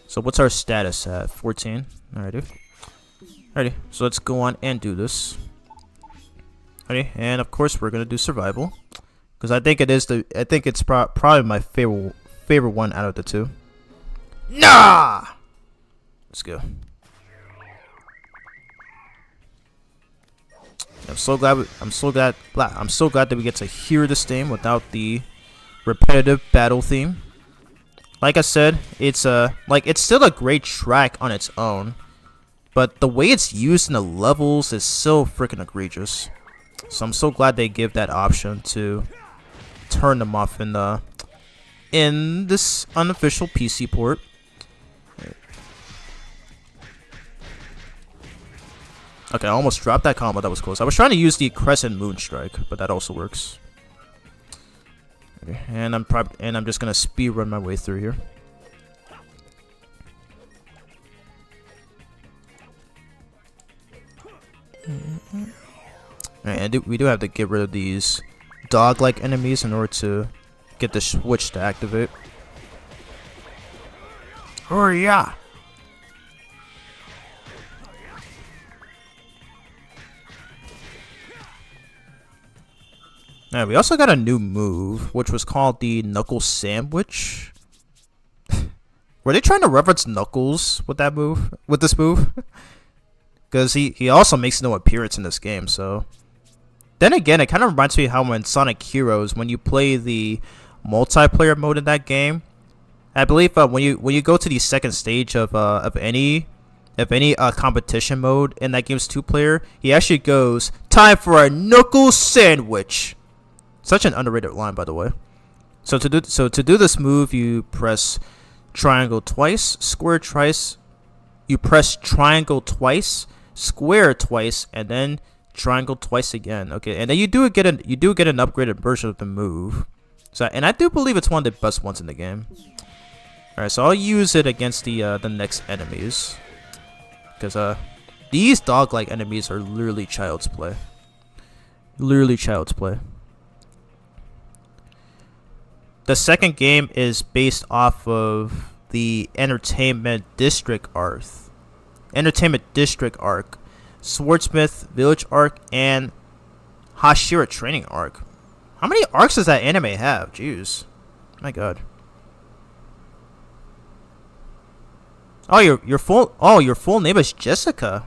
So what's our status at? 14. Alrighty. So let's go on and do this. Alrighty, and of course we're gonna do survival, because I think it's probably my favorite one out of the two. Nah. Let's go. I'm so glad that we get to hear this theme without the repetitive battle theme. Like I said, it's still a great track on its own, but the way it's used in the levels is so freaking egregious. So I'm so glad they give that option to turn them off in this unofficial PC port. Okay, I almost dropped that combo. That was close. I was trying to use the Crescent Moon Strike, but that also works. Okay, and I'm just gonna speed run my way through here. Alright, and we do have to get rid of these dog-like enemies in order to get the switch to activate. Oh yeah. Alright, we also got a new move, which was called the Knuckles Sandwich. Were they trying to reference Knuckles with that move? With this move? Because he also makes no appearance in this game, so. Then again, it kind of reminds me how when Sonic Heroes, when you play the multiplayer mode in that game, I believe when you go to the second stage of any competition mode in that game's 2-player, he actually goes, "Time for a Knuckles Sandwich." Such an underrated line, by the way. So to do this move, you press triangle twice, square twice, you press triangle twice, square twice, and then triangle twice again. Okay, and then you do get an upgraded version of the move. So, and I do believe it's one of the best ones in the game. All right, so I'll use it against the next enemies, because these dog-like enemies are literally child's play. Literally child's play. The second game is based off of the Entertainment District arc. Swordsmith Village arc and Hashira Training arc. How many arcs does that anime have? Jeez. My god. Oh, your full name is Jessica.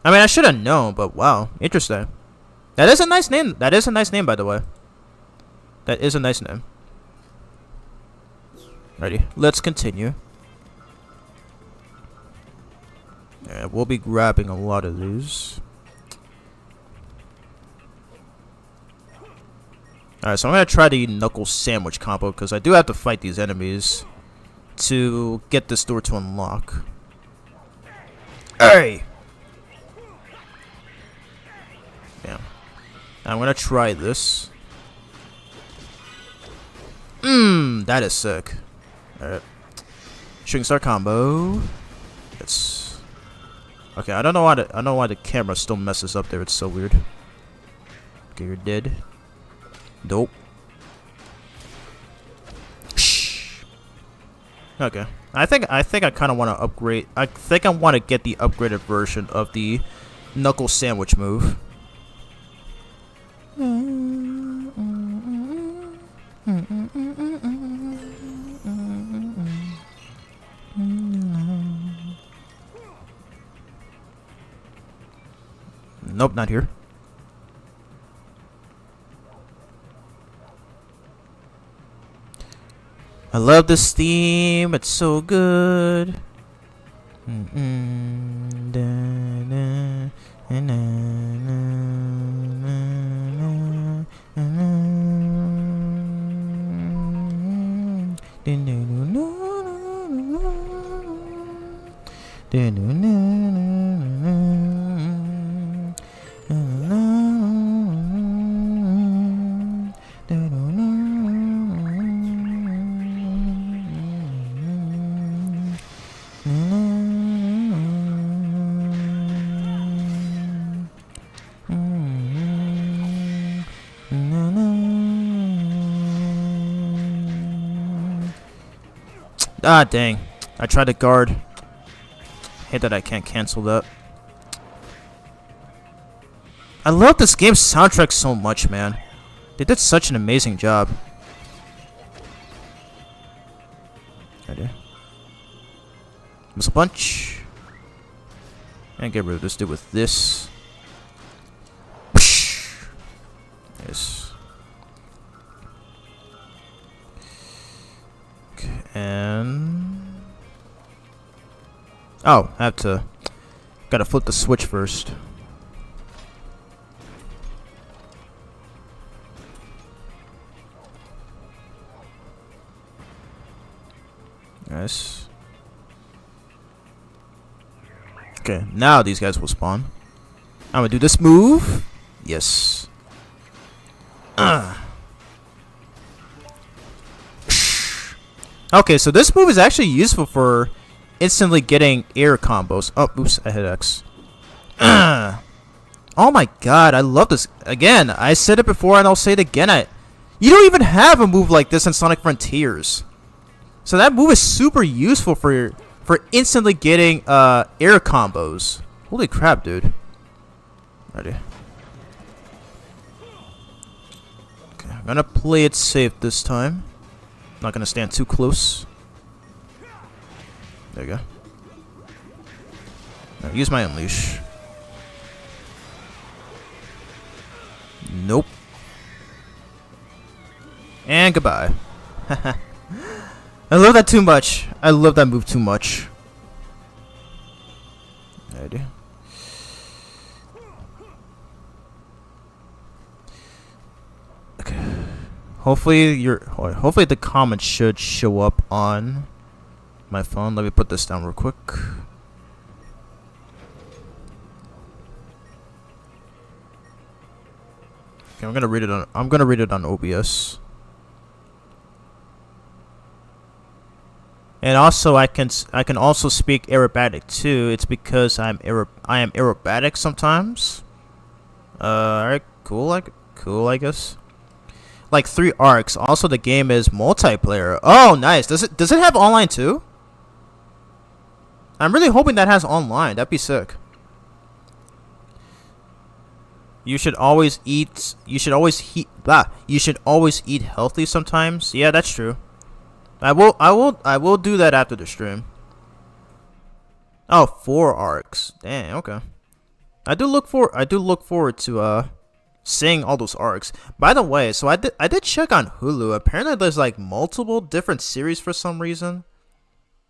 I mean, I should have known, but wow, interesting. That is a nice name. That is a nice name, by the way. That is a nice name. Ready? Let's continue. Yeah, we'll be grabbing a lot of these. Alright, so I'm gonna try the knuckle sandwich combo because I do have to fight these enemies to get this door to unlock. Hey! Yeah. I'm gonna try this. That is sick. Alright. Shooting star combo. It's okay. I don't know why the camera still messes up there. It's so weird. Okay, you're dead. Nope. Okay. I think I kind of want to upgrade. I think I want to get the upgraded version of the knuckle sandwich move. Nope, not here. I love this theme. It's so good. Ah, dang. I tried to guard. Hate that I can't cancel that. I love this game's soundtrack so much, man. They did such an amazing job. Ready? Missile punch. And get rid of this dude with this. Yes. Okay, and oh, I have to gotta flip the switch first. Nice. Okay, now these guys will spawn. I'm gonna do this move. Yes. Okay, so this move is actually useful for instantly getting air combos. Oh, oops, I hit X. Oh my god, I love this. Again, I said it before and I'll say it again. You don't even have a move like this in Sonic Frontiers. So that move is super useful for instantly getting air combos. Holy crap, dude. Ready. Okay, I'm gonna play it safe this time. Not gonna stand too close. There you go. Now use my unleash. Nope. And goodbye. I love that too much. I love that move too much. There I do. Okay. Hopefully the comments should show up on my phone. Let me put this down real quick. Okay, I'm gonna read it on OBS. And also, I can also speak Arabic too. It's because I am aerobatic sometimes. Alright, cool. I guess. Like 3 arcs. Also, the game is multiplayer. Oh, nice. Does it have online too? I'm really hoping that has online. That'd be sick. You should always eat. You should always eat healthy sometimes. Yeah, that's true. I will do that after the stream. Oh, 4 arcs. Dang, okay. I do look forward to seeing all those arcs. By the way, so I did check on Hulu. Apparently there's like multiple different series for some reason.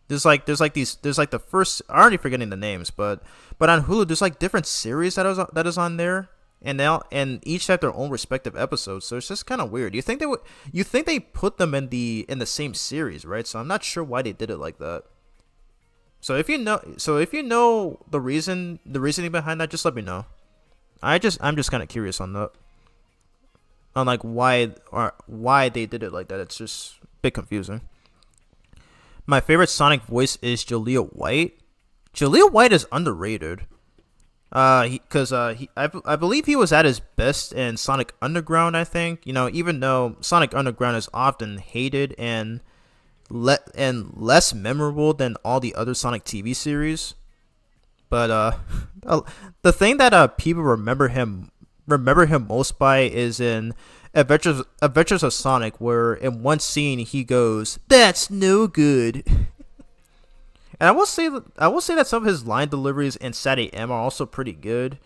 There's like the first, I'm already forgetting the names, but on Hulu there's like different series that is on there. And each have their own respective episodes, so it's just kind of weird. You think they put them in the same series, right? So I'm not sure why they did it like that. So if you know the reasoning behind that, just let me know. I'm just kind of curious on that, on like why they did it like that. It's just a bit confusing. My favorite Sonic voice is Jaleel White. Jaleel White is underrated. I believe he was at his best in Sonic Underground. I think, even though Sonic Underground is often hated and less memorable than all the other Sonic TV series, but the thing that people remember him most by is in Adventures of Sonic, where in one scene he goes, "That's no good." And I will say that some of his line deliveries in Sat AM are also pretty good.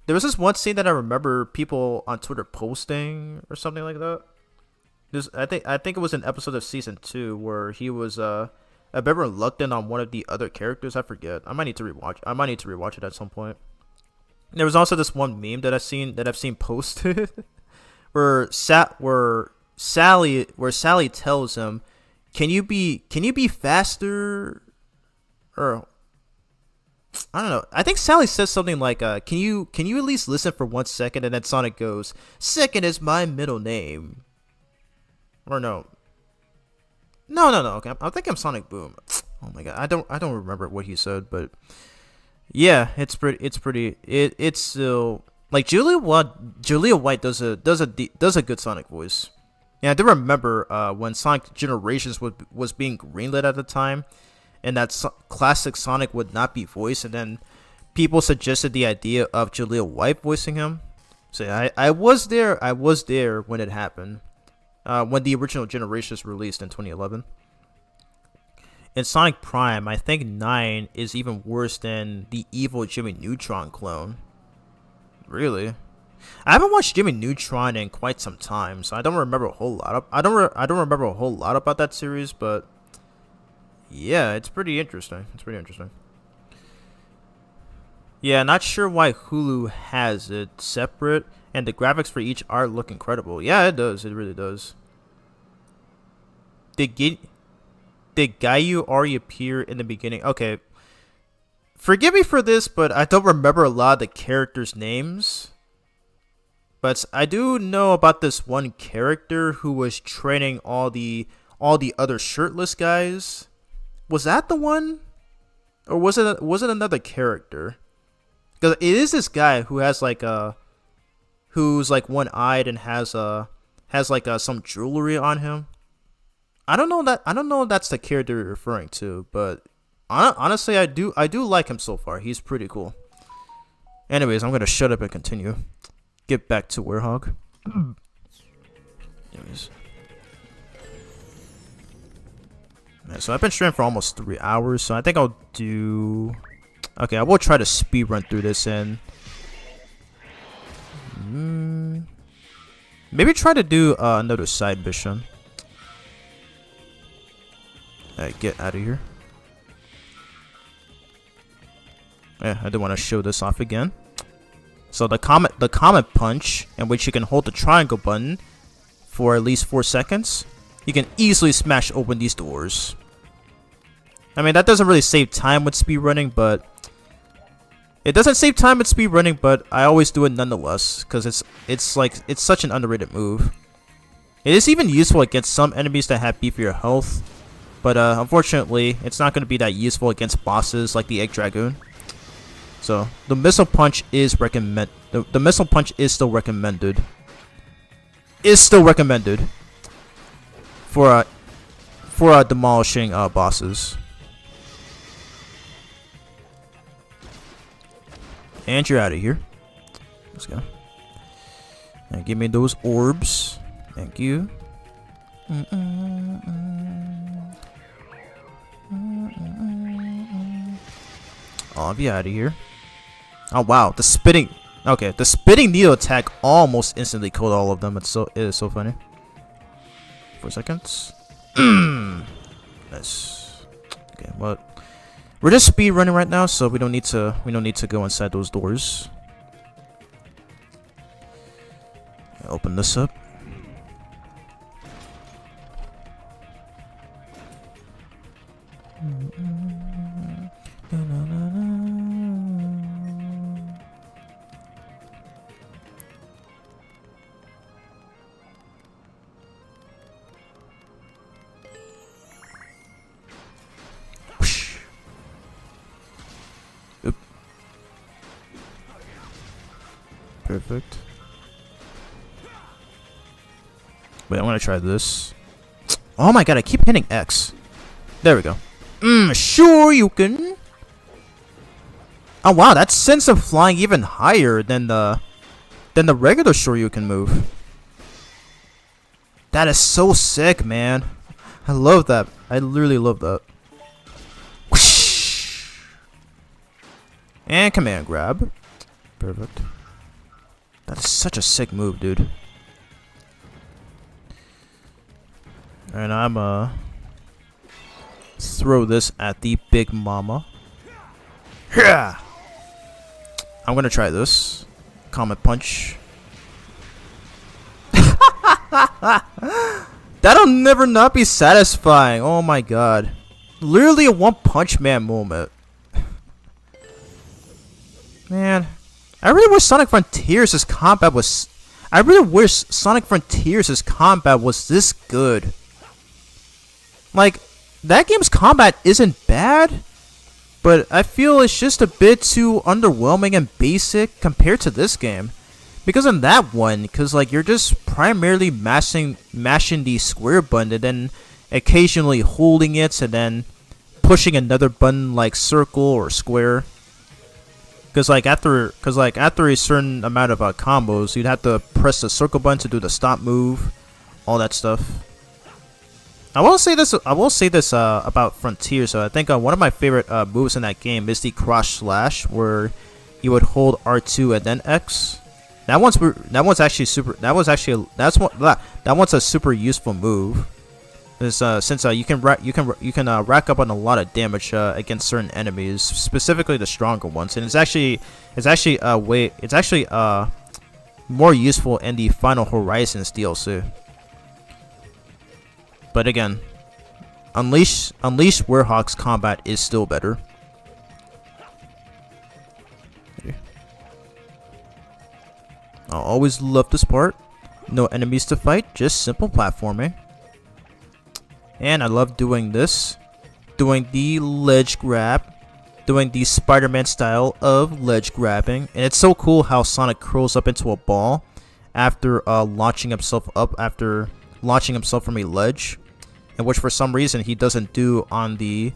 There was this one scene that I remember people on Twitter posting or something like that. I think it was an episode of season 2 where he was a bit reluctant on one of the other characters. I forget. I might need to rewatch it at some point. There was also this one meme that I've seen posted where Sally tells him, Can you be faster? Or I don't know. I think Sally says something like, "Can you at least listen for 1 second?" And then Sonic goes, "Second is my middle name." Or no. Okay, I think I'm Sonic Boom. Oh my god, I don't remember what he said, but yeah, it's still like Julia White does a good Sonic voice. Yeah, I do remember when Sonic Generations was being greenlit at the time, and that classic Sonic would not be voiced, and then people suggested the idea of Jaleel White voicing him. So I was there when it happened, when the original Generations released in 2011. In Sonic Prime, I think 9 is even worse than the evil Jimmy Neutron clone. Really? I haven't watched Jimmy Neutron in quite some time, so I don't remember a whole lot. I don't remember a whole lot about that series, but yeah, it's pretty interesting. Yeah, not sure why Hulu has it separate, and the graphics for each art look incredible. Yeah, it does. It really does. Did Gayu already appear in the beginning? Okay, forgive me for this, but I don't remember a lot of the characters' names. But I do know about this one character who was training all the other shirtless guys. Was that the one, or was it another character? Because it is this guy who has who's like one-eyed and has some jewelry on him. I don't know if that's the character you're referring to, but honestly, I do like him so far. He's pretty cool. Anyways, I'm gonna shut up and continue. Get back to Werehog. Anyways. Man, so I've been streaming for almost 3 hours, so I think I'll do... Okay, I will try to speed run through this and... maybe try to do another side mission. Alright, get out of here. Yeah, I do want to show this off again. So the comet punch, in which you can hold the triangle button for at least 4 seconds, you can easily smash open these doors. I mean, that doesn't really save time with speedrunning, but It doesn't save time in speed running, but I always do it nonetheless because it's such an underrated move. It is even useful against some enemies that have beefier health, but unfortunately, it's not going to be that useful against bosses like the Egg Dragoon. So the missile punch is recommend. The missile punch is still recommended. For demolishing bosses. And you're out of here. Let's go. And give me those orbs. Thank you. I'll be out of here. Oh wow, the spitting. Okay, the spitting needle attack almost instantly killed all of them. It is so funny. 4 seconds. Nice. Okay, well, we're just speed running right now, so we don't need to go inside those doors. Open this up. Perfect. Wait, I'm gonna try this. Oh my god, I keep hitting X. There we go. Sure you can. Oh wow, that sends him flying even higher than the regular Shoryuken move. That is so sick, man. I love that. I literally love that. Whoosh. And command grab. Perfect. That is such a sick move, dude. And I'm throw this at the big mama. Yeah. I'm gonna try this. Comet punch. That'll never not be satisfying. Oh my god. Literally a One Punch Man moment. Man. I really wish Sonic Frontiers' combat was this good. Like, that game's combat isn't bad, but I feel it's just a bit too underwhelming and basic compared to this game. Because in that one, like you're just primarily mashing the square button and then occasionally holding it and then pushing another button like circle or square. Because after a certain amount of combos, you'd have to press the circle button to do the stop move, all that stuff. I will say this about Frontier. So I think one of my favorite moves in that game is the cross slash, where you would hold R2 and then X. That one's actually super. That one's a super useful move. Since you can rack up on a lot of damage against certain enemies, specifically the stronger ones, and it's actually more useful in the Final Horizons DLC. But again, Unleash Werehog's combat is still better. I'll always love this part. No enemies to fight, just simple platforming. And I love doing this. Doing the ledge grab. Doing the Spider-Man style of ledge grabbing. And it's so cool how Sonic curls up into a ball after launching himself from a ledge. And which for some reason he doesn't do on the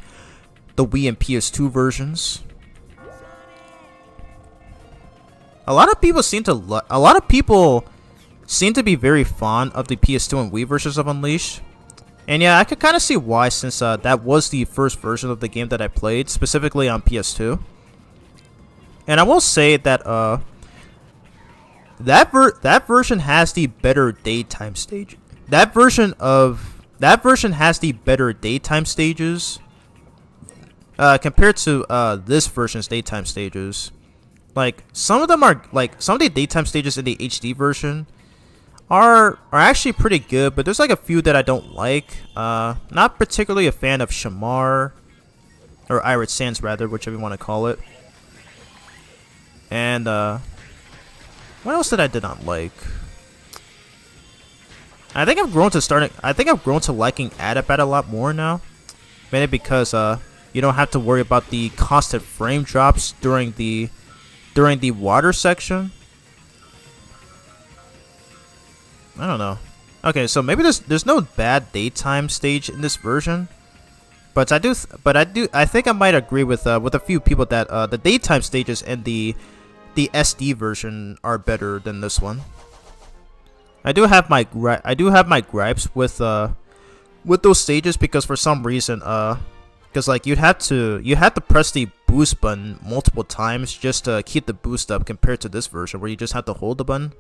Wii and PS2 versions. A lot of people seem to be very fond of the PS2 and Wii versions of Unleashed. And yeah, I could kind of see why, since that was the first version of the game that I played, specifically on PS2. And I will say that that version has the better daytime stage. That version has the better daytime stages compared to this version's daytime stages. Like some of the daytime stages in the HD version are actually pretty good, but there's like a few that I don't like. Not particularly a fan of Shamar, or Irid Sands rather, whichever you want to call it. And what else did I did not like? I think I've grown to liking Adabat a lot more now. Mainly because you don't have to worry about the constant frame drops during the water section. I don't know. Okay, so maybe there's no bad daytime stage in this version, but I think I might agree with a few people that the daytime stages in the SD version are better than this one. I do have my gripes with those stages because for some reason because like you have to press the boost button multiple times just to keep the boost up compared to this version where you just have to hold the button.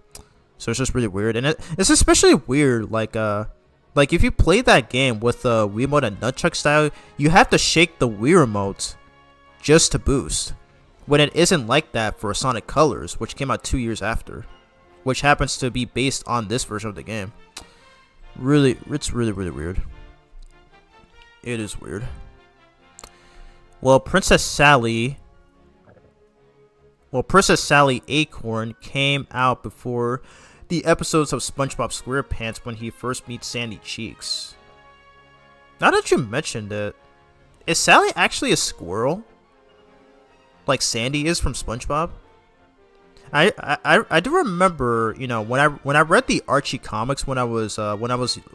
So it's just really weird, and it's especially weird like if you play that game with Wiimote and nunchuck style, you have to shake the Wii remote just to boost, when it isn't like that for Sonic Colors, which came out 2 years after, which happens to be based on this version of the game. It's really weird. It is weird. Well, Princess Sally Acorn came out before the episodes of SpongeBob SquarePants when he first meets Sandy Cheeks. Now that you mentioned it, is Sally actually a squirrel? Like Sandy is from SpongeBob? I do remember, you know, when I read the Archie comics when I was 11,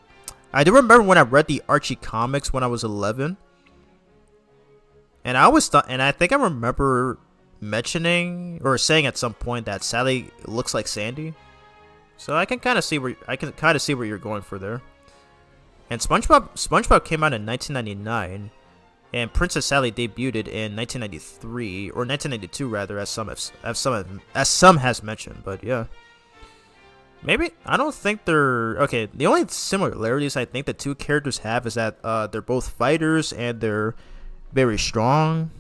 and I always thought, and I think I remember mentioning or saying at some point that Sally looks like Sandy. So I can kind of see where you're going for there. And SpongeBob came out in 1999, and Princess Sally debuted in 1993 or 1992 rather, as some has mentioned. But yeah, maybe I don't think they're okay. The only similarities I think the two characters have is that they're both fighters and they're very strong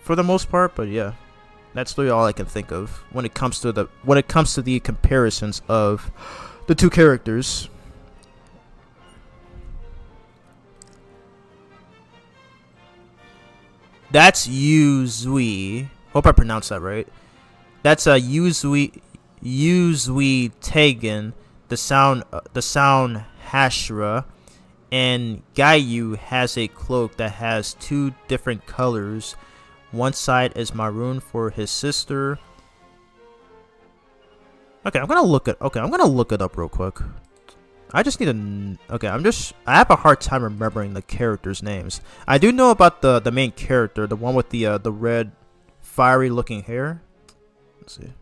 for the most part. But yeah, that's really all I can think of when it comes to the comparisons of the two characters. That's Yuzui. Hope I pronounced that right. That's Yuzui Tegan, the sound Hashira, and Gayu has a cloak that has two different colors. One side is maroon for his sister. Okay, I'm gonna look it up real quick. I just need to. Okay, I have a hard time remembering the characters' names. I do know about the main character, the one with the red, fiery looking hair. Let's see.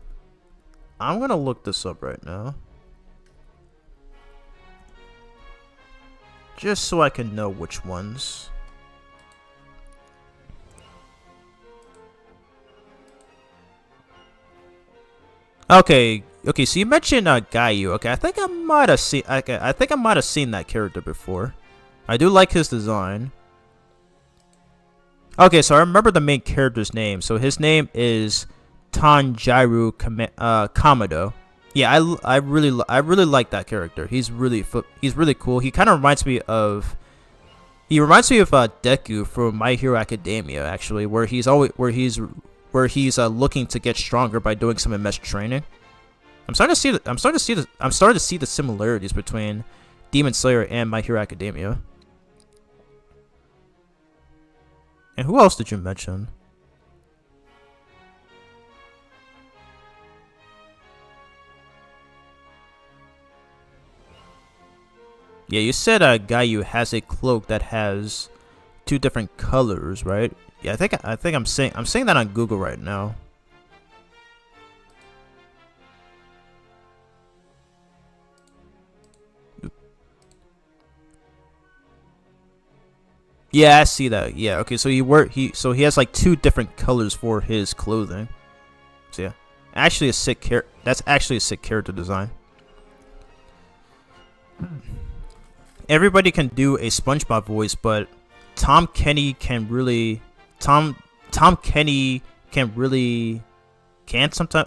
I'm gonna look this up right now, just so I can know which ones. Okay, so you mentioned Gayu. Okay, I think I might have seen. Okay, I think I might have seen that character before. I do like his design. Okay, so I remember the main character's name. So his name is Tanjiro Kamado. Yeah, I really like that character. He's really cool. He kind of reminds me of. He reminds me of Deku from My Hero Academia, actually, where he's looking to get stronger by doing some enmeshed training. I'm starting to see the similarities between Demon Slayer and My Hero Academia. And who else did you mention? Yeah, you said Gayu has a cloak that has two different colors, right? Yeah, I think I'm saying that on Google right now. Yeah, I see that. Yeah, okay, so he has like two different colors for his clothing. So yeah, that's actually a sick character design. Everybody can do a SpongeBob voice, but Tom Kenny can really sometimes.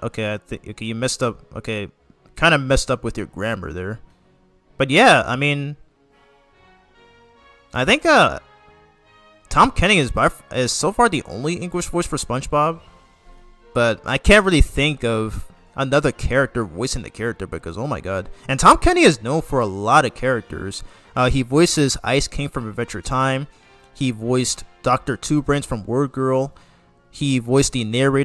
Okay, okay, you messed up. Okay, kind of messed up with your grammar there. But yeah, I mean, I think Tom Kenny is so far the only English voice for SpongeBob. but I can't really think of another character voicing the character because oh my god. And Tom Kenny is known for a lot of characters. He voices Ice King from Adventure Time. He voiced Dr. Two Brains from Word Girl. He voiced the mayor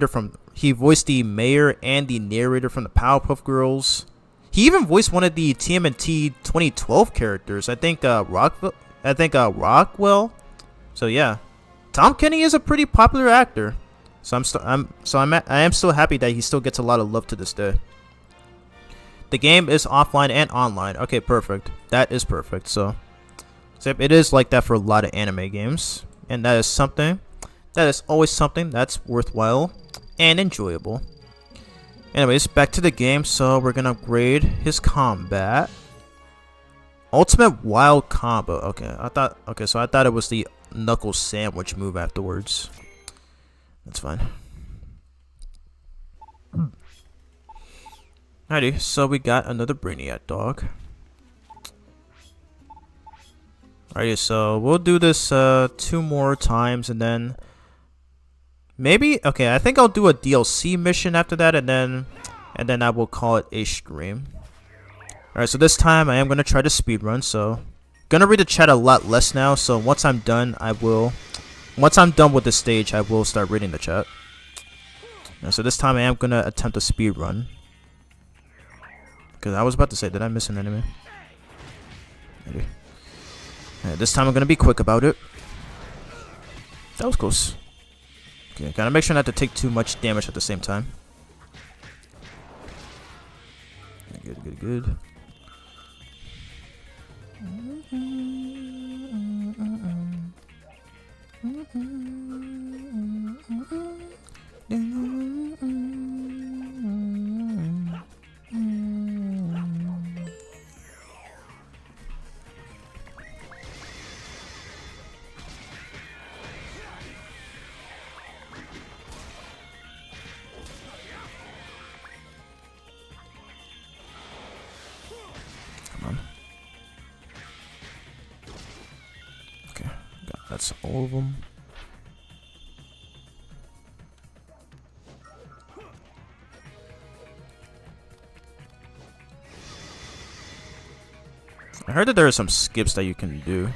and the narrator from the Powerpuff Girls. He even voiced one of the TMNT 2012 characters. I think Rockwell. So yeah, Tom Kenny is a pretty popular actor. So I am still happy that he still gets a lot of love to this day. The game is offline and online. Okay, perfect. That is perfect. So it is like that for a lot of anime games, and that is something. That is always something that's worthwhile and enjoyable. Anyways, back to the game. So we're gonna upgrade his combat. Ultimate wild combo. Okay, so I thought it was the knuckle sandwich move afterwards. That's fine. Alrighty, so we got another Brainiac dog. Alrighty, so we'll do this 2 more times and then maybe I think I'll do a DLC mission after that and then I will call it a stream. Alright, so this time I am gonna try to speedrun, so gonna read the chat a lot less now, so once I'm done with this stage I will start reading the chat. Alright, so this time I am gonna attempt a speedrun. Because I was about to say, did I miss an enemy? Maybe. Alright, this time I'm gonna be quick about it. That was close. Okay, gotta make sure not to take too much damage at the same time. Good. That's all of them. I heard that there are some skips that you can do.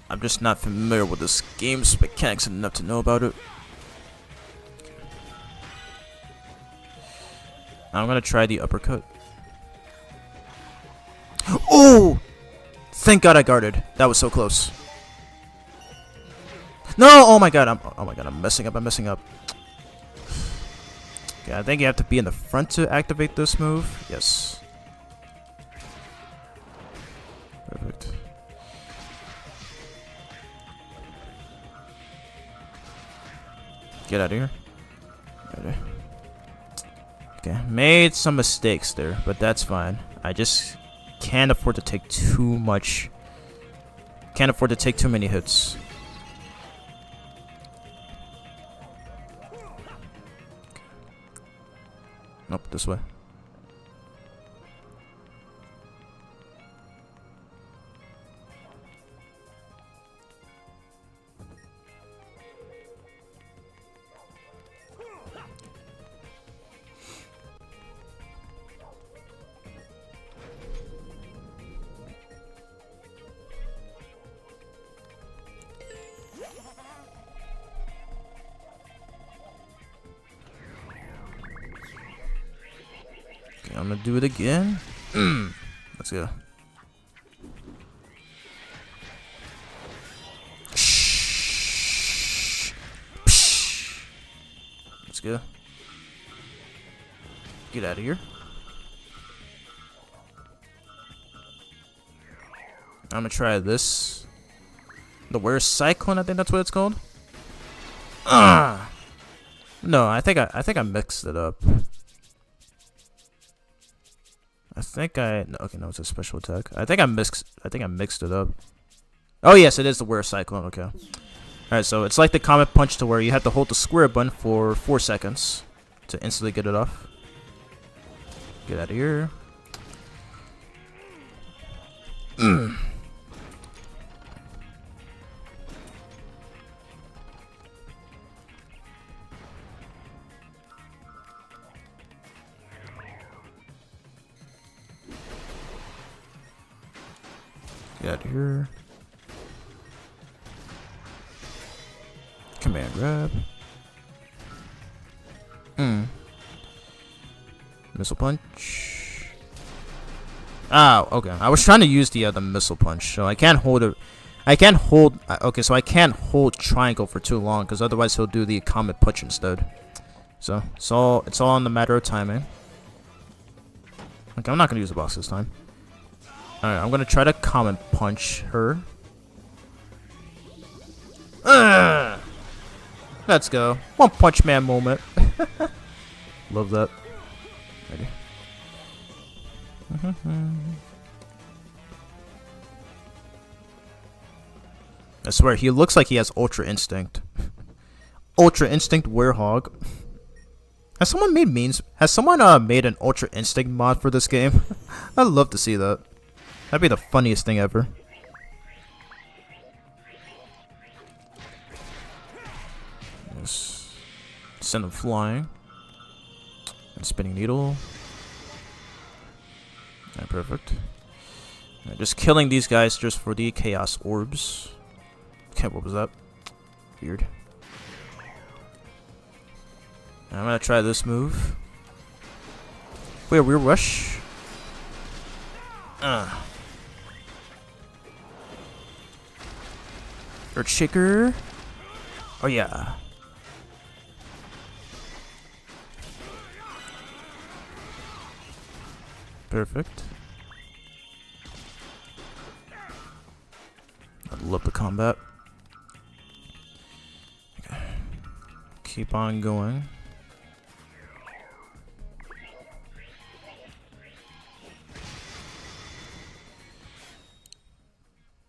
I'm just not familiar with this game's mechanics enough to know about it. I'm gonna try the uppercut. Oh! Thank God I guarded. That was so close. No! Oh my god! I'm messing up. Okay, I think you have to be in the front to activate this move. Yes. Perfect. Get out of here. Okay, made some mistakes there, but that's fine. I just can't afford to take too much. Can't afford to take too many hits. Nope, this way. I'm gonna do it again. Let's go. Let's go. Get out of here. I'm gonna try this. The Where's Cyclone? I think that's what it's called. No, I think I mixed it up. Okay, no, it's a special attack. I think I mixed it up. Oh yes, it is the Where's Cyclone. Okay. Alright, so it's like the Comet Punch to where you have to hold the square button for 4 seconds to instantly get it off. Get out of here. Get out of here. Command grab. Missile punch. Oh, okay. I was trying to use the missile punch, so I can't hold it. I can't hold. Okay, so I can't hold triangle for too long, because otherwise he'll do the comet punch instead. So it's all in the matter of timing. Okay, I'm not gonna use the box this time. All right, I'm gonna try to comet punch her. Let's go. One Punch Man moment. Love that. Ready. I swear, he looks like he has Ultra Instinct. Ultra Instinct Werehog. Has someone made memes? Has someone made an Ultra Instinct mod for this game? I'd love to see that. That'd be the funniest thing ever. Just send him flying. And spinning needle. Yeah, perfect. Yeah, just killing these guys just for the chaos orbs. Okay, what was that? Weird. I'm gonna try this move. Wait, weird rush. Earth Shaker. Oh yeah. Perfect. I love the combat. Okay. Keep on going.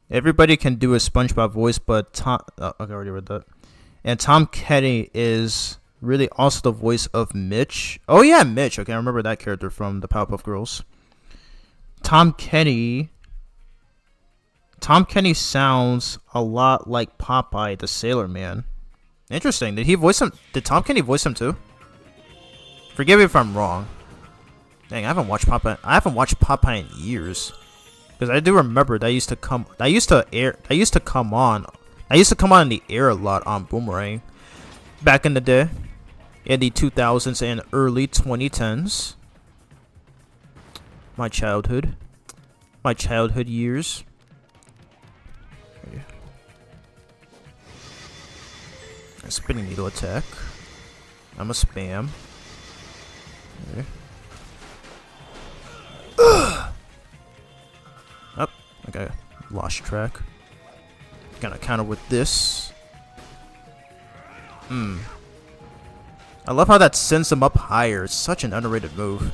Everybody can do a SpongeBob voice, but Tom. Okay, I already read that. And Tom Kenny is really also the voice of Mitch. Oh yeah, Mitch. Okay, I remember that character from the Powerpuff Girls. Tom Kenny sounds a lot like Popeye the Sailor Man. Interesting. Did he voice him? Did Tom Kenny voice him too? Forgive me if I'm wrong. Dang, I haven't watched Popeye in years. Because I do remember that used to come on in the air a lot on Boomerang back in the day, in the 2000s and early 2010s. My childhood years. A spinning needle attack. I'm a spam. Okay. Oh, okay. Lost track. Gonna counter with this. I love how that sends them up higher. It's such an underrated move.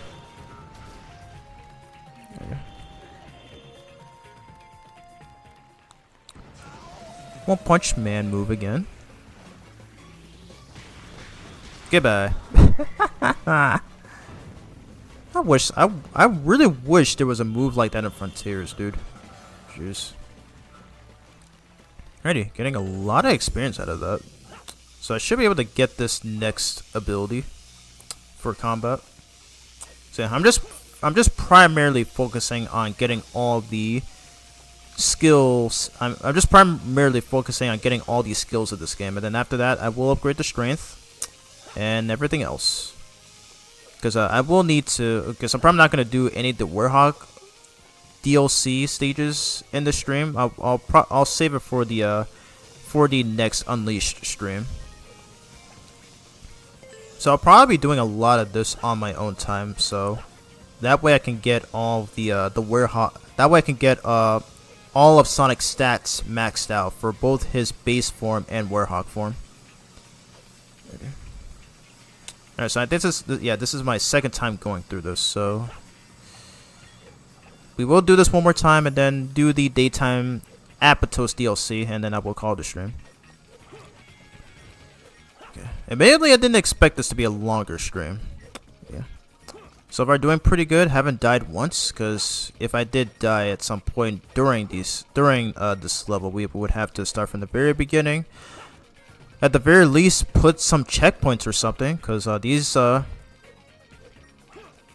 Okay. One Punch Man move again. Goodbye. I really wish there was a move like that in Frontiers, dude. Jeez. Alrighty, getting a lot of experience out of that. So I should be able to get this next ability for combat. So I'm just primarily focusing on getting all the skills. I'm just primarily focusing on getting all these skills of this game, and then after that I will upgrade the strength and everything else. Because I will need to. Because I'm probably not gonna do any of the Werehog DLC stages in the stream. I'll save it for the next Unleashed stream. So I'll probably be doing a lot of this on my own time. So that way I can get all the Werehog. That way I can get all of Sonic's stats maxed out for both his base form and Werehog form. Okay. Alright, so this is my second time going through this, so we will do this one more time and then do the daytime Apatos DLC, and then I will call the stream. Okay. Admittedly, I didn't expect this to be a longer stream. Yeah. So far, doing pretty good. Haven't died once, because if I did die at some point during this level, we would have to start from the very beginning. At the very least, put some checkpoints or something, because these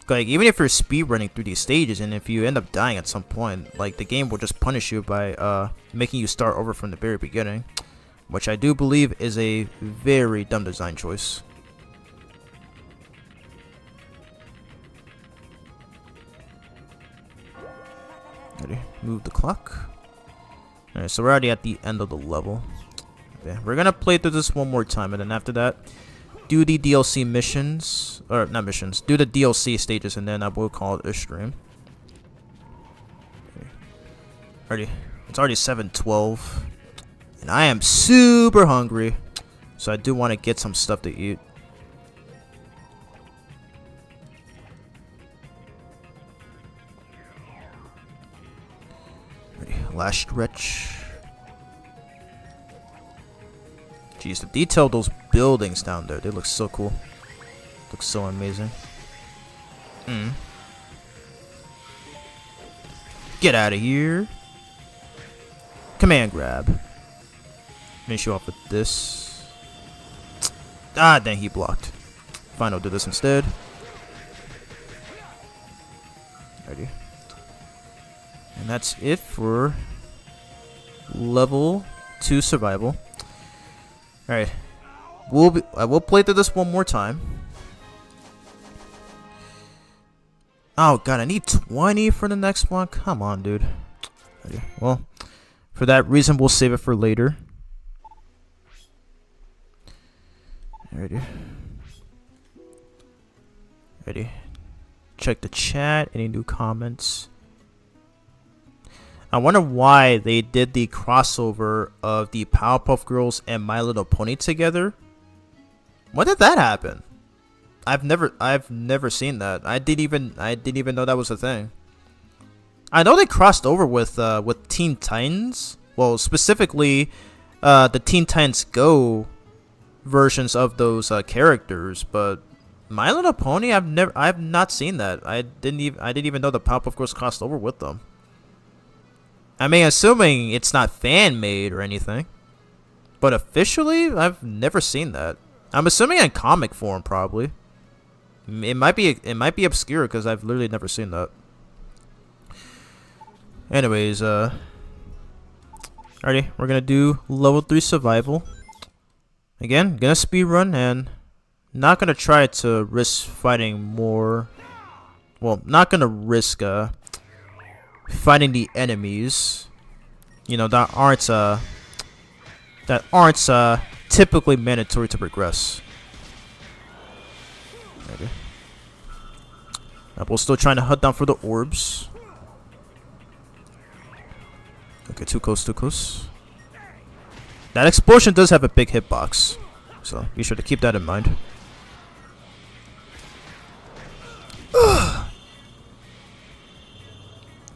Like, even if you're speed running through these stages, and if you end up dying at some point, like, the game will just punish you by making you start over from the very beginning, which I do believe is a very dumb design choice. Ready? Move the clock. Alright, so we're already at the end of the level. Okay, we're gonna play through this one more time, and then after that, do the DLC missions, or not missions, do the DLC stages, and then I will call it a stream. Okay. Ready? It's already 7:12, and I am super hungry, so I do want to get some stuff to eat. Ready? Last stretch. Jeez, the detail of those buildings down there, they look so cool. Look so amazing. Get out of here. Command grab. Finish you off with this. Ah, dang, he blocked. Fine, I'll do this instead. Ready. And that's it for level 2 survival. Alright, I will play through this one more time. Oh god, I need 20 for the next one. Come on, dude. Okay, well, for that reason, we'll save it for later. Ready? Ready? Check the chat. Any new comments? I wonder why they did the crossover of the Powerpuff Girls and My Little Pony together. When did that happen? I've never seen that. I didn't even know that was a thing. I know they crossed over with Teen Titans. Well, specifically, the Teen Titans Go versions of those characters, but My Little Pony, I've not seen that. I didn't even know the Powerpuff Girls crossed over with them. I mean, assuming it's not fan-made or anything. But officially, I've never seen that. I'm assuming in comic form, probably. It might be obscure, because I've literally never seen that. Anyways, alrighty, we're gonna do level 3 survival. Again, gonna speedrun, and not gonna try to risk fighting more. Well, not gonna risk, fighting the enemies, you know, that aren't typically mandatory to progress. Maybe. We're still trying to hunt down for the orbs. Okay, too close, too close. That explosion does have a big hitbox, so be sure to keep that in mind.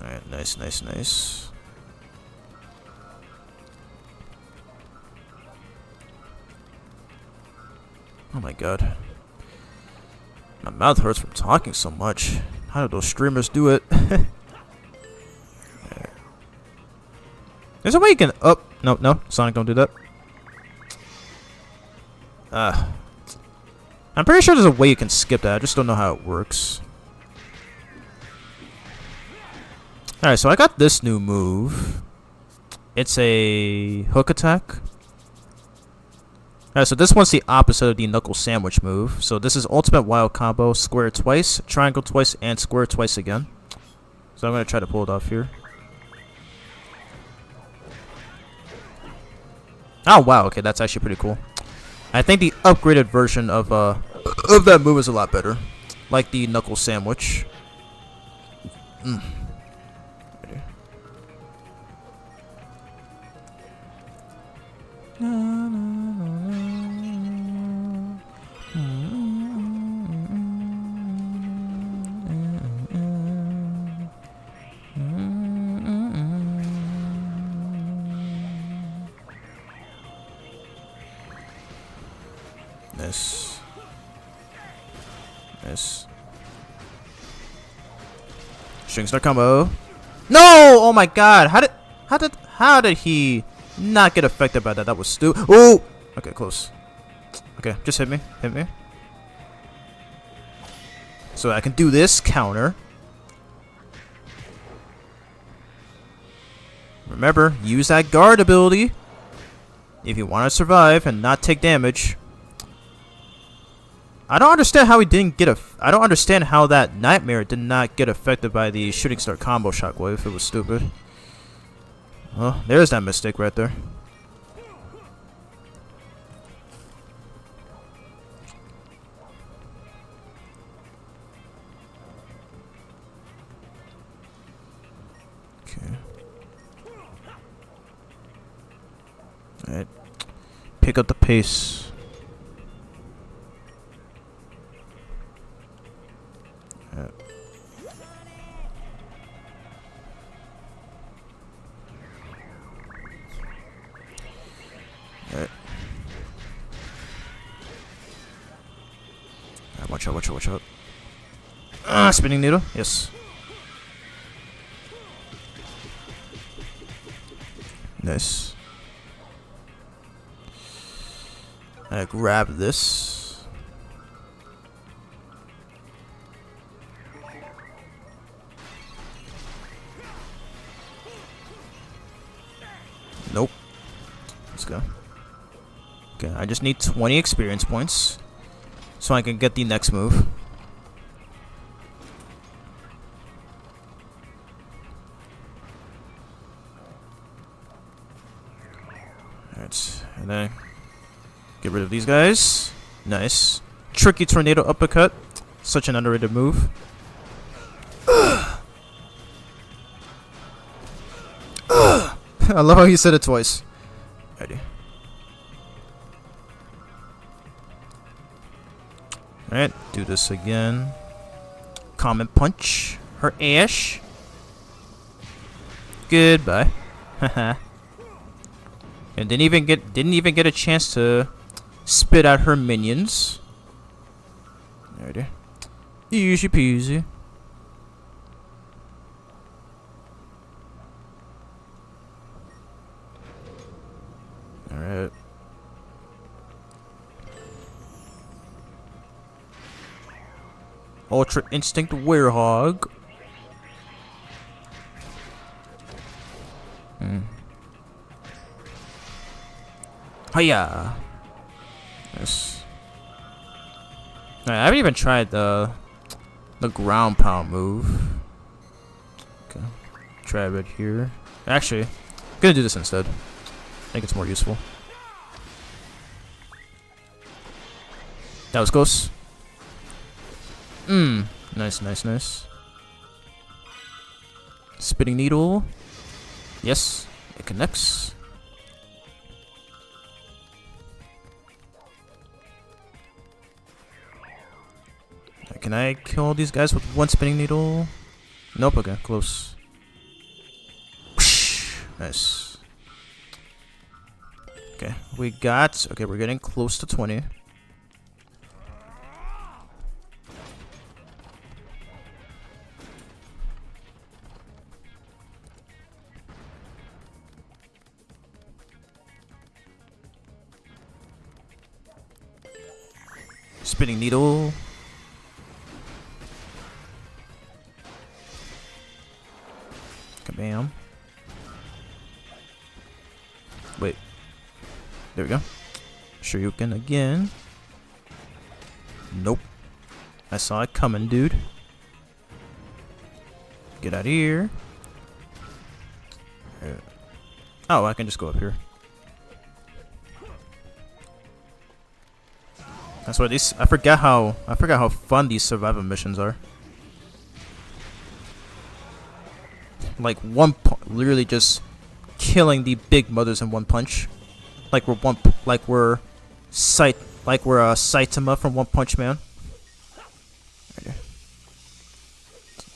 Alright, nice, nice, nice. Oh my god. My mouth hurts from talking so much. How do those streamers do it? Right. There's a way you can no, no, Sonic, don't do that. I'm pretty sure there's a way you can skip that. I just don't know how it works. Alright, so I got this new move. It's a hook attack. Alright, so this one's the opposite of the knuckle sandwich move. So this is ultimate wild combo, square twice, triangle twice, and square twice again. So I'm going to try to pull it off here. Oh wow, okay, that's actually pretty cool. I think the upgraded version of that move is a lot better. Like the knuckle sandwich. Nice. Nice. String star combo. No! Oh my god! How did he not get affected by that? That was stupid. Oh! Okay, close. Okay, just hit me. Hit me. So I can do this counter. Remember, use that guard ability if you want to survive and not take damage. I don't understand how he didn't get I don't understand how that nightmare did not get affected by the shooting star combo shockwave. It was stupid. Well, there's that mistake right there. Okay. Alright. Pick up the pace. Alright. Alright. Alright, watch out, watch out, watch out. Ah, spinning needle? Yes. Nice. I grab this. Nope. Let's go. Okay, I just need 20 experience points so I can get the next move. Alright, and then get rid of these guys. Nice. Tricky tornado uppercut. Such an underrated move. I love how he said it twice. Ready. Alright, do this again. Common punch. Her ash. Goodbye. Haha. And didn't even get a chance to spit out her minions. Alrighty. Easy peasy. Alright. Ultra Instinct Werehog. Hiya! Yes. Alright, I haven't even tried the ground pound move. Okay. Try it right here. Actually, I'm gonna do this instead. I think it's more useful. That was close. Nice, nice, nice. Spitting needle. Yes, it connects. Can I kill these guys with one spinning needle? Nope, okay, close. Nice. Okay, we're getting close to 20. Spinning needle. Kabam. Wait. There we go. Shoryuken again. Nope. I saw it coming, dude. Get out of here. Oh, I can just go up here. That's why these. I forgot how fun these survival missions are. Like literally just killing the big mothers in one punch. Like we're Saitama from One Punch Man. Okay.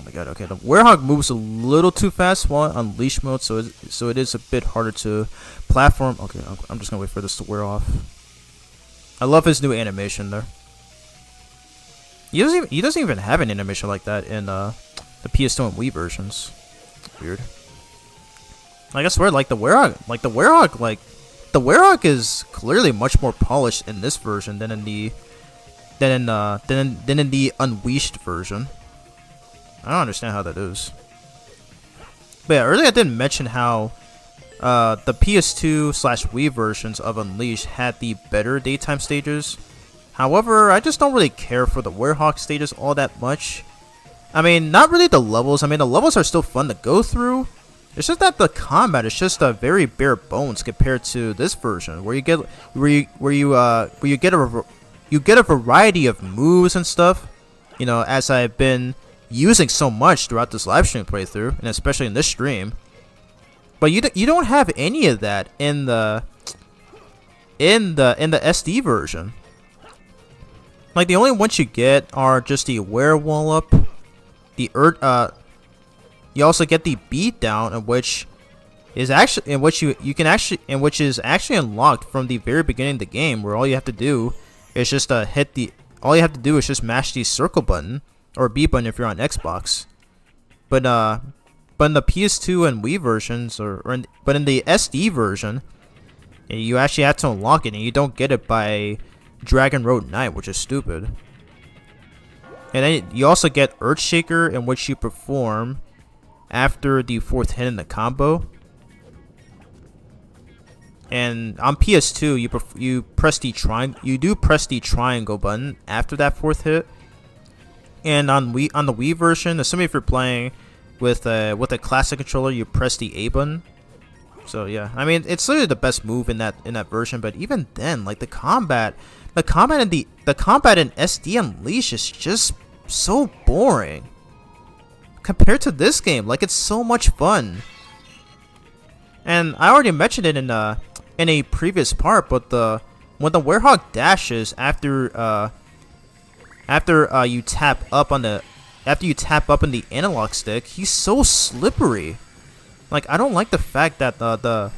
Oh my god. Okay, the Werehog moves a little too fast while on unleash mode, so it is a bit harder to platform. Okay, I'm just gonna wait for this to wear off. I love his new animation there. He doesn't even have an animation like that in the PS2 and Wii versions. Weird. Like I swear, the Werehog is clearly much more polished in this version than in the than in the Unleashed version. I don't understand how that is. But yeah, earlier I didn't mention how the PS2/Wii versions of Unleashed had the better daytime stages. However, I just don't really care for the Werehog stages all that much. I mean, not really the levels. I mean, the levels are still fun to go through. It's just that the combat is just a very bare bones compared to this version, where you get you get a variety of moves and stuff. You know, as I've been using so much throughout this live stream playthrough, and especially in this stream. But you don't have any of that in the SD version. Like, the only ones you get are just the Werewolf, the you also get the Beatdown, which is actually unlocked from the very beginning of the game, where all you have to do is just mash the circle button or B button if you're on Xbox. But in the PS2 and Wii versions, but in the SD version, you actually have to unlock it, and you don't get it by Dragon Road Knight, which is stupid. And then you also get Earthshaker, in which you perform after the 4th hit in the combo. And on PS2, you press the triangle button after that 4th hit. And on the Wii version, assuming if you're playing with a classic controller, you press the A button. So yeah, I mean, it's literally the best move in that version. But even then, like, the combat in SD Unleashed is just so boring compared to this game. Like, it's so much fun. And I already mentioned it in a previous part, but when the Werehog dashes after you tap up in the analog stick, he's so slippery. Like, I don't like the fact that I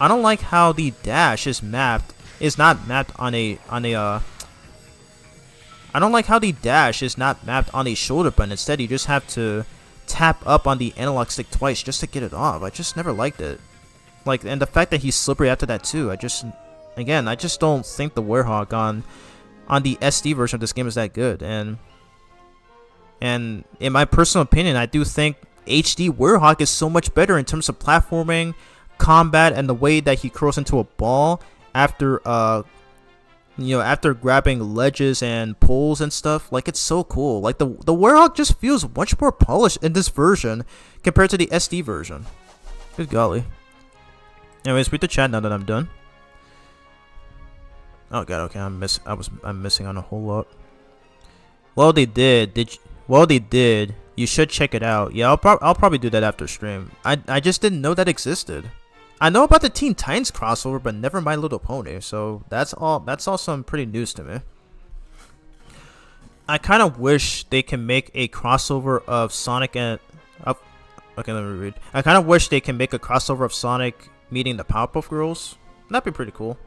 don't like how the dash is not mapped on a shoulder button. Instead, you just have to tap up on the analog stick twice just to get it off. I just never liked it. Like, and the fact that he's slippery after that too. I just don't think the Werehog on the SD version of this game is that good. And in my personal opinion, I do think HD Werehog is so much better in terms of platforming, combat, and the way that he curls into a ball after grabbing ledges and poles and stuff. Like, it's so cool. Like, the Werehog just feels much more polished in this version compared to the SD version. Good golly. Anyways, read the chat now that I'm done. Oh god, okay, I'm missing on a whole lot. Well, they did. You should check it out. Yeah, I'll probably do that after stream. I just didn't know that existed. I know about the Teen Titans crossover, but never My Little Pony. So that's all some pretty news to me. I kind of wish they can make a crossover of Sonic and okay, let me read. I kind of wish they can make a crossover of Sonic meeting the Powerpuff Girls. That'd be pretty cool.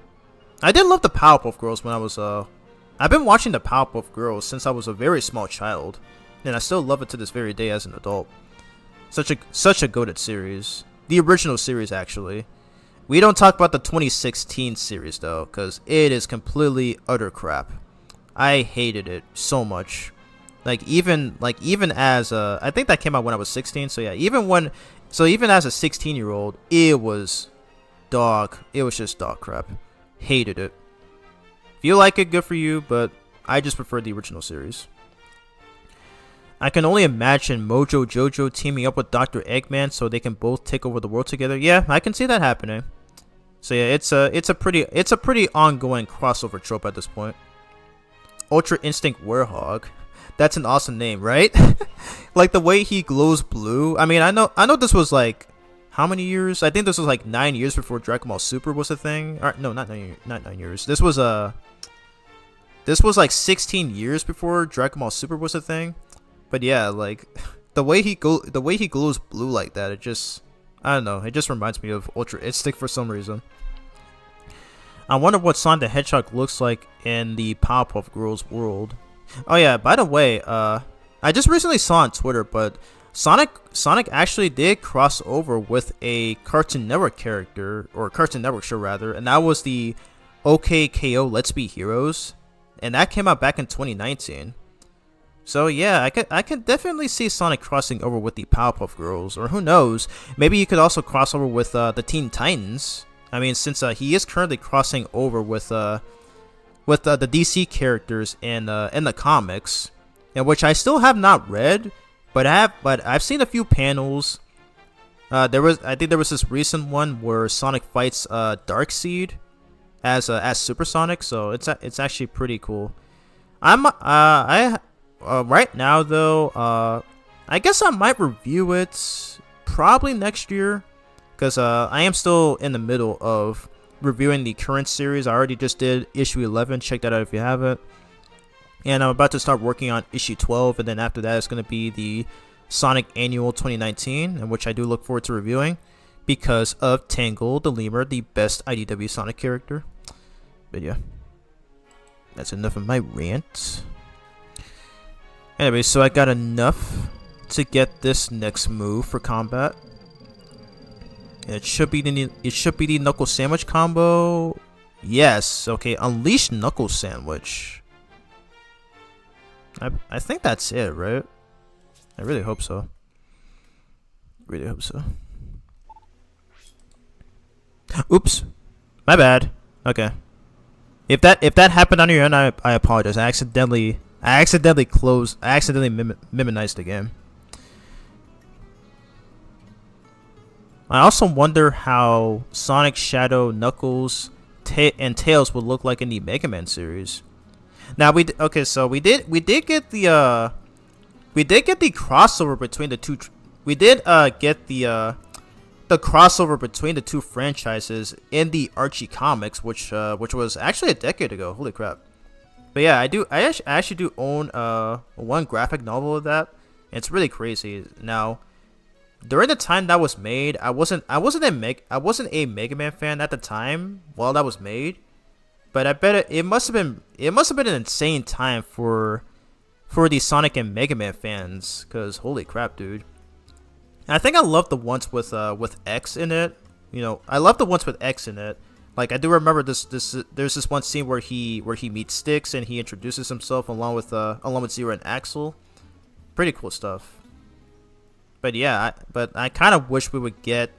I did love the Powerpuff Girls when I was I've been watching the Powerpuff Girls since I was a very small child, and I still love it to this very day as an adult. Such a goated series. The original series, actually. We don't talk about the 2016 series though, because it is completely utter crap. I hated it so much. Even as I think that came out when I was 16. So yeah, even as a 16-year-old, it was just dog crap. Hated it. If you like it, good for you, but I just prefer the original series. I can only imagine Mojo Jojo teaming up with Dr. Eggman so they can both take over the world together. Yeah, I can see that happening. So yeah, it's a pretty ongoing crossover trope at this point. Ultra Instinct Werehog. That's an awesome name, right? Like, the way he glows blue. I mean, I know this was like how many years? I think this was like 9 years before Dragon Ball Super was a thing. Or, no, not 9 years. This was like 16 years before Dragon Ball Super was a thing. But yeah, like, the way he glows blue like that, I don't know, it just reminds me of Ultra Instinct for some reason. I wonder what Sonic the Hedgehog looks like in the Powerpuff Girls world. Oh yeah, by the way, I just recently saw on Twitter, but Sonic actually did cross over with a Cartoon Network character, or Cartoon Network show rather, and that was the OKKO Let's Be Heroes. and that came out back in 2019. So yeah, I can definitely see Sonic crossing over with the Powerpuff Girls, or who knows, maybe you could also cross over with the Teen Titans. I mean, since he is currently crossing over with the DC characters in the comics, and which I still have not read, but I've seen a few panels. I think there was this recent one where Sonic fights Darkseid as Super Sonic, so it's actually pretty cool. Right now though, I guess I might review it probably next year, because I am still in the middle of reviewing the current series. I already just did issue 11. Check that out if you haven't. And I'm about to start working on issue 12, and then after that it's going to be the Sonic Annual 2019, in which I do look forward to reviewing because of Tangle the Lemur, the best IDW Sonic character. But yeah, that's enough of my rant. Anyway, so I got enough to get this next move for combat. And it should be the Knuckle Sandwich combo. Yes, okay, Unleash Knuckle Sandwich. I think that's it, right? I really hope so. Really hope so. Oops, my bad. Okay, if that happened on your end, I apologize. I accidentally minimized the game. I also wonder how Sonic, Shadow, Knuckles, and Tails would look like in the Mega Man series. Now we did get the crossover between the two. We did get the crossover between the two franchises in the Archie comics, which was actually a decade ago. Holy crap! But yeah, I actually do own one graphic novel of that. And it's really crazy. Now, during the time that was made, I wasn't a Mega Man fan at the time while that was made. But I bet it must have been an insane time for the Sonic and Mega Man fans, cause holy crap, dude. And I think I love the ones with X in it. You know, I love the ones with X in it. Like, I do remember there's this one scene where he meets Styx and he introduces himself along with Zero and Axel. Pretty cool stuff. But yeah, I kind of wish we would get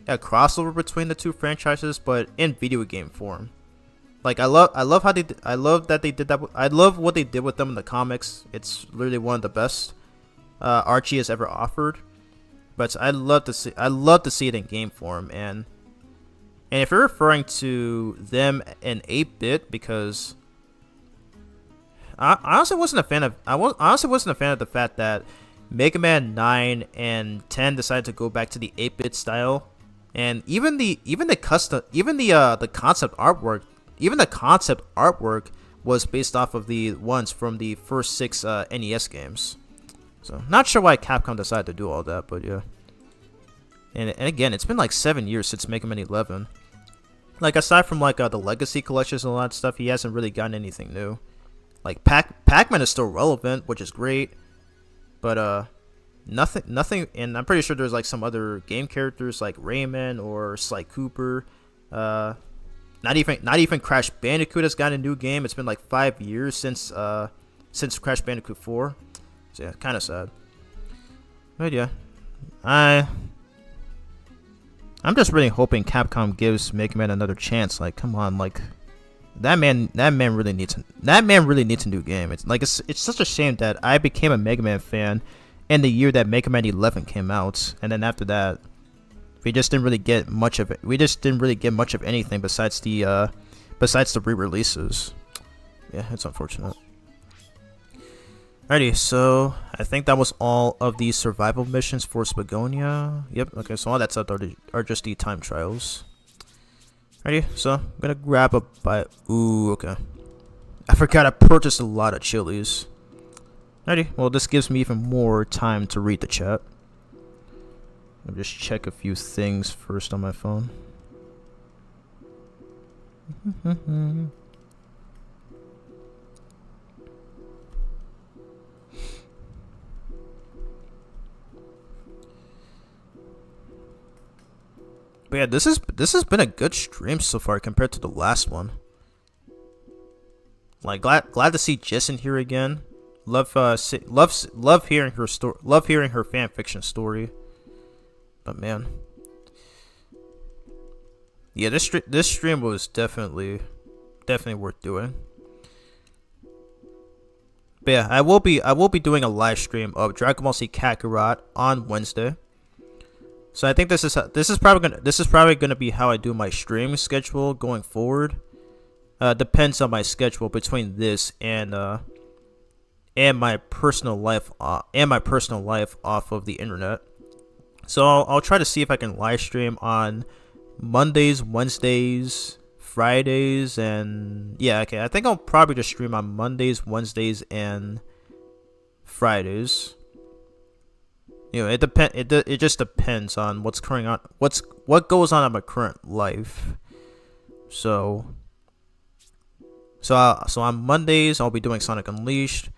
a crossover between the two franchises, but in video game form. Like, I love that they did that. I love what they did with them in the comics. It's literally one of the best Archie has ever offered. But I'd love to see it in game form. And if you're referring to them in 8-bit, because I honestly wasn't a fan of the fact that Mega Man 9 and 10 decided to go back to the 8-bit style, and even the concept artwork was based off of the ones from the first 6 NES games. So not sure why Capcom decided to do all that, but yeah. And again, it's been like 7 years since Mega Man 11. Like, aside from like the Legacy collections and all that stuff, he hasn't really gotten anything new. Like Pac-Man is still relevant, which is great, but nothing. And I'm pretty sure there's like some other game characters like Rayman or Sly Cooper. Not even Crash Bandicoot has gotten a new game. It's been like 5 years since Crash Bandicoot 4. So yeah, kind of sad. But yeah, I'm just really hoping Capcom gives Mega Man another chance. Like, come on, like that man really needs a new game. It's like it's such a shame that I became a Mega Man fan in the year that Mega Man 11 came out, and then after that, we just didn't really get much of it. We just didn't really get much of anything besides the re-releases. Yeah, it's unfortunate. Alrighty, so I think that was all of the survival missions for Spagonia. Yep, okay, so all that's up are just the time trials. Alrighty, so I'm gonna grab a bite. Ooh, okay. I forgot I purchased a lot of chilies. Alrighty, well, this gives me even more time to read the chat. Let me just check a few things first on my phone. But yeah, this has been a good stream so far compared to the last one. Like glad to see Jess in here again. Love hearing her story. Love hearing her fan fiction story. But man, yeah, this stream was definitely worth doing. But yeah, I will be doing a live stream of Dragon Ball Z Kakarot on Wednesday. So I think this is probably gonna be how I do my stream schedule going forward. Depends on my schedule between this and my personal life off of the internet. So I'll try to see if I can live stream on Mondays, Wednesdays, Fridays, and yeah, okay. I think I'll probably just stream on Mondays, Wednesdays, and Fridays. You know, it just depends on what goes on in my current life. So on Mondays I'll be doing Sonic Unleashed.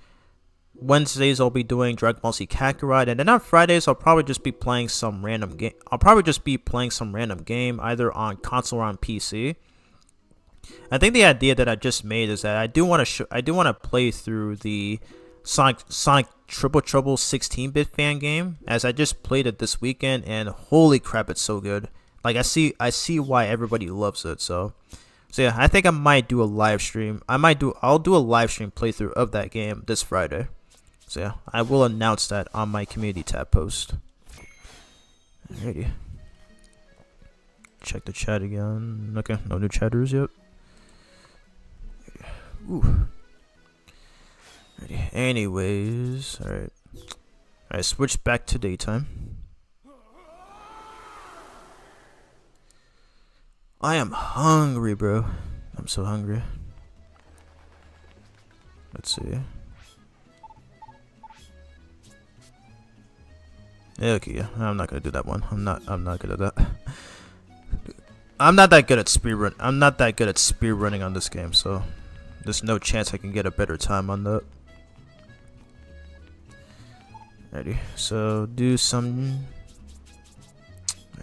Wednesdays I'll be doing Dragon Ball Z Kakarot, and then on Fridays I'll probably just be playing some random game. Either on console or on PC. I think the idea that I just made is that I do want to play through the Sonic Triple Trouble 16-bit fan game, as I just played it this weekend, and holy crap, it's so good. Like I see why everybody loves it. So yeah, I think I might do a live stream. I'll do a live stream playthrough of that game this Friday. So yeah, I will announce that on my community tab post. Alrighty. Check the chat again. Okay, no new chatters yet. Ooh. Alrighty. Anyways, alright. Alright, switch back to daytime. I am hungry, bro. I'm so hungry. Let's see. Yeah, okay, yeah. I'm not gonna do that one. I'm not good at that. I'm not that good at speedrunning on this game, so there's no chance I can get a better time on that. Ready. So do some.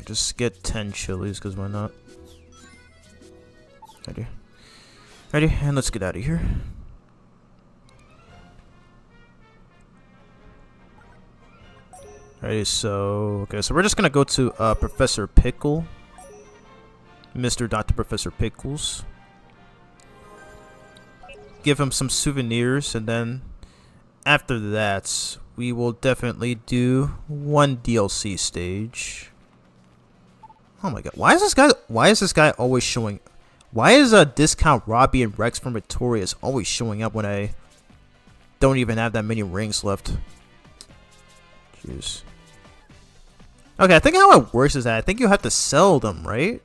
Just get 10 chilies, cause why not? Ready, and let's get out of here. Alrighty, so we're just gonna go to Professor Pickle, Mr. Dr. Professor Pickles. Give him some souvenirs, and then after that, we will definitely do one DLC stage. Oh my god, why is this guy always showing? Why is Discount Robbie and Rex from Victorious always showing up when I don't even have that many rings left? Jeez. Okay, I think how it works is that I think you have to sell them, right?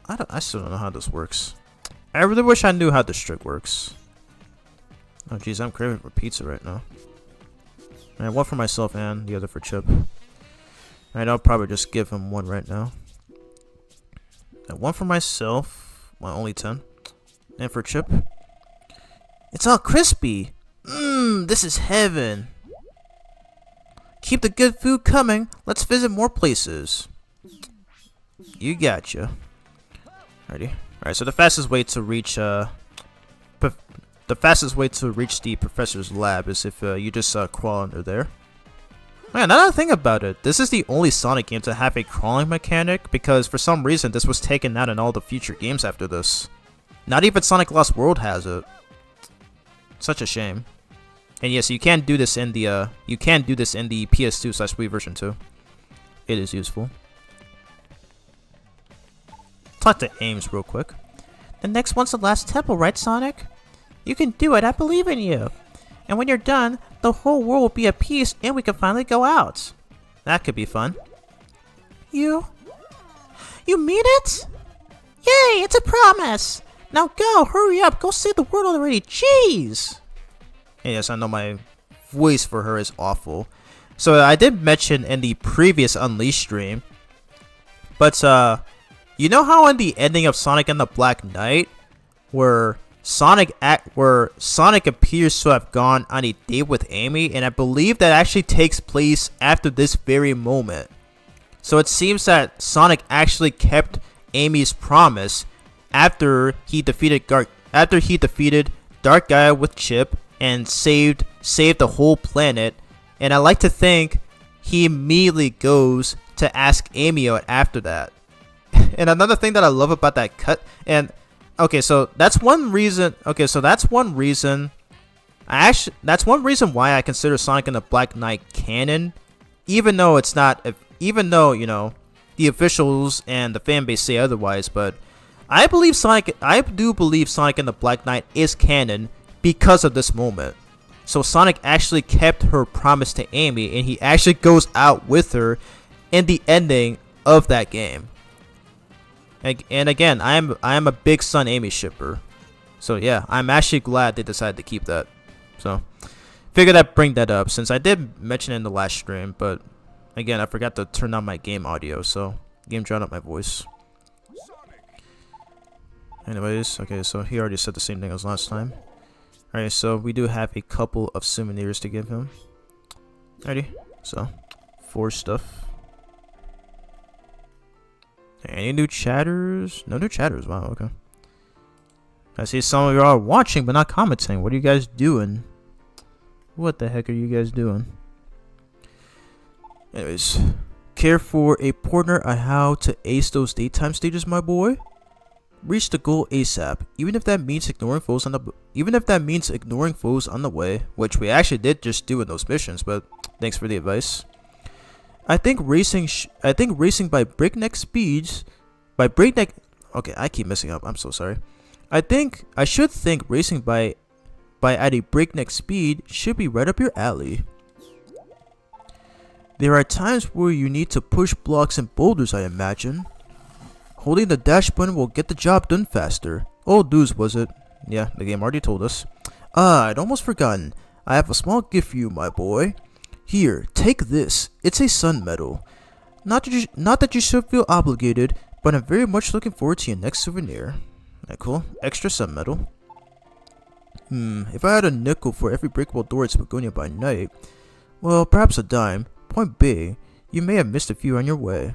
I still don't know how this works. I really wish I knew how this trick works. Oh jeez, I'm craving for pizza right now. Alright, one for myself and the other for Chip. Alright, I'll probably just give him one right now. And one for myself. Well, only 10. And for Chip. It's all crispy. This is heaven. Keep the good food coming. Let's visit more places. You gotcha. Alrighty. Alright, so the fastest way to reach the professor's lab is if you just crawl under there. Man, now that I think about it, this is the only Sonic game to have a crawling mechanic, because for some reason this was taken out in all the future games after this. Not even Sonic Lost World has it. Such a shame. And yes, you can do this in the PS2/Wii version too. It is useful. Talk to Ames real quick. The next one's the last temple, right, Sonic? You can do it, I believe in you. And when you're done, the whole world will be at peace and we can finally go out. That could be fun. You mean it? Yay, it's a promise. Now go, hurry up, go save the world already, jeez. Yes, I know my voice for her is awful. So I did mention in the previous Unleashed stream, but you know how in the ending of Sonic and the Black Knight, where Sonic appears to have gone on a date with Amy, and I believe that actually takes place after this very moment. So it seems that Sonic actually kept Amy's promise after he defeated after he defeated Dark Gaia with Chip and saved the whole planet. And I like to think he immediately goes to ask Amy out after that. And another thing that I love about that cut, and okay, so that's one reason. Okay, so that's one reason. That's one reason why I consider Sonic and the Black Knight canon, even though it's not. Even though, you know, the officials and the fan base say otherwise, but I do believe Sonic and the Black Knight is canon because of this moment. So Sonic actually kept her promise to Amy, and he actually goes out with her in the ending of that game. And again, I am a big Sun Amy shipper. So yeah, I'm actually glad they decided to keep that. So figured I'd bring that up since I did mention it in the last stream, but again, I forgot to turn on my game audio, so game drowned out my voice. Anyways, okay, so he already said the same thing as last time. Alright, so we do have a couple of souvenirs to give him. Alrighty, so 4 stuff. Any new chatters? No new chatters, wow, okay. I see some of you are watching but not commenting. What are you guys doing? What the heck are you guys doing? Anyways, care for a pointer on how to ace those daytime stages, my boy? Reach the goal ASAP, even if that means ignoring foes on the way, which we actually did just do in those missions, but thanks for the advice. I think racing by breakneck speeds, okay, I keep messing up. I'm so sorry. I should think racing by at a breakneck speed should be right up your alley. There are times where you need to push blocks and boulders, I imagine. Holding the dash button will get the job done faster. Old news, was it? Yeah, the game already told us. Ah, I'd almost forgotten. I have a small gift for you, my boy. Here, take this. It's a sun medal. Not that you should feel obligated, but I'm very much looking forward to your next souvenir. Alright, cool. Extra sun medal. If I had a nickel for every breakable door at Spagonia by night, well, perhaps a dime. Point being, you may have missed a few on your way.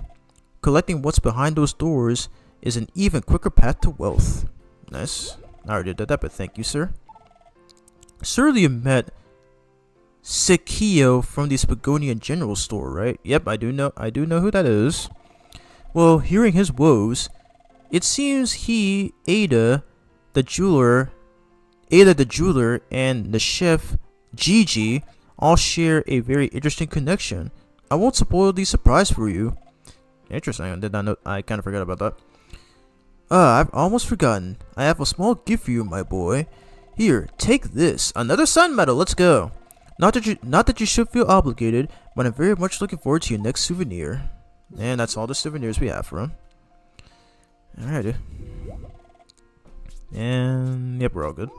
Collecting what's behind those doors is an even quicker path to wealth. Nice. I already did that, but thank you, sir. Surely you met Sekio from the Spagonian General Store, right? Yep, I do know who that is. Well, hearing his woes, it seems Ada the jeweler, and the chef, Gigi, all share a very interesting connection. I won't spoil the surprise for you. Interesting, I did not know. I kind of forgot about that. I've almost forgotten. I have a small gift for you, my boy. Here, take this. Another sun medal. Let's go. Not that you should feel obligated, but I'm very much looking forward to your next souvenir. And that's all the souvenirs we have for him. Alrighty. And yep, we're all good.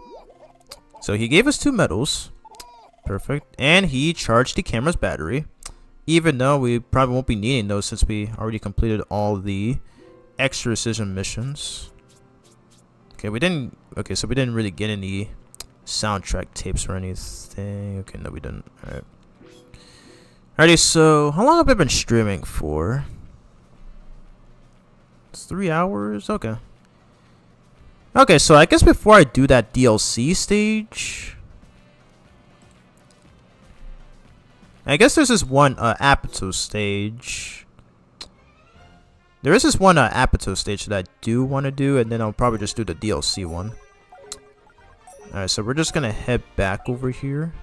So he gave us 2 medals. Perfect. And he charged the camera's battery. Even though we probably won't be needing those since we already completed all the exorcism missions. Okay, so we didn't really get any soundtrack tapes or anything. Okay, no, we didn't. Alright. Alrighty, so how long have I been streaming for? It's 3 hours? Okay. Okay, so I guess before I do that DLC stage, I guess there's this one Apatow stage. There is this one Apatow stage that I do want to do, and then I'll probably just do the DLC one. Alright, so we're just gonna head back over here.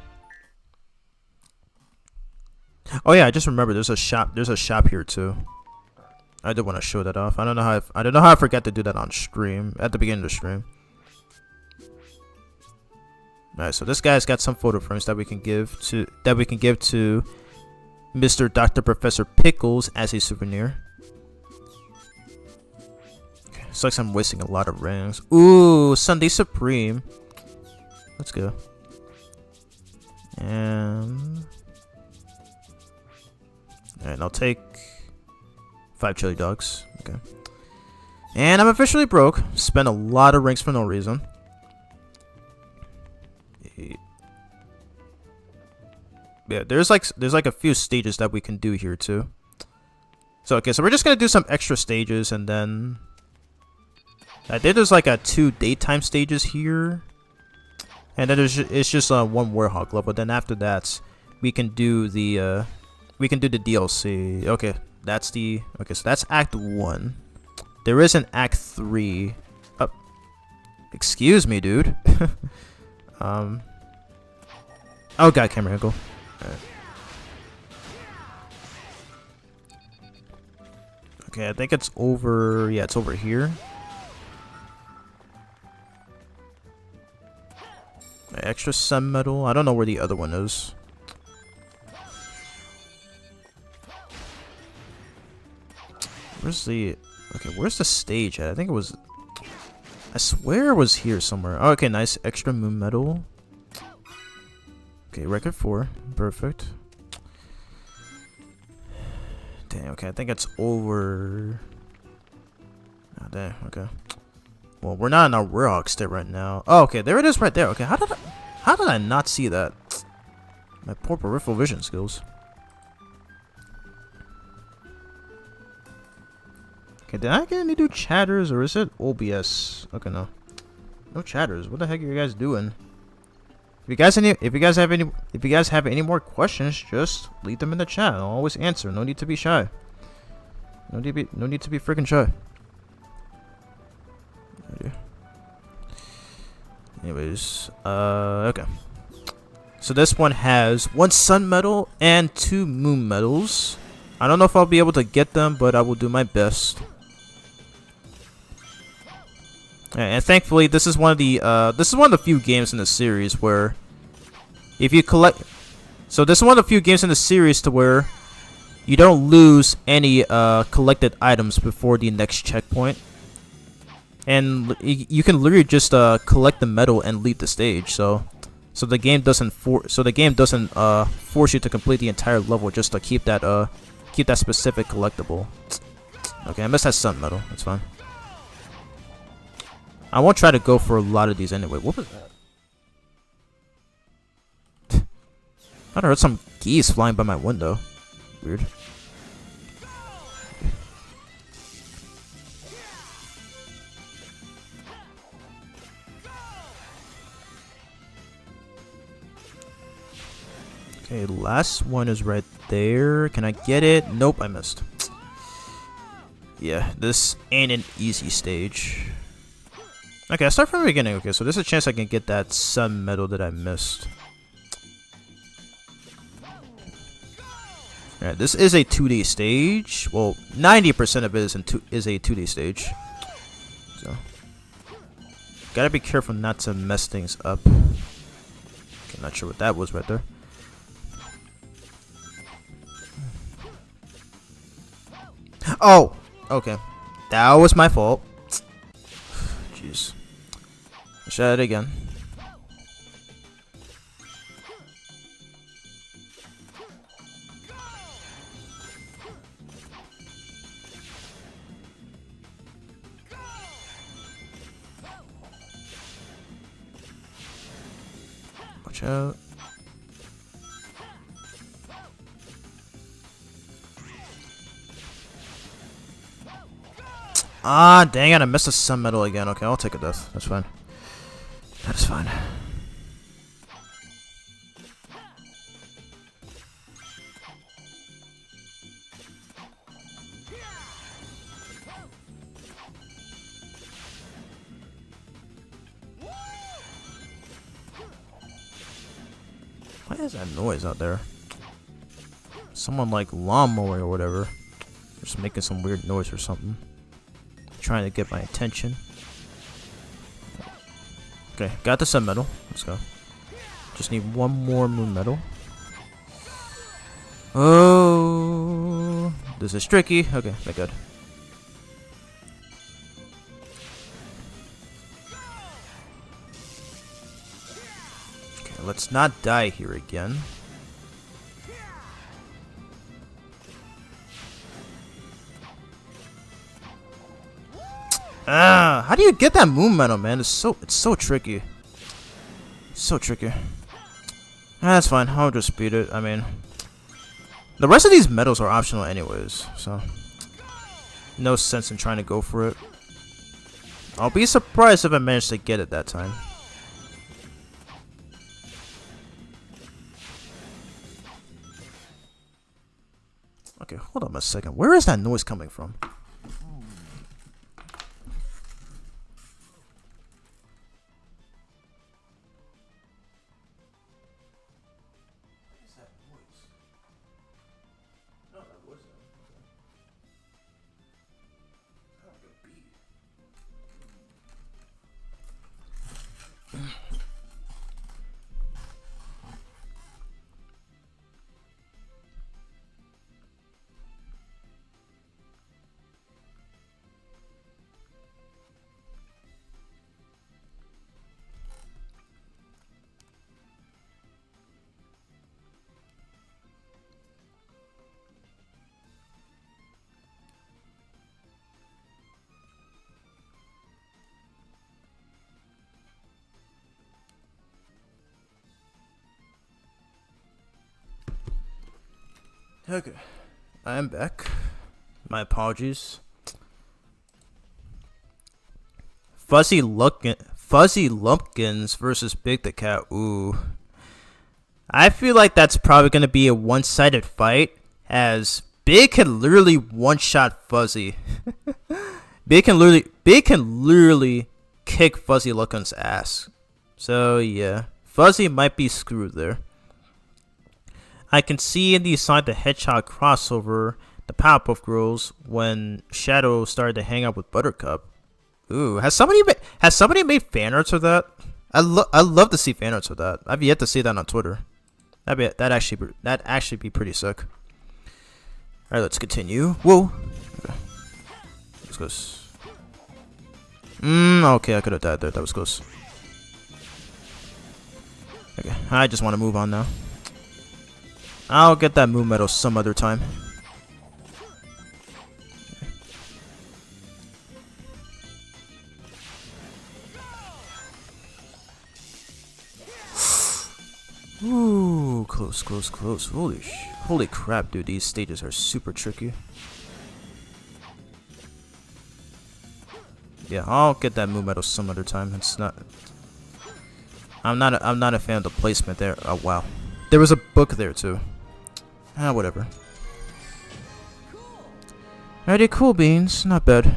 Oh yeah, I just remembered there's a shop here too. I did want to show that off. I don't know how I forgot to do that on stream at the beginning of the stream. Alright, so this guy's got some photo frames that we can give to Mr. Dr. Professor Pickles as a souvenir. Okay, looks like I'm wasting a lot of rings. Ooh, Sunday Supreme. Let's go. And alright, I'll take 5 chili dogs. Okay. And I'm officially broke. Spent a lot of rings for no reason. Yeah, there's like a few stages that we can do here too. So okay, so we're just gonna do some extra stages and then I think there's like 2 daytime stages here, and then it's just 1 Warhawk level. Then after that, we can do the DLC. Okay, so that's Act 1. There is an Act 3. Oh, excuse me, dude. Oh god, camera angle. Alright. Okay, I think it's over. Yeah, it's over here. Extra sun medal. I don't know where the other one is. Where's the... Okay, where's the stage at? I think it was... I swear it was here somewhere. Oh, okay, nice. Extra moon medal. Okay, record 4. Perfect. Dang, okay, I think it's over... Oh, dang, okay. Well, we're not in our Warhawk state right now. Oh, okay, there it is right there. Okay, how did I not see that? My poor peripheral vision skills. Okay, did I get any new chatters or is it OBS? Okay, no. No chatters. What the heck are you guys doing? If you guys have any more questions, just leave them in the chat. I'll always answer. No need to be shy. No need to be freaking shy. Anyways, okay. So this one has 1 sun medal and 2 moon medals. I don't know if I'll be able to get them, but I will do my best. And thankfully, this is one of the few games in the series where if you collect. So this is one of the few games in the series to where you don't lose any collected items before the next checkpoint. And you can literally just collect the medal and leave the stage. So the game doesn't force you to complete the entire level just to keep that specific collectible. Okay, I missed that sun medal. That's fine. I won't try to go for a lot of these anyway. What was that? I heard some geese flying by my window. Weird. Okay, last one is right there. Can I get it? Nope, I missed. Yeah, this ain't an easy stage. Okay, I'll start from the beginning. Okay, so there's a chance I can get that sun medal that I missed. Alright, this is a 2D stage. Well, 90% of it is a 2D stage. So, gotta be careful not to mess things up. Okay, not sure what that was right there. Oh, okay. That was my fault. Jeez. Let's try it again. Watch out. Ah, dang it, I missed a sun medal again. Okay, I'll take a death. That's fine. That is fine. What is that noise out there? Someone like lawnmower or whatever. Just making some weird noise or something. Trying to get my attention. Okay, got the sun medal. Let's go. Just need 1 more moon medal. Oh, this is tricky. Okay, thank God. Okay, let's not die here again. Ah, how do you get that moon medal, man? It's so tricky. So tricky. Ah, that's fine. I'll just beat it. I mean, the rest of these medals are optional anyways, so no sense in trying to go for it. I'll be surprised if I manage to get it that time. Okay, hold on a second. Where is that noise coming from? Okay, I am back. My apologies. Fuzzy Lumpkins versus Big the Cat. Ooh. I feel like that's probably going to be a one-sided fight, as Big can literally one-shot Fuzzy. Big can literally kick Fuzzy Lumpkins' ass. So yeah, Fuzzy might be screwed there. I can see in the Sonic the Hedgehog crossover the Powerpuff Girls when Shadow started to hang out with Buttercup. Ooh, has somebody made fan arts of that? I love to see fan arts of that. I've yet to see that on Twitter. That'd actually be pretty sick. All right, let's continue. Whoa. Okay. Let's go. Okay, I could have died there. That was close. Okay, I just want to move on now. I'll get that move medal some other time. Ooh, close. Holy crap, dude! These stages are super tricky. Yeah, I'll get that move medal some other time. It's not. I'm not a fan of the placement there. Oh wow, there was a book there too. Whatever. Alrighty, cool beans. Not bad.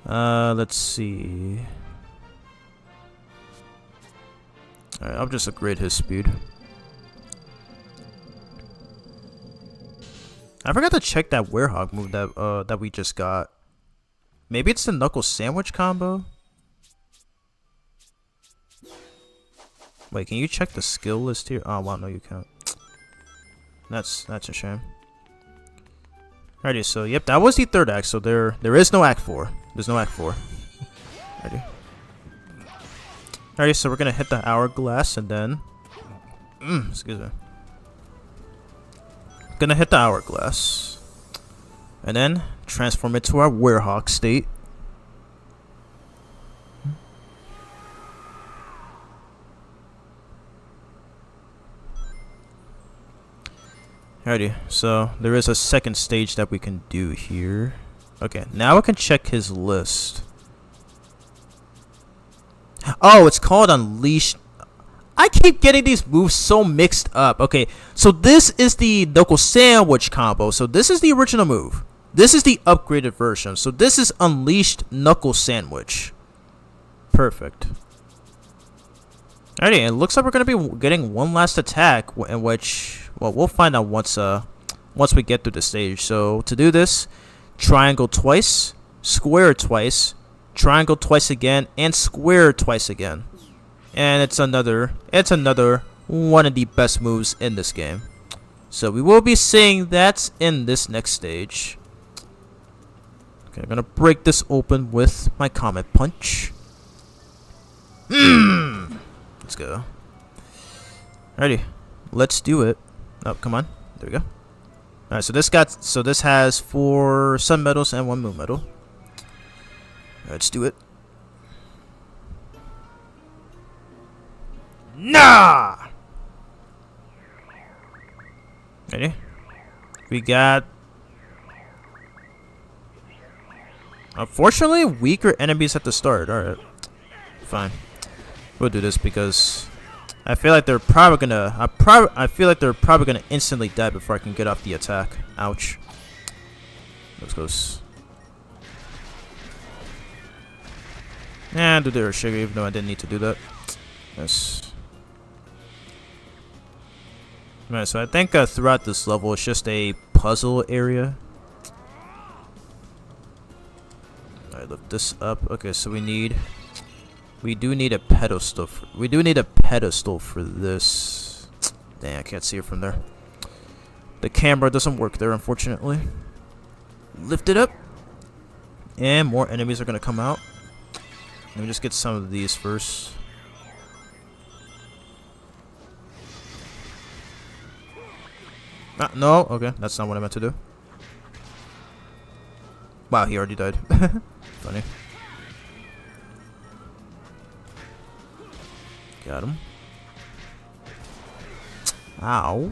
Let's see. Alright, I'll just upgrade his speed. I forgot to check that Werehog move that we just got. Maybe it's the Knuckle Sandwich combo? Wait, can you check the skill list here? Oh, wow, no, you can't. That's a shame. Alrighty, so yep, that was the third act. So there is no act 4. There's no act 4. Alrighty, so we're gonna hit the hourglass and then, excuse me. Gonna hit the hourglass and then transform it to our Werehog state. Alrighty, so there is a second stage that we can do here. Okay, now I can check his list. Oh, it's called Unleashed. I keep getting these moves so mixed up. Okay, so this is the Knuckle Sandwich combo. So this is the original move. This is the upgraded version. So this is Unleashed Knuckle Sandwich. Perfect. Alrighty, it looks like we're gonna be getting one last attack, in which, well, we'll find out once we get through the stage. So to do this, triangle twice, square twice, triangle twice again, and square twice again. And it's another one of the best moves in this game. So we will be seeing that in this next stage. Okay, I'm gonna break this open with my Comet Punch. Let's go. Alrighty, let's do it. Oh, come on. There we go. Alright, so this has 4 sun medals and 1 moon medal. Let's do it. Nah! Ready? We got Unfortunately, weaker enemies at the start. Alright. Fine. We'll do this because I feel like they're probably gonna I feel like they're probably gonna instantly die before I can get off the attack. Ouch. Let's go. Yeah, do their sugar even though I didn't need to do that. Yes. Alright, so I think throughout this level it's just a puzzle area. Alright, lift this up. Okay, so we do need a pedestal. We do need a pedestal for this. Dang, I can't see it from there. The camera doesn't work there, unfortunately. Lift it up. And more enemies are gonna come out. Let me just get some of these first. No, okay, that's not what I meant to do. Wow, he already died. Funny. Got him. Ow.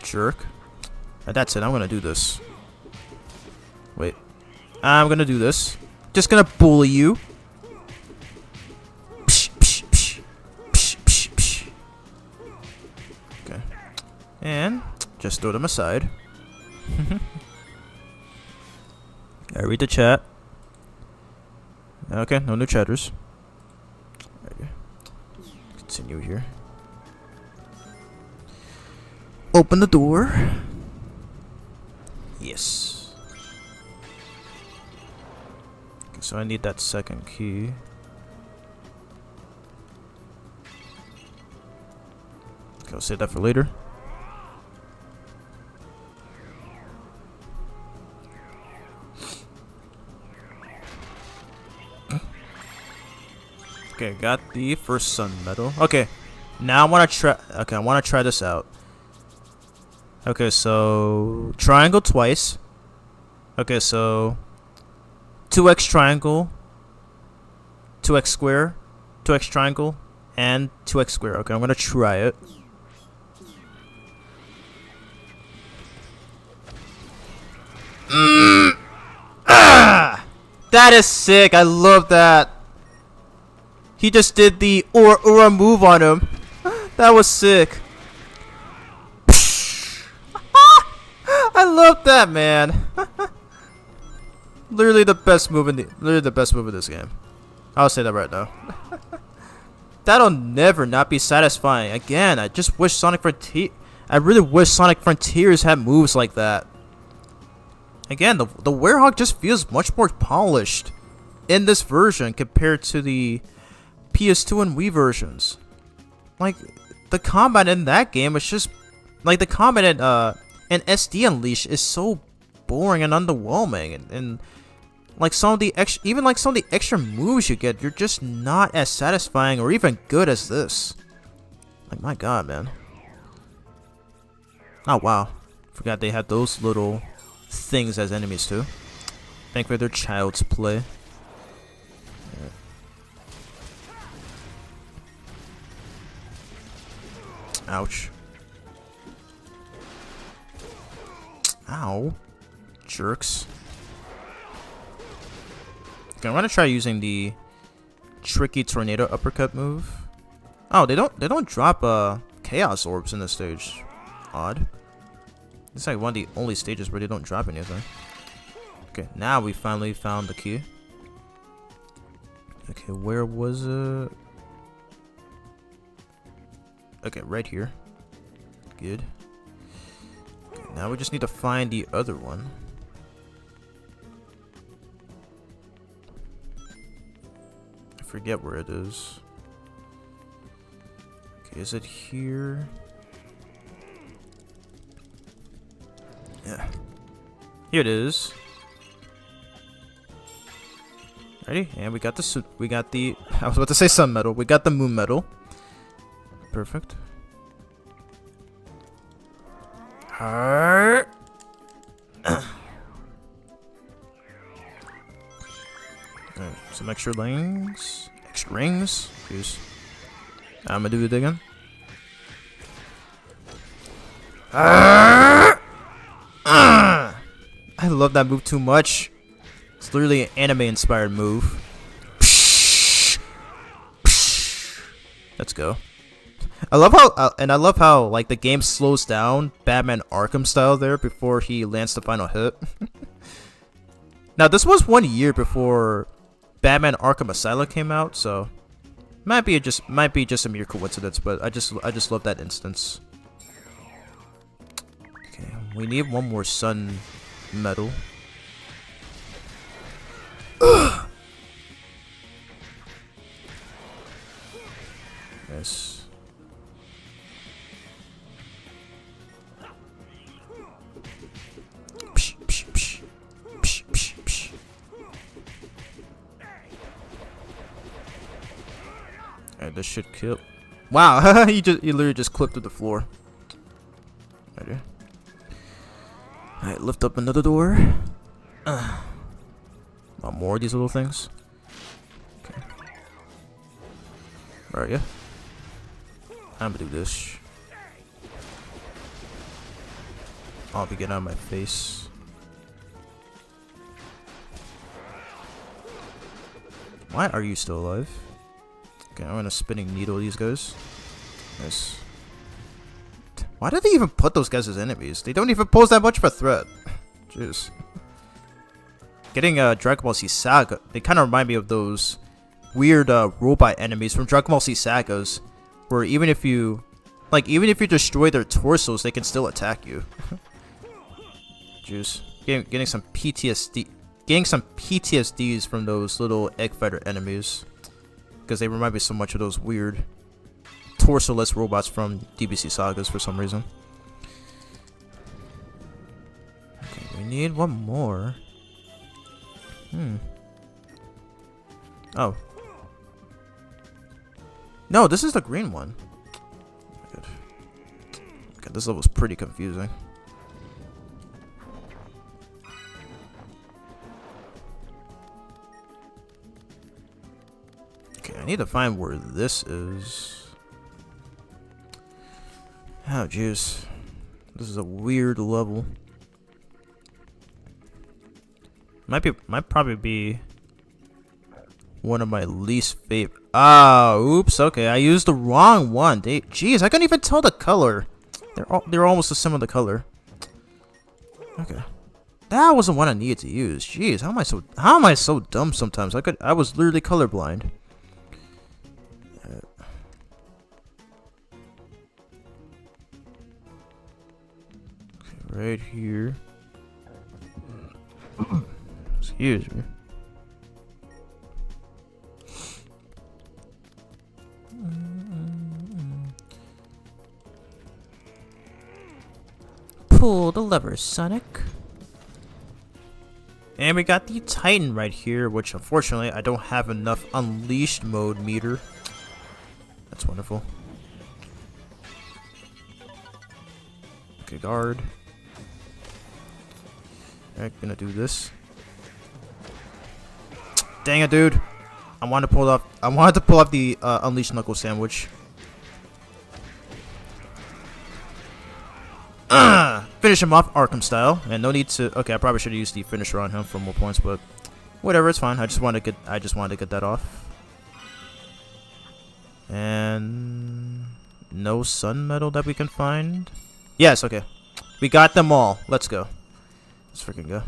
Jerk. That's it, I'm gonna do this. Wait. I'm gonna do this. Just gonna bully you. Okay. And just throw them aside. I read the chat. Okay, no new chatters. Continue here. Open the door. Yes. Okay, so I need that second key. Okay, I'll save that for later. Okay, got the first sun medal. Okay, now I want to try. Okay, I want to try this out. Okay, so triangle twice. Okay, so 2x triangle, 2x square, 2x triangle, and 2x square. Okay, I'm gonna try it. That is sick. I love that. He just did the aura move on him. That was sick. I love that, man. Literally the best move in this game. I'll say that right now. That'll never not be satisfying. Again, I just wish I really wish Sonic Frontiers had moves like that. Again, the Werehog just feels much more polished in this version compared to the PS2 and Wii versions. Like, the combat in that game is just like the combat in SD Unleashed is so boring and underwhelming, and like some of the extra moves you get, you're just not as satisfying or even good as this. Like, my god, man. Oh wow, forgot they had those little things as enemies too. Thankfully they're child's play. Ouch. Ow. Jerks. Okay, I'm gonna try using the tricky tornado uppercut move. Oh, they don't drop chaos orbs in this stage. Odd. It's like one of the only stages where they don't drop anything. Okay, now we finally found the key. Okay, where was it? Okay, right here. Good. Okay, now we just need to find the other one. I forget where it is. Okay, is it here? Yeah. Here it is. Ready? And we got the I was about to say sun medal. We got the moon medal. Perfect. Okay, some extra rings. Extra rings. Jeez. I'm gonna do it again. I love that move too much. It's literally an anime-inspired move. Let's go. I love how like the game slows down Batman Arkham style there before he lands the final hit. Now this was 1 year before Batman Arkham Asylum came out, so might be just a mere coincidence, but I just love that instance. Okay, we need one more sun medal. Yes. Alright, this should kill. Wow, you literally just clipped through the floor. Right here. Alright, lift up another door. Want more of these little things? Okay. Where are you? I'm gonna do this. I'll be getting out of my face. Why are you still alive? Okay, I'm gonna spinning needle these guys. Nice. Why did they even put those guys as enemies? They don't even pose that much of a threat. Jeez. Getting Dragon Ball Z Saga, they kind of remind me of those weird robot enemies from Dragon Ball Z Sagas, where even if you destroy their torsos, they can still attack you. Jeez. Getting some PTSD. Getting some PTSDs from those little egg fighter enemies, because they remind me so much of those weird torso-less robots from DBC Sagas for some reason. Okay, we need one more. Oh. No, this is the green one. Good. Okay, this level's pretty confusing. Okay, I need to find where this is. Oh, jeez. This is a weird level. Might probably be one of my least favorite. Ah, oops. Okay, I used the wrong one. Jeez, I couldn't even tell the color. They're almost a similar color. Okay, that was the one I needed to use. Jeez, how am I so dumb sometimes? I was literally colorblind. Right here. Excuse me. Pull the lever, Sonic. And we got the Titan right here, which unfortunately I don't have enough Unleashed mode meter. That's wonderful. Okay, guard. Alright, gonna do this. Dang it, dude! I wanted to pull off the Unleashed Knuckle Sandwich. Finish him off Arkham style, and no need to. Okay, I probably should have used the finisher on him for more points, but whatever, it's fine. I just wanted to get that off. And no sun medal that we can find. Yes, okay, we got them all. Let's go. Let's freaking go.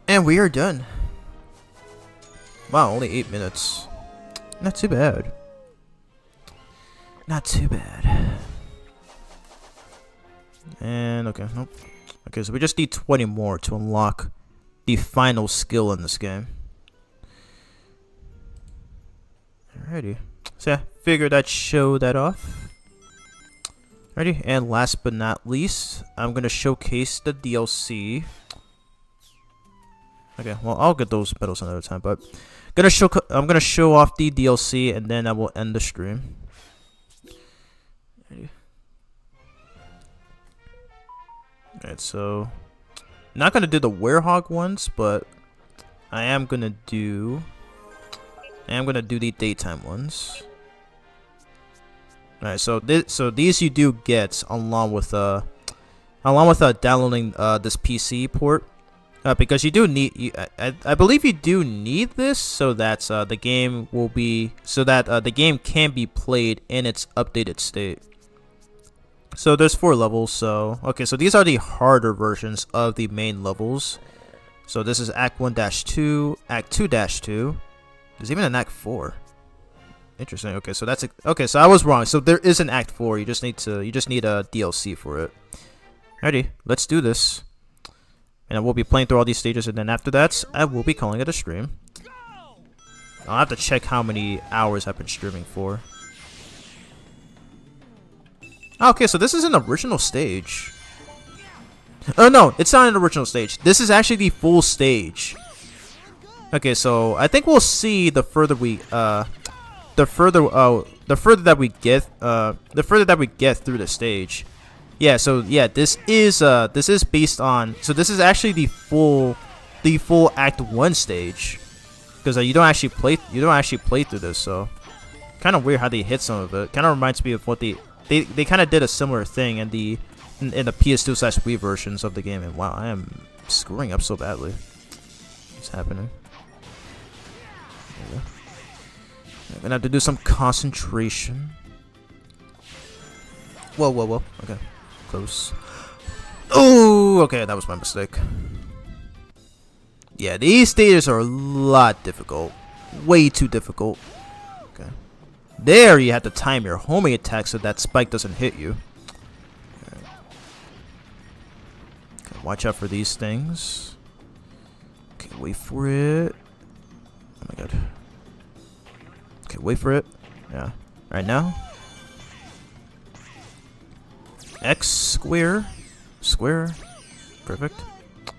And we are done. Wow, only 8 minutes. Not too bad. Not too bad. And okay, nope. Okay, so we just need 20 more to unlock the final skill in this game. Alrighty. So yeah, figured I'd show that off. Alrighty, and last but not least, I'm gonna showcase the DLC. Okay, well I'll get those medals another time, but I'm gonna show off the DLC and then I will end the stream. Alright, so not gonna do the Werehog ones, but I am gonna do the daytime ones. Alright, so these you do get along with downloading this PC port. Because you do need, I believe you do need this so that the game will be, so that the game can be played in its updated state. So there's 4 levels. So okay, so these are the harder versions of the main levels. So this is Act 1-2, Act 2-2. There's even an Act 4. Interesting. Okay, so that's okay. So I was wrong. So there is an Act 4. You just need a DLC for it. Alrighty, let's do this. And we'll be playing through all these stages, and then after that, I will be calling it a stream. I'll have to check how many hours I've been streaming for. Okay, so this is an original stage. Oh no, it's not an original stage. This is actually the full stage. Okay, so I think we'll see the further that we get through the stage. Yeah, so yeah, this is based on, so this is actually the full Act 1 stage, because you don't actually play through this. So kind of weird how they hit some of it. Kind of reminds me of what they kind of did a similar thing in the PS2/Wii versions of the game. And wow, I am screwing up so badly. What's happening? I'm gonna have to do some concentration. Whoa, whoa, whoa. Okay. Close. Oh, okay, that was my mistake. Yeah, these stages are a lot difficult. Way too difficult. Okay. There, you have to time your homing attack so that spike doesn't hit you. Okay. Okay, watch out for these things. Okay, wait for it. Oh my god. Okay, wait for it. Yeah. Right now. X square. Square. Perfect.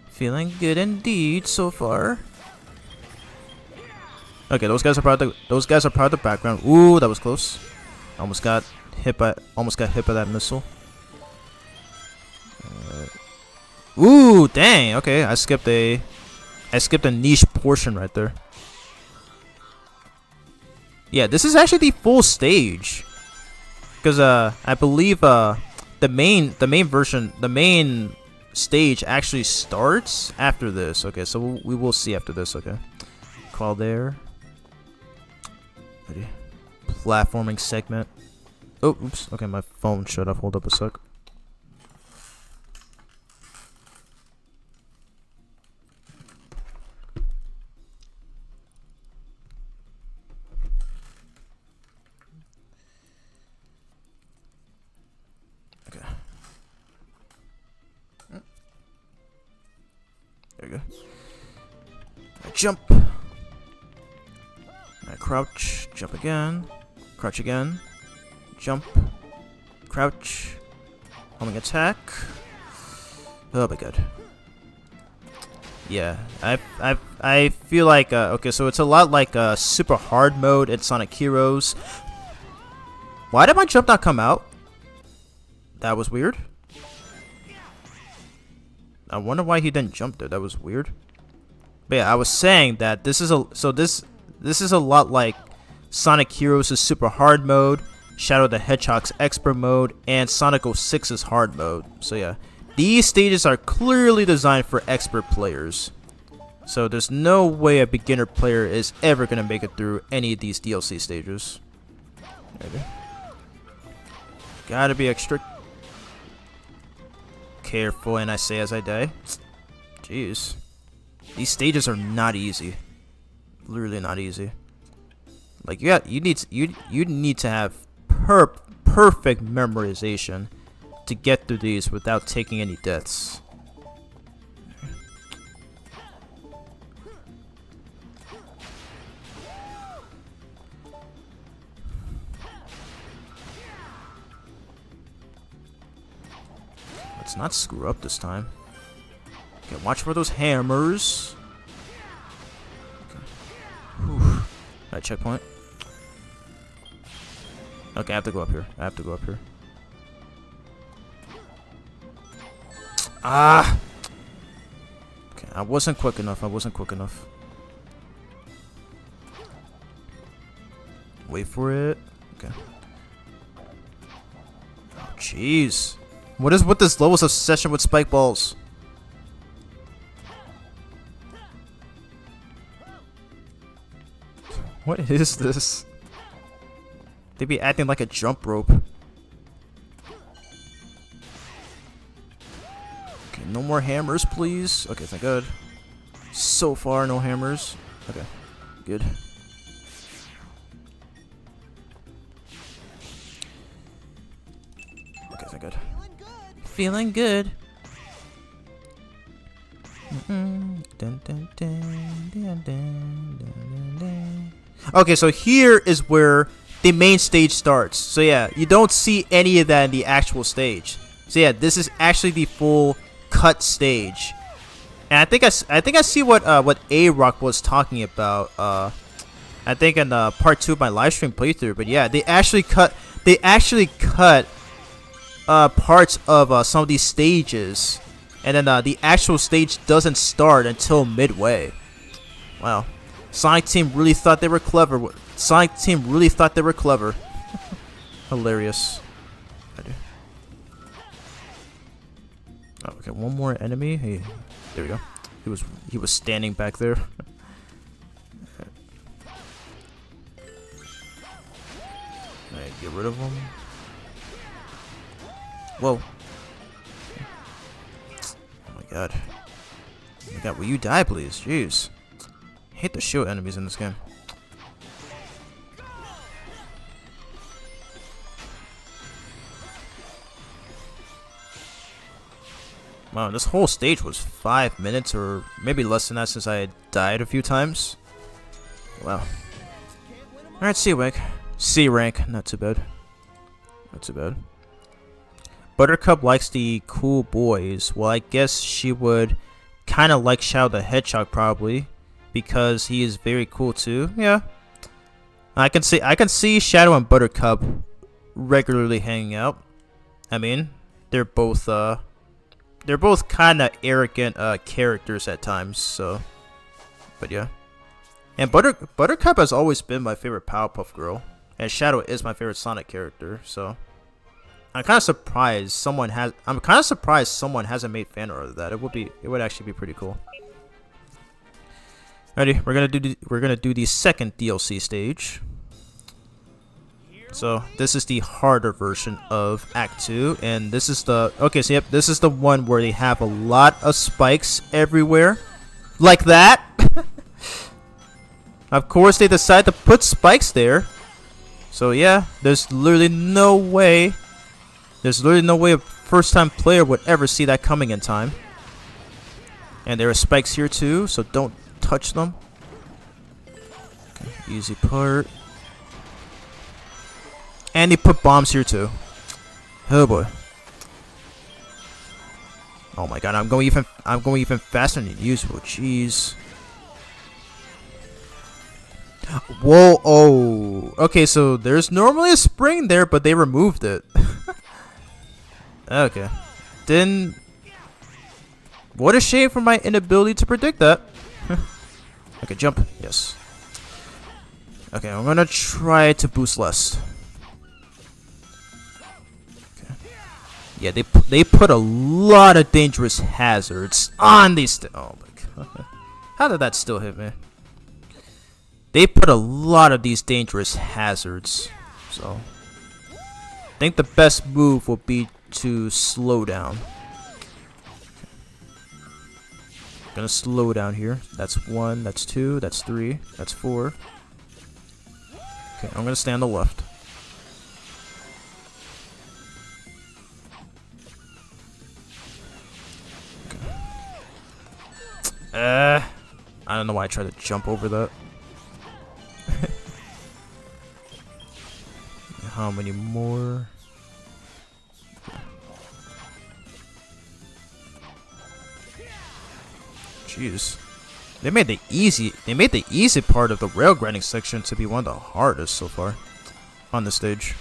Feeling good indeed so far. Okay, those guys are part of the background. Ooh, that was close. Almost got hit by that missile. Ooh, dang. Okay, I skipped a niche portion right there. Yeah, this is actually the full stage. Because I believe the main stage actually starts after this. Okay, so we will see after this. Okay, call there. Ready. Platforming segment. Oh, oops. Okay, my phone shut off. Hold up a sec. There you go. I jump. I crouch. Jump again. Crouch again. Jump. Crouch. Homing attack. Oh my god. Yeah, I feel like okay, so it's a lot like super hard mode in Sonic Heroes. Why did my jump not come out? That was weird. I wonder why he didn't jump there. That was weird. But yeah, I was saying that this is a lot like Sonic Heroes' super hard mode, Shadow the Hedgehog's expert mode, and Sonic 06's hard mode. So yeah, these stages are clearly designed for expert players. So there's no way a beginner player is ever gonna make it through any of these DLC stages. Okay. Gotta be extra careful, and I say as I die. Jeez, these stages are not easy. Literally not easy. Like you need to have perfect memorization to get through these without taking any deaths. Let's not screw up this time. Okay, watch for those hammers. Okay. Alright, checkpoint. Okay, I have to go up here. Ah! Okay, I wasn't quick enough. Wait for it. Okay. Oh, jeez. What is with this level's obsession with spike balls? What is this? They be acting like a jump rope. Okay, no more hammers, please. Okay, thank God. So far, no hammers. Okay, good. Okay, thank God. Feeling good. Okay, so here is where the main stage starts. So yeah, you don't see any of that in the actual stage. So yeah, this is actually the full cut stage. And I think I see what A-Rock was talking about. I think in part 2 of my live stream playthrough. But yeah, they actually cut parts of some of these stages, and then the actual stage doesn't start until midway. Wow, Sonic Team really thought they were clever. Sonic Team really thought they were clever. Hilarious. Oh, okay, one more enemy. Hey, there we go. He was standing back there. Alright, get rid of him. Whoa. Oh my god. Oh my god, will you die, please? Jeez. I hate the shield enemies in this game. Wow, this whole stage was 5 minutes or maybe less than that since I had died a few times. Wow. Alright, C rank. C rank, not too bad. Not too bad. Buttercup likes the cool boys. Well, I guess she would kind of like Shadow the Hedgehog probably, because he is very cool too. Yeah, I can see Shadow and Buttercup regularly hanging out. I mean, they're both kind of arrogant characters at times. So, but yeah, and Buttercup has always been my favorite Powerpuff Girl, and Shadow is my favorite Sonic character. So. I'm kind of surprised someone hasn't made fan art of that. It would actually be pretty cool. Ready? We're gonna do the second DLC stage. So this is the harder version of Act 2, and this is the so yep, this is the one where they have a lot of spikes everywhere, like that. Of course, they decide to put spikes there. So yeah, there's literally no way. There's literally no way a first-time player would ever see that coming in time. And there are spikes here too, so don't touch them. Okay, easy part. And they put bombs here too. Oh boy. Oh my god, I'm going even faster than usual. Jeez. Whoa, oh. Okay, so there's normally a spring there, but they removed it. Okay. Then what a shame for my inability to predict that. Okay, jump. Yes. Okay, I'm gonna try to boost less. Okay. Yeah, they put a lot of dangerous hazards on these. Oh my god. How did that still hit me? They put a lot of these dangerous hazards. So I think the best move will be to slow down. Okay. Gonna slow down here. That's 1, that's 2, that's 3, that's 4. Okay, I'm gonna stay on the left. Okay. I don't know why I tried to jump over that. How many more? Jeez. They made the easy part of the rail grinding section to be one of the hardest so far on the stage.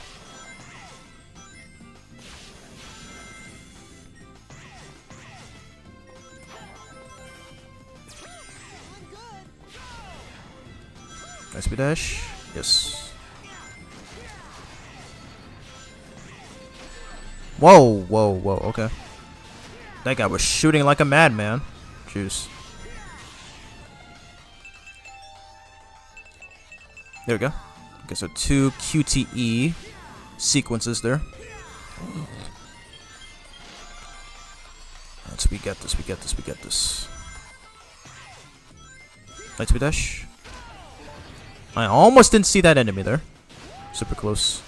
SP dash. Yes. Whoa, whoa, whoa, okay. That guy was shooting like a madman. Jeez. There we go. Okay, so 2 QTE sequences there. Alright, so we got this, we got this, we got this. Light speed dash. I almost didn't see that enemy there. Super close.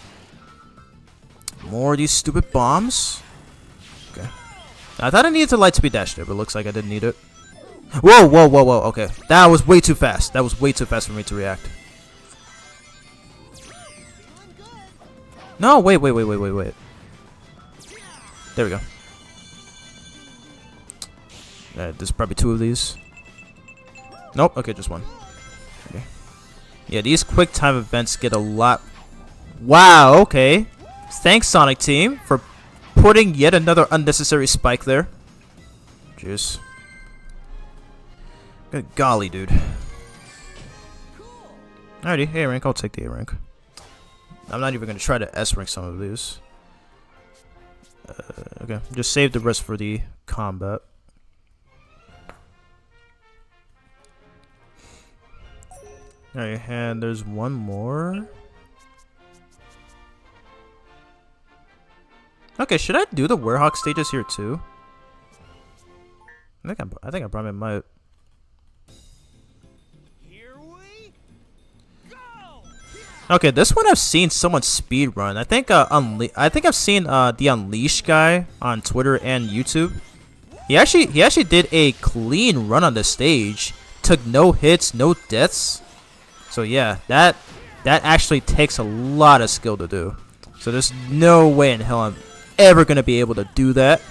More of these stupid bombs. Okay. I thought I needed to light speed dash there, but it looks like I didn't need it. Whoa, whoa, whoa, whoa. Okay. That was way too fast. That was way too fast for me to react. No, wait. There we go. There's probably 2 of these. Nope. Okay, just 1. Okay. Yeah, these quick time events get a lot. Wow. Okay. Thanks, Sonic Team, for putting yet another unnecessary spike there. Jeez. Good golly, dude. Alrighty, A rank. I'll take the A rank. I'm not even gonna try to S rank some of these. Okay, just save the rest for the combat. Alright, and there's one more. Okay, should I do the Werehog stages here too? I think I probably might. Here we go. Okay, this one I've seen someone speed run. I think I've seen the Unleashed guy on Twitter and YouTube. He actually did a clean run on this stage. Took no hits, no deaths. So yeah, that actually takes a lot of skill to do. So there's no way in hell I'm ever gonna be able to do that.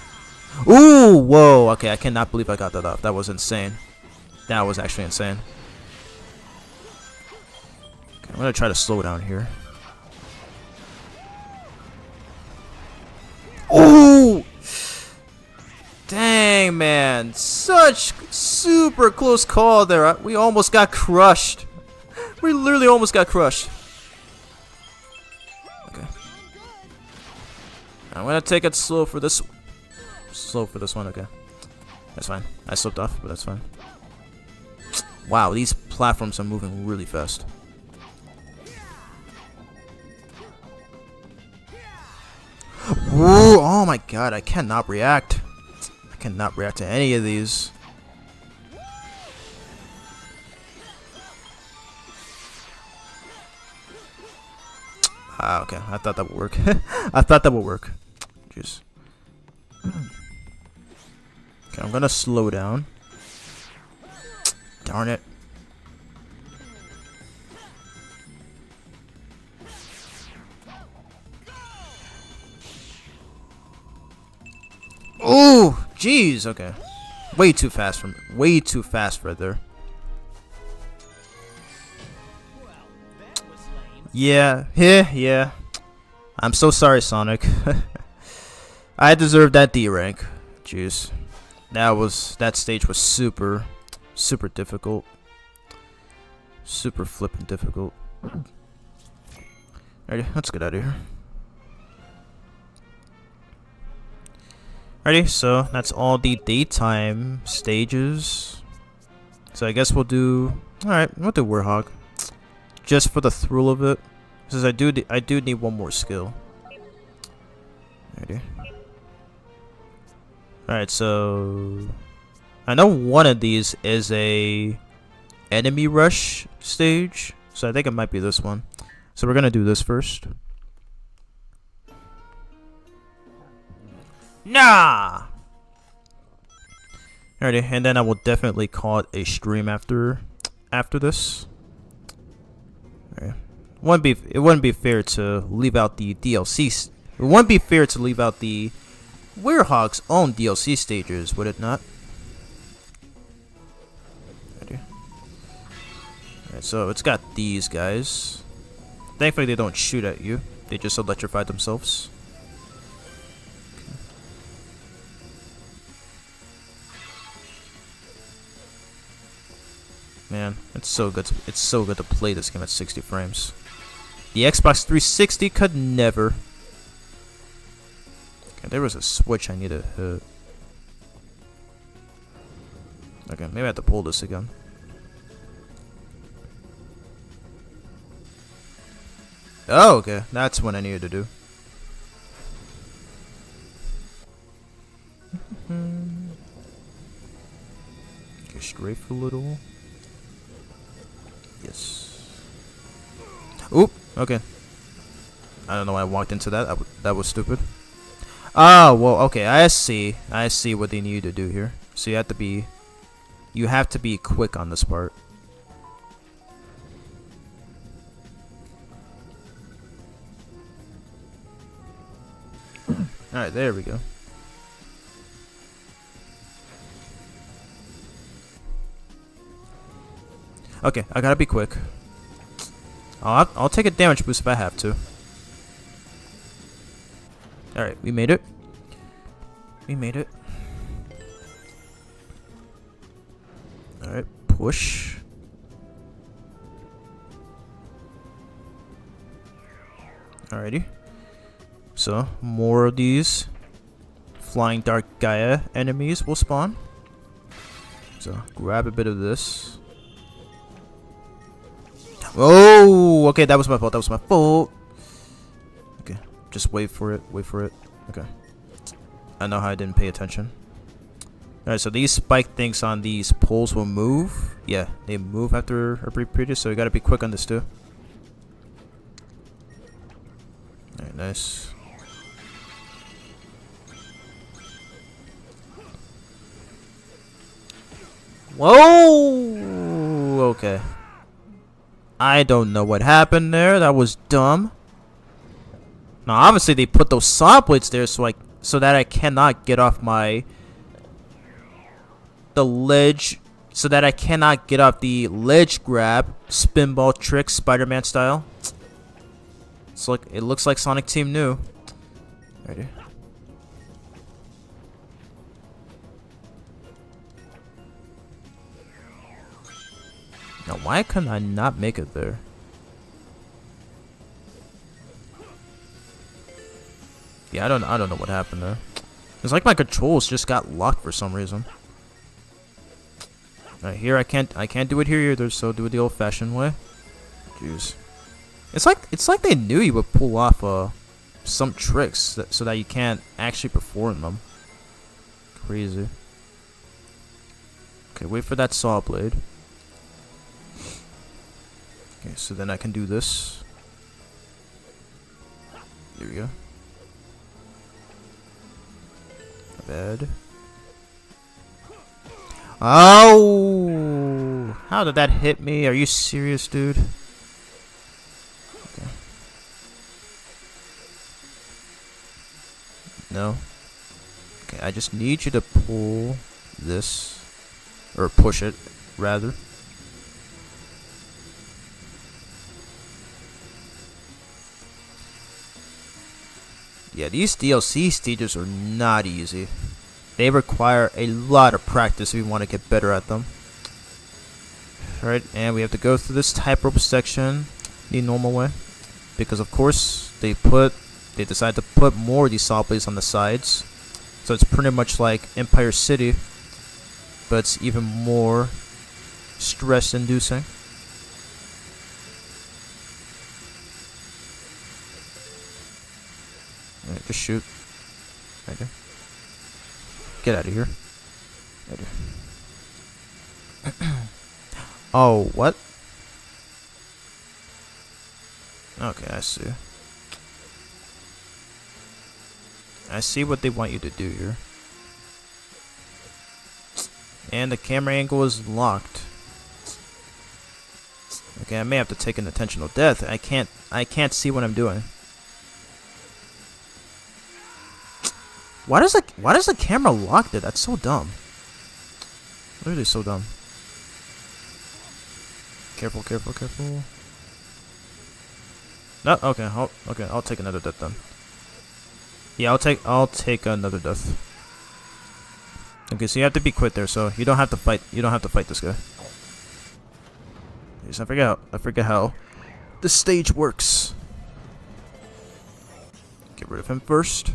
Ooh, whoa, okay, I cannot believe I got that off. That was insane. That was actually insane. Okay, I'm gonna try to slow down here. Ooh! Dang, man. Such super close call there. We almost got crushed. We literally almost got crushed. Okay. I'm gonna take it slow for this. Slow for this one, okay. That's fine. I slipped off, but that's fine. Wow, these platforms are moving really fast. Whoa, oh my god, I cannot react. I cannot react to any of these. Ah, okay. I thought that would work. I thought that would work. Jeez. Okay, I'm gonna slow down. Darn it. Oh, jeez. Okay. Way too fast for me. Way too fast right there. Yeah, yeah. I'm so sorry, Sonic. I deserve that D rank. Jeez. That stage was super difficult. Super flippin' difficult. Alrighty, let's get out of here. Alrighty, so that's all the daytime stages. So I guess we'll do. Alright, we'll do Werehog. Just for the thrill of it, because I do need one more skill. Alrighty. Alright, so I know one of these is a enemy rush stage, so I think it might be this one. So we're gonna do this first. Nah. Alrighty, and then I will definitely call it a stream after this. Alright. It wouldn't be fair to leave out the DLCs. It wouldn't be fair to leave out the Werehog's own DLC stages, would it not? Alright, so it's got these guys. Thankfully they don't shoot at you. They just electrify themselves. Man, it's so good to play this game at 60 frames. The Xbox 360 could never. Okay, there was a switch I need to hit. Okay, maybe I have to pull this again. Oh, okay. That's what I needed to do. Okay, strafe a little. Yes. Oop. Okay. I don't know why I walked into that. That was stupid. Oh, well, okay. I see. I see what they need you to do here. So you have to be... You have to be quick on this part. Alright, there we go. Okay, I gotta be quick. I'll take a damage boost if I have to. Alright, we made it. We made it. Alright, push. Alrighty. So, more of these flying dark Gaia enemies will spawn. So, grab a bit of this. Oh, okay, that was my fault. That was my fault. Okay, just wait for it. Wait for it. Okay. I know how I didn't pay attention. Alright, so these spike things on these poles will move. Yeah, they move after a brief period, so you gotta be quick on this too. Alright, nice. Whoa! Okay. I don't know what happened there. That was dumb. Now, obviously, they put those saw blades there so that I cannot get off the ledge, so that I cannot get off the ledge grab spinball trick Spider-Man style. It's like it looks like Sonic Team knew. Ready? Now, why can I not make it there? Yeah, I don't know what happened there. It's like my controls just got locked for some reason. Right here, I can't do it here either, so do it the old-fashioned way. Jeez, it's like they knew you would pull off some tricks so that you can't actually perform them. Crazy. Okay, wait for that saw blade. Okay, so then I can do this. There we go. Not bad. Oh! How did that hit me? Are you serious, dude? Okay. No. Okay, I just need you to pull this. Or push it, rather. Yeah, these DLC stages are not easy. They require a lot of practice if you want to get better at them. Alright, and we have to go through this tightrope section the normal way. Because of course, they decide to put more of these saw blades on the sides. So it's pretty much like Empire City, but it's even more stress-inducing. Alright, just shoot. Right there. Get out of here. Right there. Oh, what? Okay, I see. I see what they want you to do here. And the camera angle is locked. Okay, I may have to take an intentional death. I can't see what I'm doing. Why does the camera lock it? That's so dumb. Literally so dumb. Careful, careful, careful. No, okay, I'll take another death then. Yeah, I'll take another death. Okay, so you have to be quick there, so you don't have to fight this guy. Jeez, I forget how the stage works. Get rid of him first.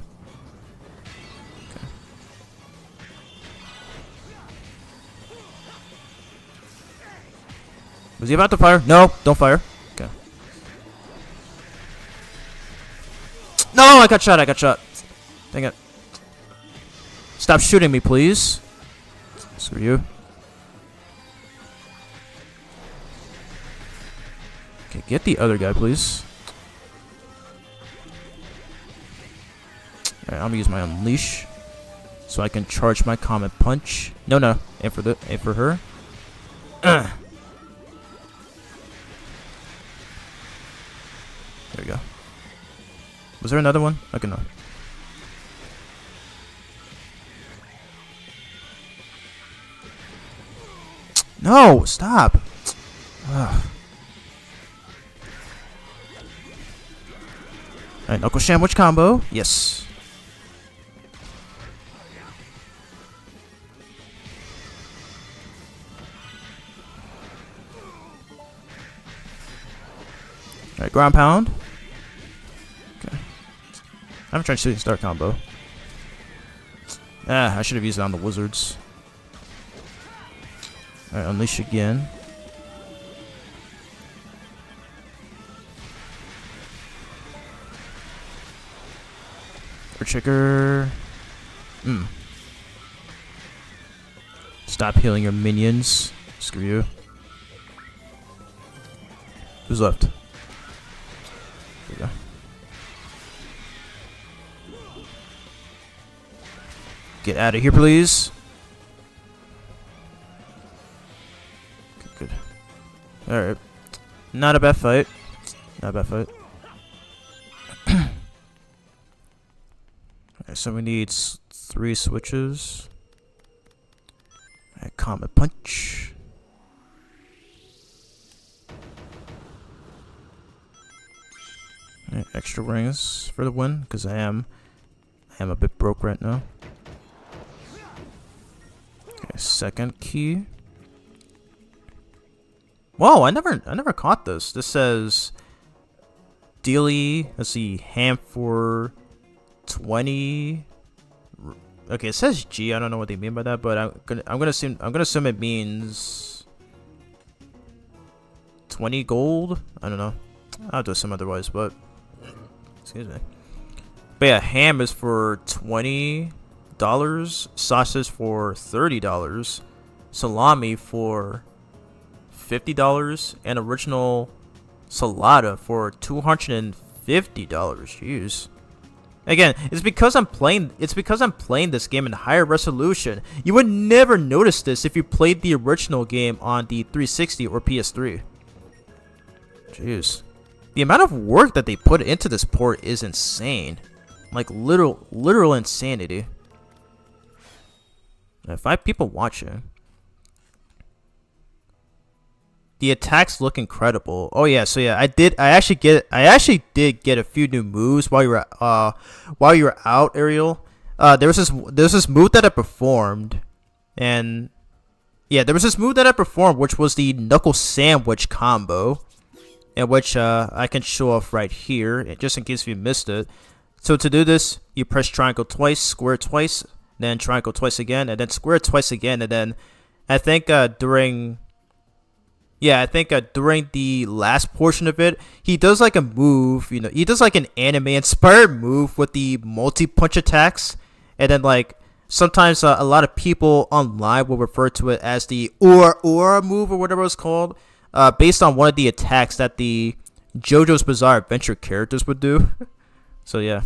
Was he about to fire? No, don't fire. Okay. I got shot. Dang it. Stop shooting me, please. Screw you. Okay, get the other guy, please. Alright, I'm gonna use my unleash so I can charge my comet punch. No, aim for her. There we go. Was there another one? Okay, no. No, stop. Ugh. Alright, knuckle sandwich combo. Yes. Alright, ground pound. Okay. I'm trying shooting star combo. I should have used it on the wizards. Alright, unleash again. Trigger. Stop healing your minions. Screw you. Who's left? There we go. Get out of here, please. Good. Alright. Not a bad fight. Alright, so we need 3 switches. Alright, comet punch. Alright, extra rings for the win, because I am a bit broke right now. Okay, second key. Whoa, I never caught this. This says Dealy, let's see, ham for 20. Okay, it says G. I don't know what they mean by that, but I'm gonna assume it means 20 gold. I don't know. I'll have to assume otherwise, but excuse me. But yeah, ham is for $20, sausage for $30, salami for $50, and original salada for $250. Jeez. Again, it's because I'm playing this game in higher resolution. You would never notice this if you played the original game on the 360 or PS3. Jeez. The amount of work that they put into this port is insane. Like literal insanity. 5 people watching. The attacks look incredible. Oh yeah, so yeah, I actually did get a few new moves while you were out, Ariel. There was this move that I performed, and yeah, there was this move that I performed, which was the knuckle sandwich combo, and which I can show off right here, just in case you missed it. So to do this, you press triangle twice, square twice, then triangle twice again, and then square twice again, and then I think during the last portion of it, he does like a move, he does like an anime inspired move with the multi-punch attacks, and then like sometimes a lot of people online will refer to it as the aura move or whatever it's called, based on one of the attacks that the JoJo's Bizarre Adventure characters would do. So yeah.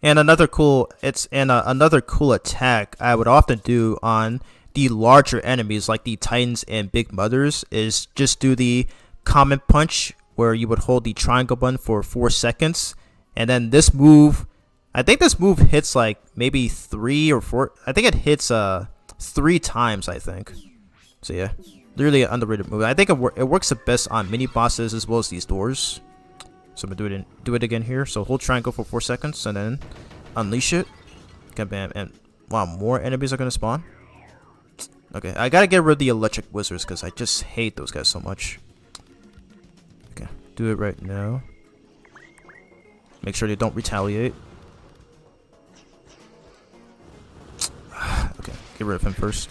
And another cool attack I would often do on the larger enemies like the Titans and Big Mothers is just do the comet punch, where you would hold the triangle button for 4 seconds, and then this move, I think this move hits like maybe 3 or 4. I think it hits 3 times, I think. So yeah, really an underrated move. I think it works the best on mini bosses as well as these doors. So I'm gonna do it again here. So hold triangle for 4 seconds and then unleash it. Okay, bam, and wow, more enemies are gonna spawn. Okay, I gotta get rid of the electric wizards because I just hate those guys so much. Okay, do it right now. Make sure they don't retaliate. Okay, get rid of him first.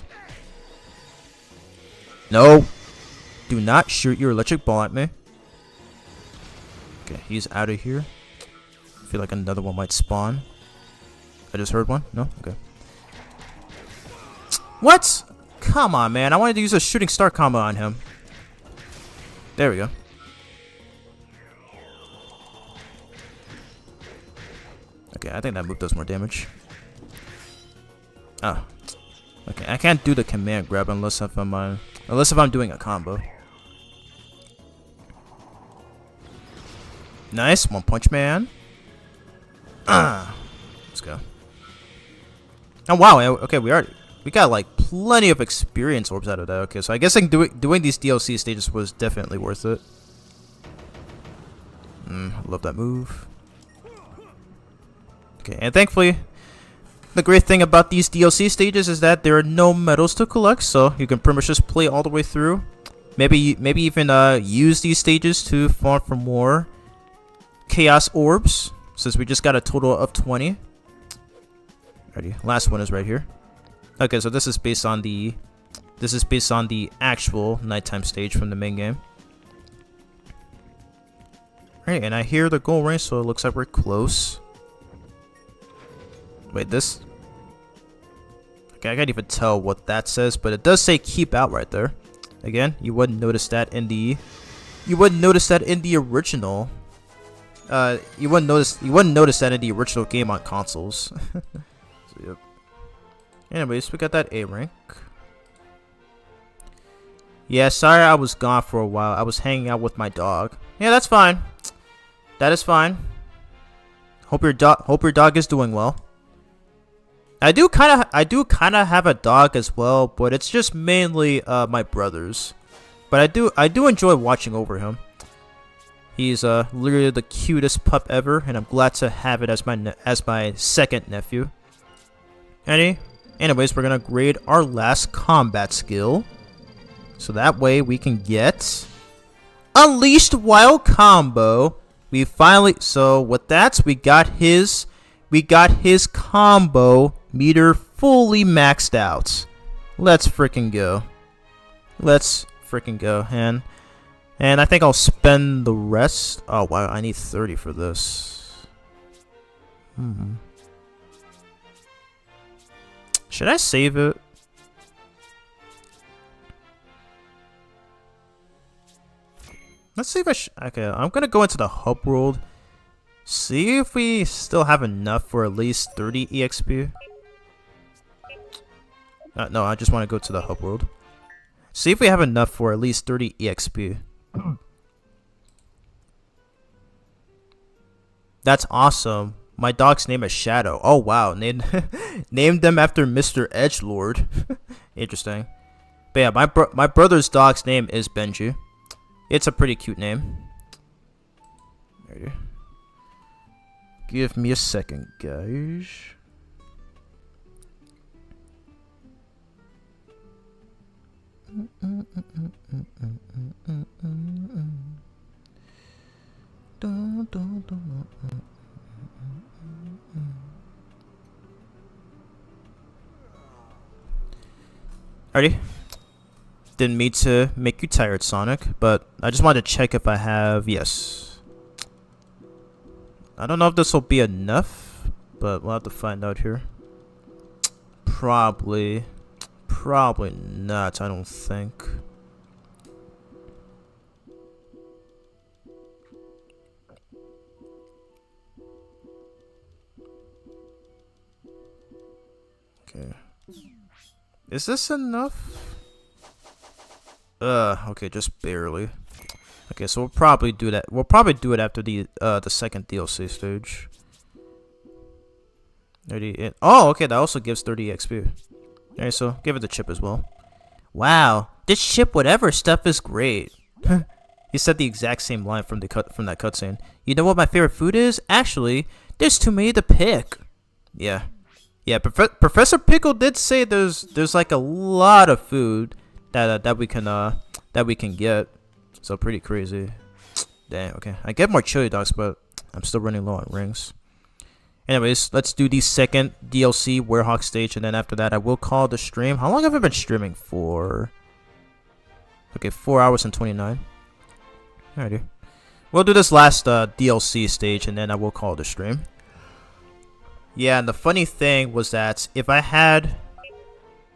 No! Do not shoot your electric ball at me. Okay, he's out of here. I feel like another one might spawn. I just heard one. No? Okay. What? Come on, man. I wanted to use a shooting star combo on him. There we go. Okay, I think that move does more damage. Oh. Okay, I can't do the command grab unless if I'm doing a combo. Nice, one punch man. Let's go. Oh wow, okay, we got like plenty of experience orbs out of that. Okay, so I guess like doing these DLC stages was definitely worth it. I love that move. Okay, and thankfully, the great thing about these DLC stages is that there are no medals to collect, so you can pretty much just play all the way through. Maybe even use these stages to farm for more chaos orbs, since we just got a total of 20. Ready? Last one is right here. Okay, so this is based on the actual nighttime stage from the main game. Alright, and I hear the goal range, so it looks like we're close. Wait, this? Okay, I can't even tell what that says, but it does say keep out right there. Again, you wouldn't notice that in the original. You wouldn't notice that in the original game on consoles. So, yep. Anyways, we got that A rank. Yeah, sorry I was gone for a while. I was hanging out with my dog. Yeah, that's fine. That is fine. Hope your dog is doing well. I do kind of have a dog as well, but it's just mainly my brother's. But I do enjoy watching over him. He's literally the cutest pup ever, and I'm glad to have it as my second nephew. Anyways, we're gonna grade our last combat skill, so that way we can get Unleashed Wild Combo. So with that, we got his combo meter fully maxed out. Let's freaking go. And I think I'll spend the rest. Oh wow, I need 30 for this. Should I save it? Let's see if okay, I'm gonna go into the hub world. See if we still have enough for at least 30 EXP. No, I just want to go to the hub world. See if we have enough for at least 30 EXP. That's awesome. My dog's name is Shadow. Oh wow, named them after Mr. Edgelord. Interesting. But yeah, my brother's dog's name is Benji. It's a pretty cute name. There. Give me a second, guys. Alrighty. Didn't mean to make you tired, Sonic, but I just wanted to check if I have... Yes. I don't know if this will be enough, but we'll have to find out here. Probably not, I don't think. Okay. Is this enough? Okay, just barely. Okay, so we'll probably do that. We'll probably do it after the second DLC stage. 30. Oh, okay, that also gives 30 XP. Alright, so give it the chip as well. Wow, this chip whatever stuff is great. He said the exact same line from that cutscene. You know what my favorite food is? Actually, there's too many to pick. Yeah. Professor Pickle did say there's like a lot of food that we can get. So pretty crazy. Dang. Okay, I get more chili dogs, but I'm still running low on rings. Anyways, let's do the second DLC Werehog stage, and then after that, I will call the stream. How long have I been streaming for? Okay, 4 hours and 29. Alrighty. We'll do this last DLC stage, and then I will call it a stream. Yeah, and the funny thing was that if I had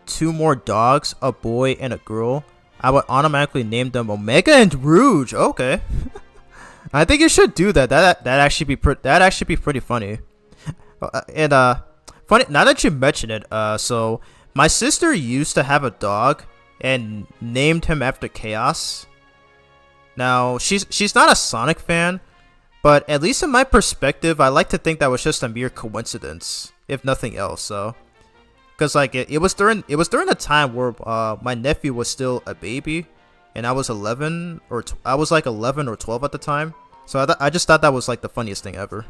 2 more dogs, a boy and a girl, I would automatically name them Omega and Rouge. Okay. I think you should do that. That actually be pretty funny. Funny now that you mention it. So my sister used to have a dog and named him after Chaos. Now she's not a Sonic fan, but at least in my perspective, I like to think that was just a mere coincidence, if nothing else. So, because like it was during a time where my nephew was still a baby, and I was 11 or I was like 11 or 12 at the time. So I just thought that was like the funniest thing ever.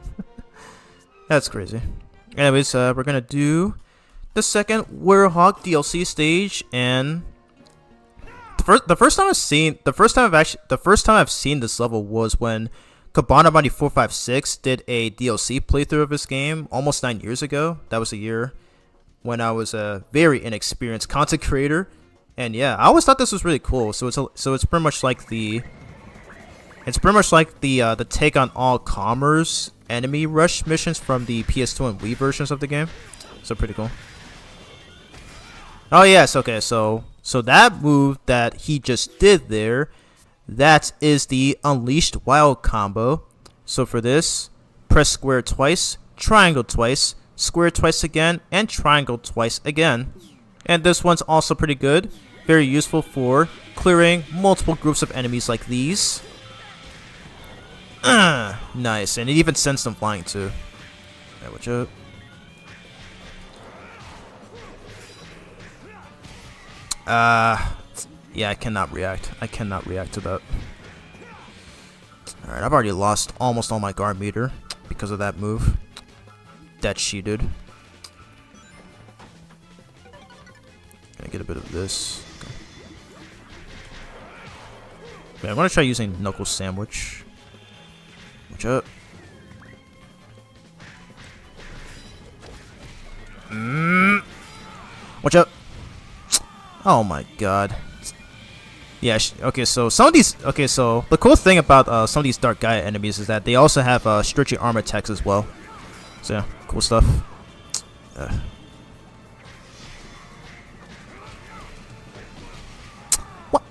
That's crazy. Anyways, we're gonna do the second Werehog DLC stage, and the first time I've seen this level was when Cabana Body 456 did a DLC playthrough of this game almost 9 years ago. That was a year when I was a very inexperienced content creator, and yeah, I always thought this was really cool. So it's pretty much like the take on all commerce enemy rush missions from the PS2 and Wii versions of the game. So pretty cool. Oh yes, okay, so that move that he just did there, that is the Unleashed Wild combo. So for this, press square twice, triangle twice, square twice again, and triangle twice again. And this one's also pretty good. Very useful for clearing multiple groups of enemies like these. Nice, and it even sends them flying too. Alright, watch out. Yeah, I cannot react. I cannot react to that. Alright, I've already lost almost all my guard meter because of that move. That she did. Gonna get a bit of this. Okay, I'm gonna try using Knuckle Sandwich. Watch out. Watch out. Oh my god. Yeah, okay, so some of these... Okay, so the cool thing about some of these Dark Gaia enemies is that they also have stretchy armor attacks as well. So yeah, cool stuff.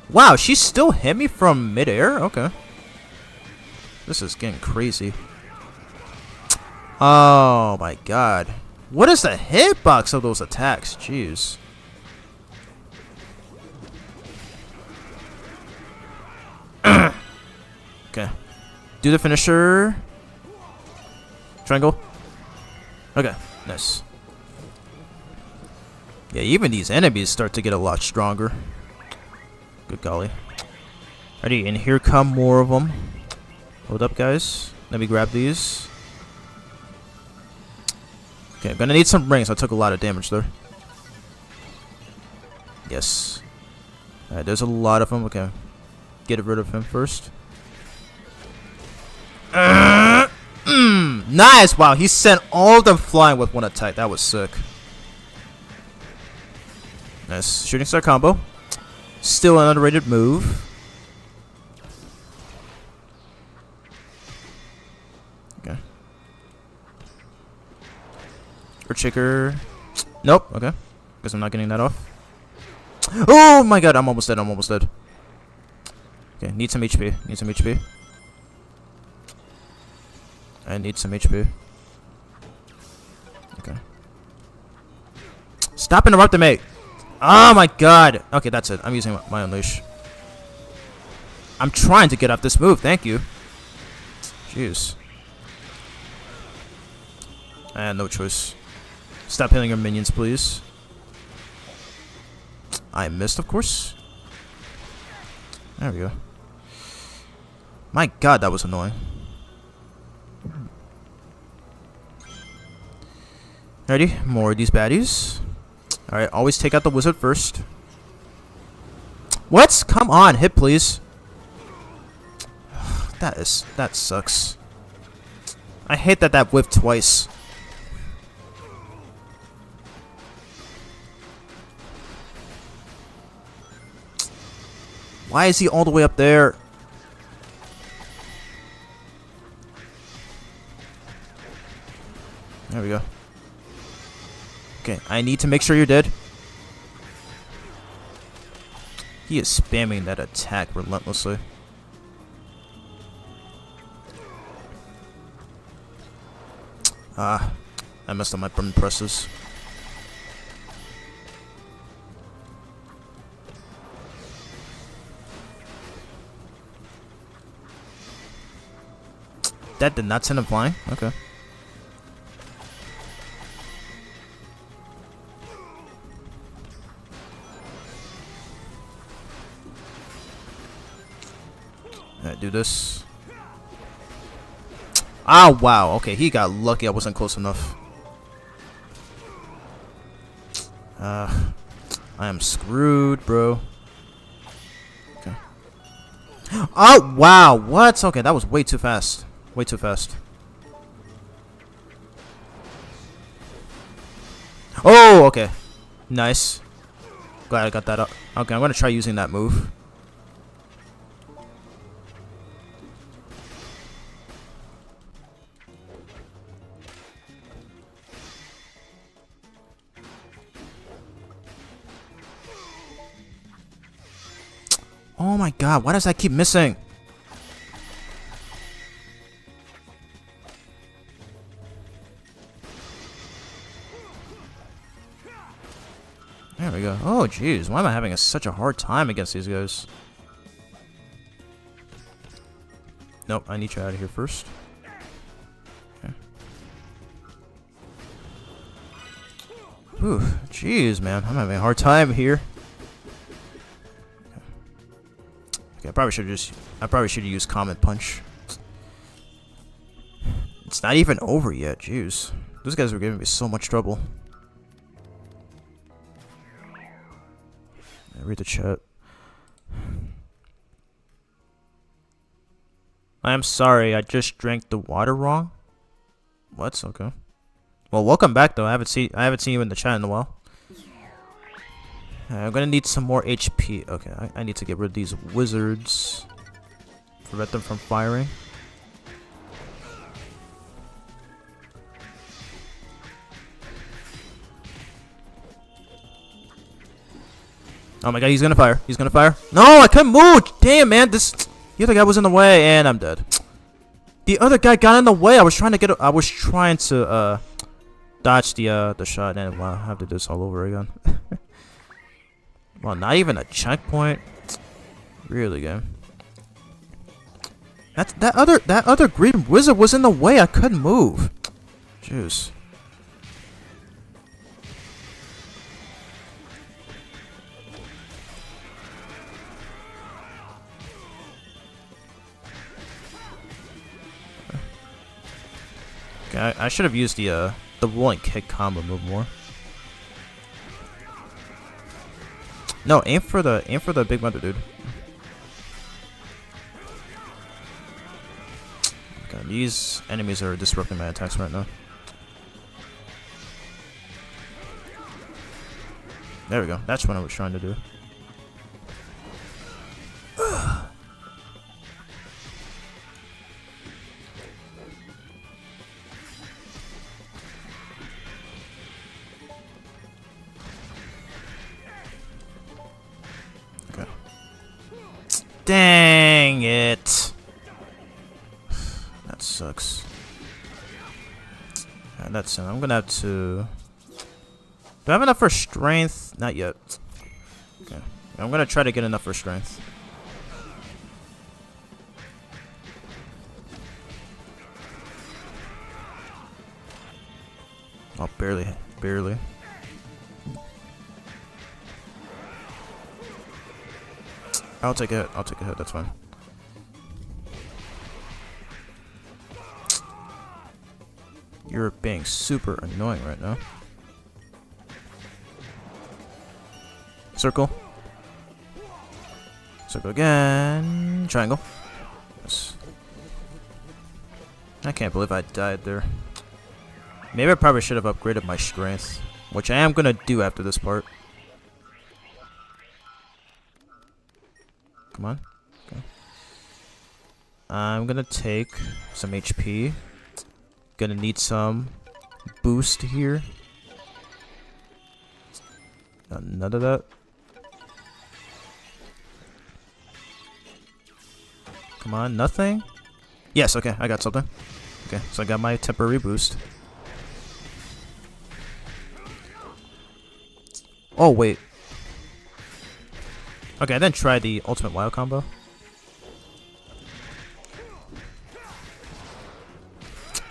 Wow, she still hit me from midair? Okay. This is getting crazy. Oh my god. What is the hitbox of those attacks? Jeez. Okay. Do the finisher. Triangle. Okay, nice. Yeah, even these enemies start to get a lot stronger. Good golly. Ready, and here come more of them. Hold up, guys. Let me grab these. Okay, I'm gonna need some rings. I took a lot of damage there. Yes. Alright, there's a lot of them. Okay. Get rid of him first. Nice! Wow, he sent all of them flying with one attack. That was sick. Nice. Shooting star combo. Still an underrated move. Okay. Earthshaker. Nope. Okay. Guess I'm not getting that off. Oh my god, I'm almost dead. I'm almost dead. Okay, need some HP. Need some HP. I need some HP. Okay. Stop interrupting me! Oh my god! Okay, that's it. I'm using my Unleash. I'm trying to get off this move. Thank you. Jeez. And no choice. Stop hitting your minions, please. I missed, of course. There we go. My god, that was annoying. Ready? More of these baddies. Alright, always take out the wizard first. What? Come on, hit please. That sucks. I hate that whiffed twice. Why is he all the way up there? There we go. Okay, I need to make sure you're dead. He is spamming that attack relentlessly. Ah, I messed up my button presses. That did not send him flying? Okay. Alright, do this. Ah, wow. Okay, he got lucky I wasn't close enough. I am screwed, bro. Okay. Oh, wow. What? Okay, that was way too fast. Way too fast. Oh, okay. Nice. Glad I got that up. Okay, I'm gonna try using that move. Oh my god, why does that keep missing? There we go. Oh jeez, why am I having such a hard time against these guys? Nope, I need you out of here first. Okay. Whew, jeez, man, I'm having a hard time here. Okay, I probably should have used Comet Punch. It's not even over yet, jeez. Those guys were giving me so much trouble. Read the chat. I am sorry, I just drank the water wrong. What? Okay. Well, welcome back though. I haven't seen you in the chat in a while. I'm gonna need some more HP. Okay, I need to get rid of these wizards. Prevent them from firing. Oh my god, he's gonna fire. He's gonna fire. No, I couldn't move! Damn, man, the other guy was in the way, and I'm dead. The other guy got in the way. I was trying to dodge the shot, and wow, I have to do this all over again. Well, not even a checkpoint. Really, game. That other green wizard was in the way. I couldn't move. Jeez. Okay, I should have used the rolling kick combo move more. No, aim for the big mother dude. Okay, these enemies are disrupting my attacks right now. There we go. That's what I was trying to do. Dang it. That sucks. Yeah, that's it. I'm gonna have to... Do I have enough for strength? Not yet. Okay. I'm gonna try to get enough for strength. Oh, barely. I'll take a hit, that's fine. You're being super annoying right now. Circle. Circle again. Triangle. Yes. I can't believe I died there. Maybe I probably should have upgraded my strength, which I am gonna do after this part. Come on. Okay. I'm gonna take some HP. Gonna need some boost here. None of that. Come on, nothing? Yes, okay, I got something. Okay, so I got my temporary boost. Oh, wait. Okay, I didn't try the ultimate wild combo.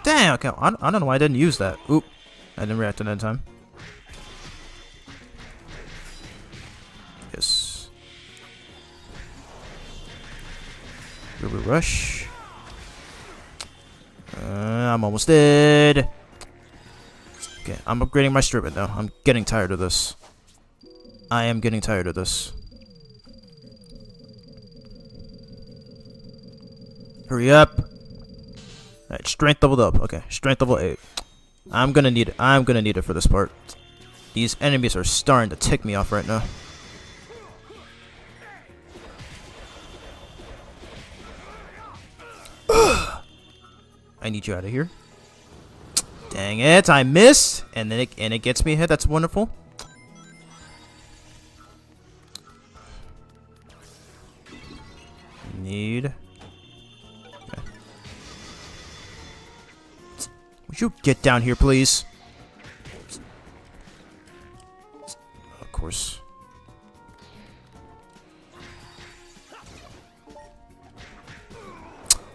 Damn, okay, I don't know why I didn't use that. Oop, I didn't react to that in time. Yes. River Rush. I'm almost dead. Okay, I'm upgrading my strip now. I'm getting tired of this. I am getting tired of this. Hurry up. Alright, strength leveled up. Okay, strength level 8. I'm gonna need it. I'm gonna need it for this part. These enemies are starting to tick me off right now. I need you out of here. Dang it, I missed! And then it gets me a hit. That's wonderful. Need. Okay. Would you get down here, please? Of course.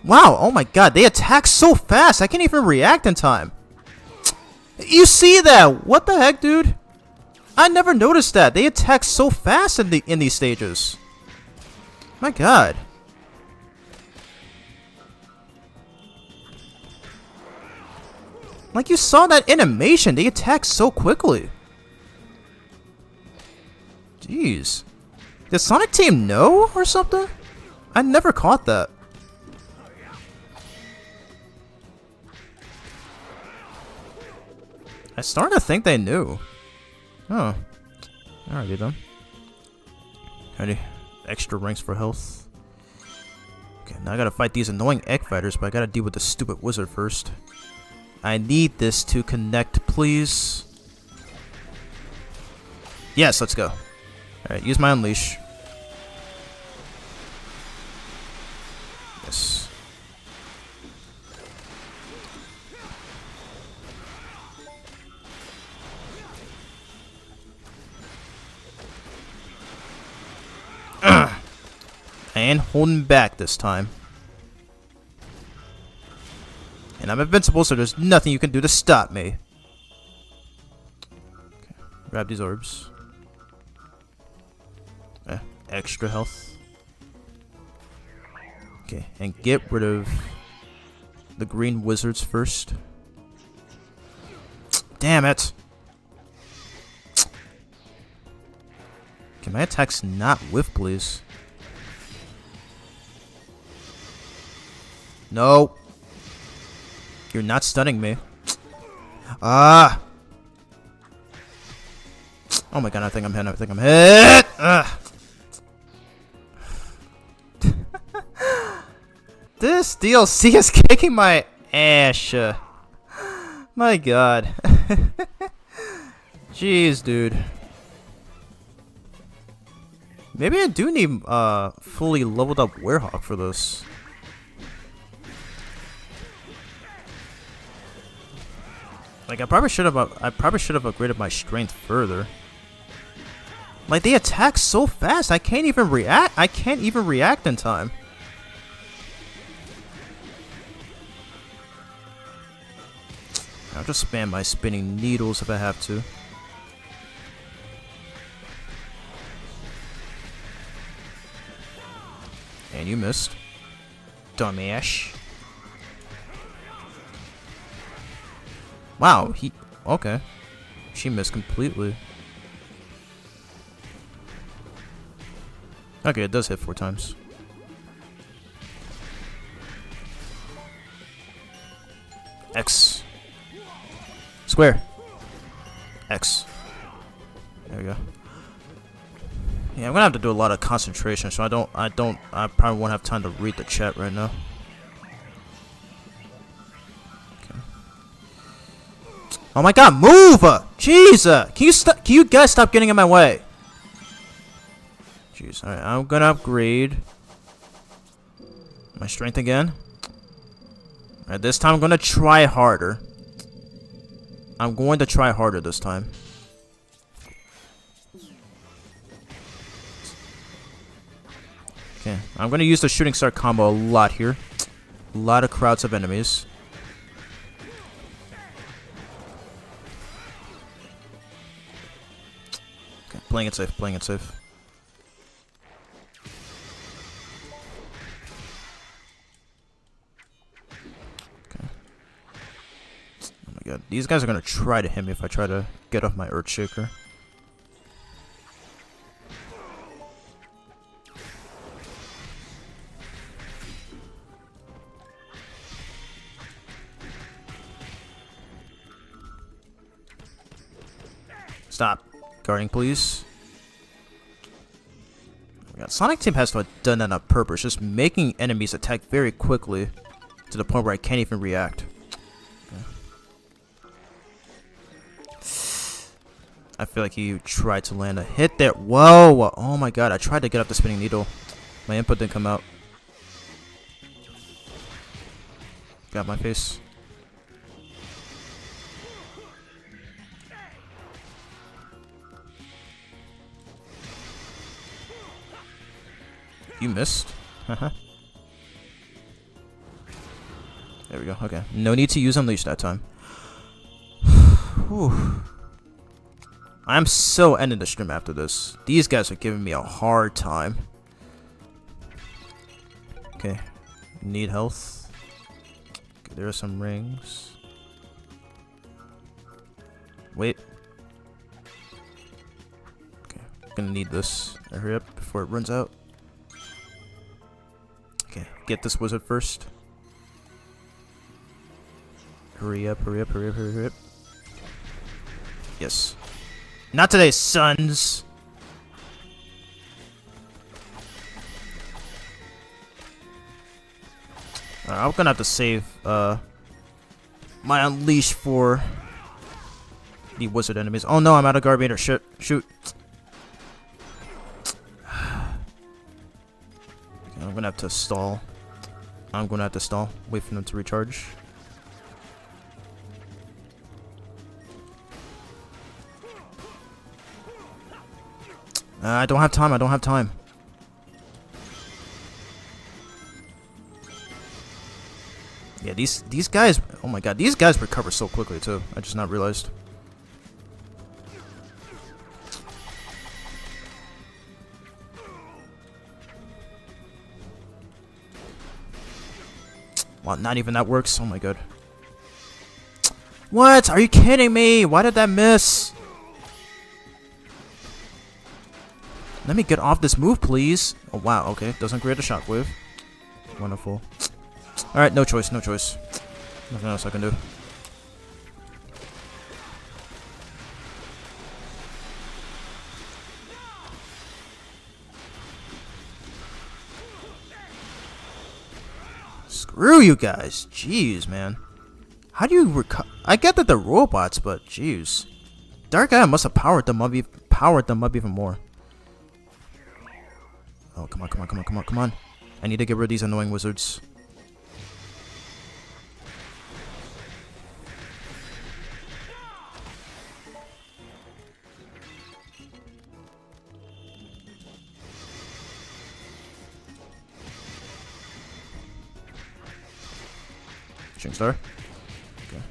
Wow, oh my god, they attack so fast, I can't even react in time. You see that? What the heck, dude? I never noticed that. They attack so fast in these stages. My god. Like, you saw that animation, they attack so quickly. Jeez. Did Sonic Team know or something? I never caught that. I started to think they knew. Oh. Alrighty then. Alrighty. Extra ranks for health. Okay, now I gotta fight these annoying egg fighters, but I gotta deal with the stupid wizard first. I need this to connect, please. Yes, let's go. Alright, use my unleash. Yes. And holding back this time. And I'm invincible, so there's nothing you can do to stop me. Okay. Grab these orbs. Extra health. Okay, and get rid of the green wizards first. Damn it! Can my attacks not whiff, please? No. You're not stunning me. Ah. Oh my god, I think I'm hit. I think I'm hit. This DLC is kicking my ass. My god. Jeez, dude. Maybe I do need fully leveled up Werehawk for this. Like, I probably should have upgraded my strength further. Like, they attack so fast, I can't even react. I can't even react in time. I'll just spam my spinning needles if I have to. And you missed. Dumbass. Wow, okay. She missed completely. Okay, it does hit 4 times. X. Square. X. There we go. Yeah, I'm gonna have to do a lot of concentration, so I probably won't have time to read the chat right now. Oh my god, move! Jeez! Can you guys stop getting in my way? Jeez, alright, I'm gonna upgrade my strength again. Alright, this time I'm gonna try harder. I'm going to try harder this time. Okay, I'm gonna use the shooting star combo a lot here. A lot of crowds of enemies. Okay, playing it safe, playing it safe. Okay. Oh my god, these guys are gonna try to hit me if I try to get off my Earthshaker. Stop. Guarding, please. Oh my god. Sonic Team has to have done that on purpose, just making enemies attack very quickly to the point where I can't even react. Okay. I feel like he tried to land a hit there. Whoa! Oh my god, I tried to get up the spinning needle. My input didn't come out. Got my face. You missed. There we go. Okay. No need to use Unleash that time. Whew. I'm so ending the stream after this. These guys are giving me a hard time. Okay. Need health. Okay, there are some rings. Wait. Okay. Gonna need this. Hurry up before it runs out. Okay, get this wizard first. Hurry up, hurry up, hurry up, hurry up. Yes. Not today, sons! I'm gonna have to save my Unleash for the wizard enemies. Oh no, I'm out of guard meter. Shit. Shoot. I'm gonna have to stall. I'm gonna have to stall. Wait for them to recharge. I don't have time. I don't have time. Yeah, these guys. Oh my god, these guys recover so quickly too. I just not realized. Well, not even that works. Oh my god. What? Are you kidding me? Why did that miss? Let me get off this move, please. Oh wow. Okay, doesn't create a shockwave. Wonderful. All right, no choice. No choice. Nothing else I can do. Screw you guys. Jeez, man. How do you recover? I get that they're robots, but jeez. Dark Eye must have powered them up even more. Oh, come on, come on, come on, come on, come on. I need to get rid of these annoying wizards. Shooting star. Okay.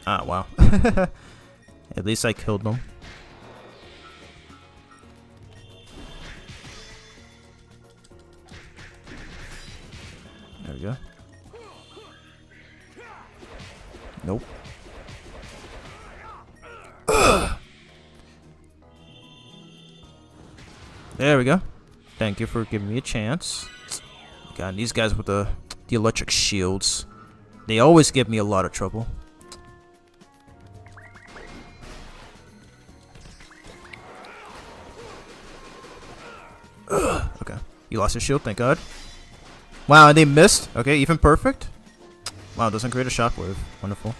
Ah, wow. At least I killed them. There we go. Nope. Ugh. There we go. Thank you for giving me a chance. God, these guys with the electric shields, they always give me a lot of trouble. You lost your shield, thank God. Wow, and they missed. Okay, even perfect. Wow, doesn't create a shockwave. Wonderful.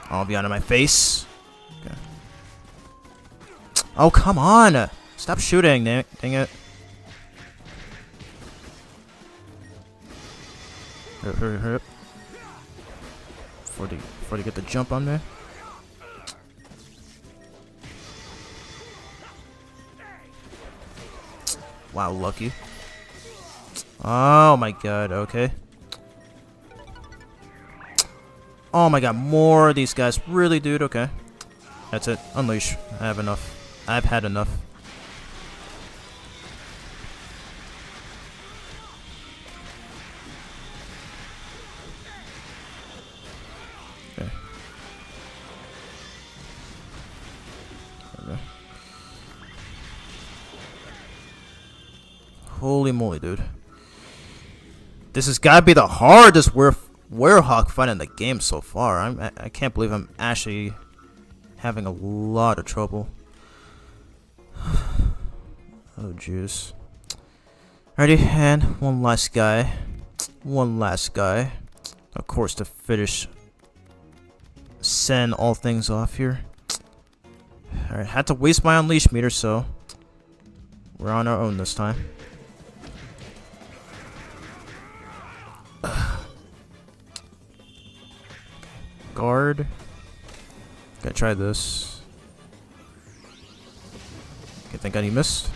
I'll be out of my face. Okay. Oh, come on! Stop shooting, dang it. Hurry up. Before they get the jump on me. Wow, lucky. Oh my god, okay. Oh my god, more of these guys. Really, dude? Okay. That's it. Unleash. I have enough. I've had enough. Okay. Okay. Holy moly, dude. This has got to be the hardest Werehog fight in the game so far. I can't believe I'm actually having a lot of trouble. Oh, jeez. Alrighty, and one last guy. One last guy. Of course, to finish. Send all things off here. Alright, had to waste my unleash meter, so we're on our own this time. Guard. Gotta try this. Okay, thank God he missed.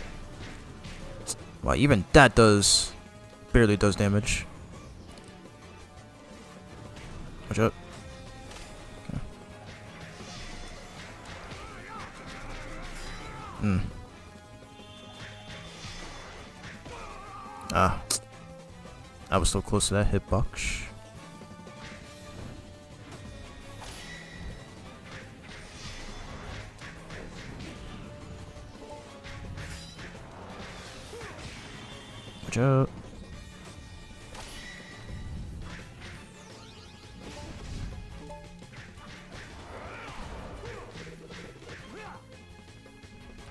Wow, even that barely does damage. Watch out. Okay. Ah. I was so close to that hitbox. Watch out.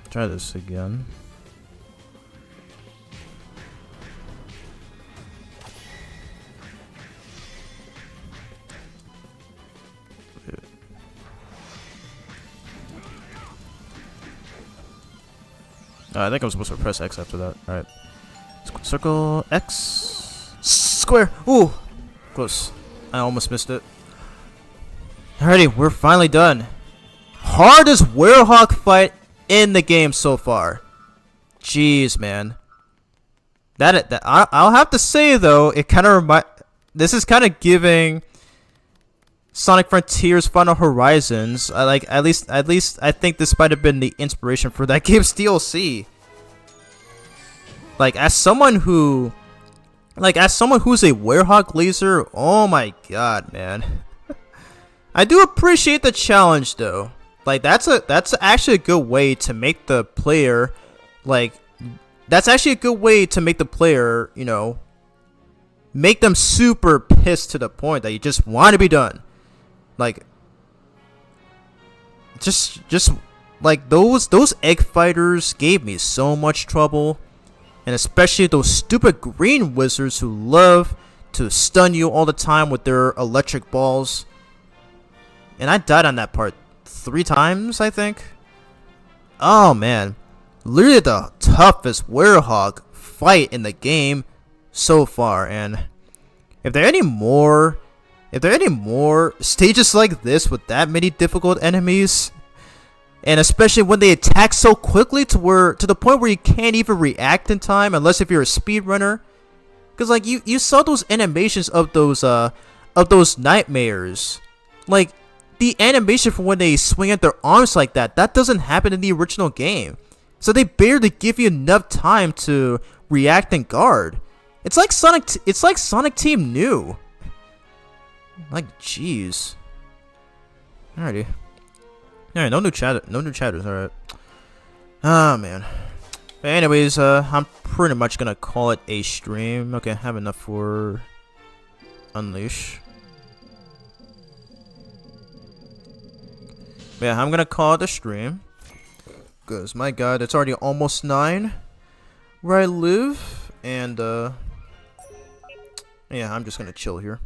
Try this again. I think I'm supposed to press X after that. Alright. Circle X. Square! Ooh! Close. I almost missed it. Alrighty, we're finally done. Hardest Werehog fight in the game so far. Jeez, man. I'll have to say though, it kind of this is kind of giving Sonic Frontiers Final Horizons. At least I think this might have been the inspiration for that game's DLC. As someone who's a Werehog laser, oh my god, man. I do appreciate the challenge though. That's actually a good way to make the player you know, make them super pissed to the point that you just want to be done. Those egg fighters gave me so much trouble. And especially those stupid green wizards who love to stun you all the time with their electric balls. And I died on that part 3 times, I think. Oh man. Literally the toughest Werehog fight in the game so far. And if there are any more stages like this with that many difficult enemies, and especially when they attack so quickly to the point where you can't even react in time unless if you're a speedrunner. Cause you saw those animations of those nightmares. The animation for when they swing at their arms like that doesn't happen in the original game. So they barely give you enough time to react and guard. It's like Sonic Team New. Jeez. Alrighty. Alright, no new chatters, alright. Ah, man. But anyways, I'm pretty much gonna call it a stream. Okay, I have enough for Unleash. But yeah, I'm gonna call it a stream. Cause my God, it's already almost 9 where I live, and yeah, I'm just gonna chill here.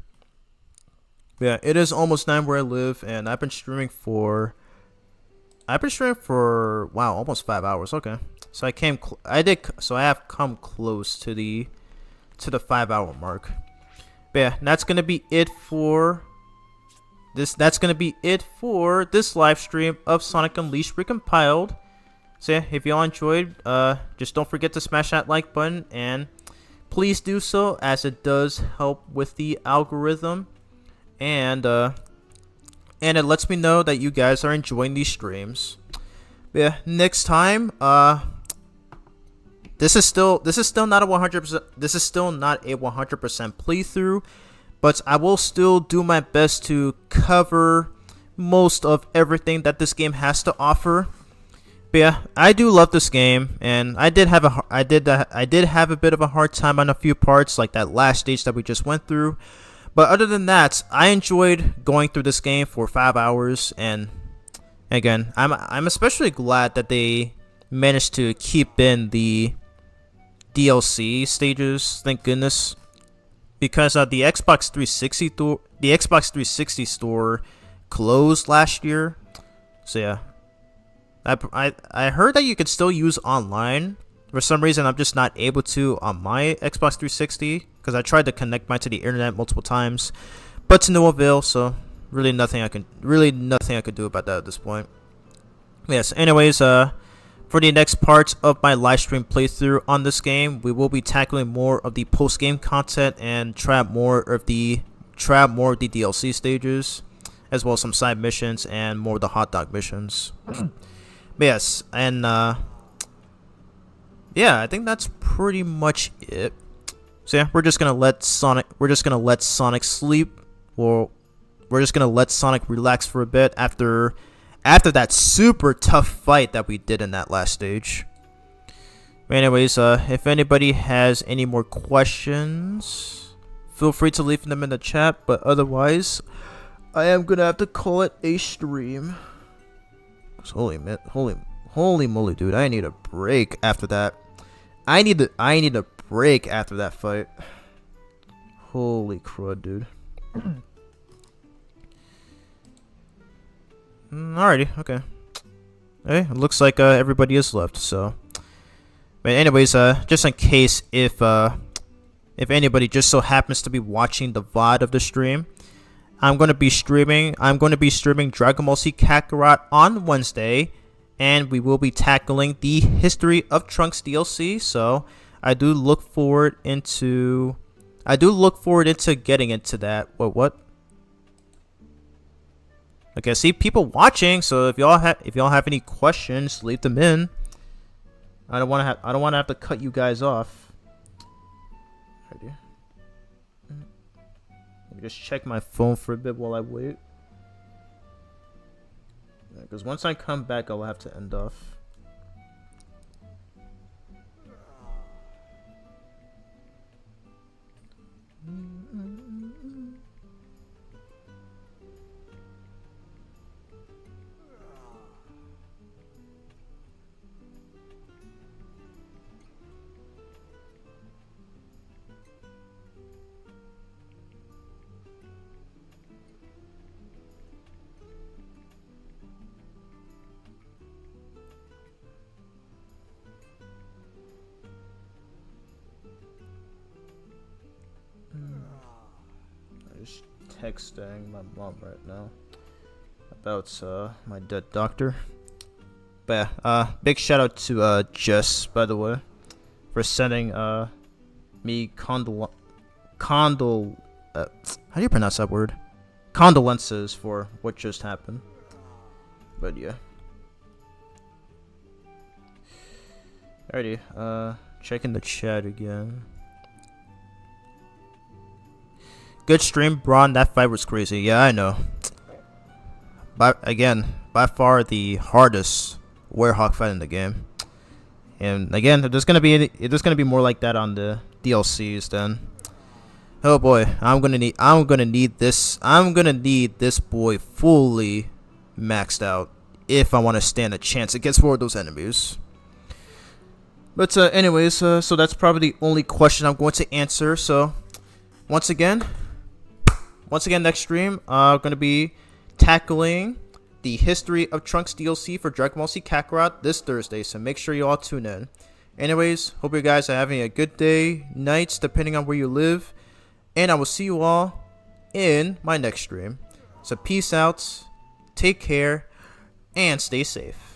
Yeah, it is almost 9 where I live, and I've been streaming for wow, almost 5 hours. Okay, so I have come close to the 5-hour mark. But yeah, that's gonna be it for this. That's gonna be it for this live stream of Sonic Unleashed Recompiled. So yeah, if y'all enjoyed, just don't forget to smash that like button, and please do so, as it does help with the algorithm, and it lets me know that you guys are enjoying these streams. But yeah, next time, this is still not a 100%. This is still not a 100% playthrough, but I will still do my best to cover most of everything that this game has to offer. But yeah, I do love this game, and I did have a bit of a hard time on a few parts, like that last stage that we just went through. But other than that, I enjoyed going through this game for 5 hours, and again, I'm especially glad that they managed to keep in the DLC stages. Thank goodness, because the Xbox 360 store closed last year. So yeah. I heard that you could still use online. For some reason, I'm just not able to on my Xbox 360, because I tried to connect mine to the internet multiple times, but to no avail. So really nothing I could do about that at this point. Yes. Anyways, for the next part of my live stream playthrough on this game, we will be tackling more of the post game content and try out more of the DLC stages, as well as some side missions and more of the hot dog missions. Yes, and yeah, I think that's pretty much it. So yeah, we're just gonna let Sonic sleep, or we're just gonna let Sonic relax for a bit after that super tough fight that we did in that last stage. Anyways, if anybody has any more questions, feel free to leave them in the chat. But otherwise, I am gonna have to call it a stream. Holy moly, dude! I need a break after that. I need a break after that fight. Holy crud, dude. Alrighty, okay. Hey, it looks like everybody is left. So, but anyways, just in case if anybody just so happens to be watching the VOD of the stream, I'm going to be streaming Dragon Ball Z Kakarot on Wednesday, and we will be tackling the History of Trunks DLC. So I do look forward into getting into that. What? Okay, I see people watching, so if y'all have any questions, leave them in. I don't want to have to cut you guys off. Ready? Let me just check my phone for a bit while I wait. Because once I come back, I'll have to end off. Texting my mom right now about my dead doctor. But yeah, big shout out to Jess, by the way, for sending me how do you pronounce that word? Condolences for what just happened. But yeah. Alrighty, checking the chat again. Good stream, Braun. That fight was crazy. Yeah, I know. But again, by far the hardest Werehog fight in the game. And again, if there's gonna be more like that on the DLCs, then oh boy, I'm gonna need this boy fully maxed out if I want to stand a chance against 4 of those enemies. But anyways, so that's probably the only question I'm going to answer. So once again, next stream, I'm going to be tackling the history of Trunks DLC for Dragon Ball Z Kakarot this Thursday. So make sure you all tune in. Anyways, hope you guys are having a good day, nights, depending on where you live. And I will see you all in my next stream. So peace out, take care, and stay safe.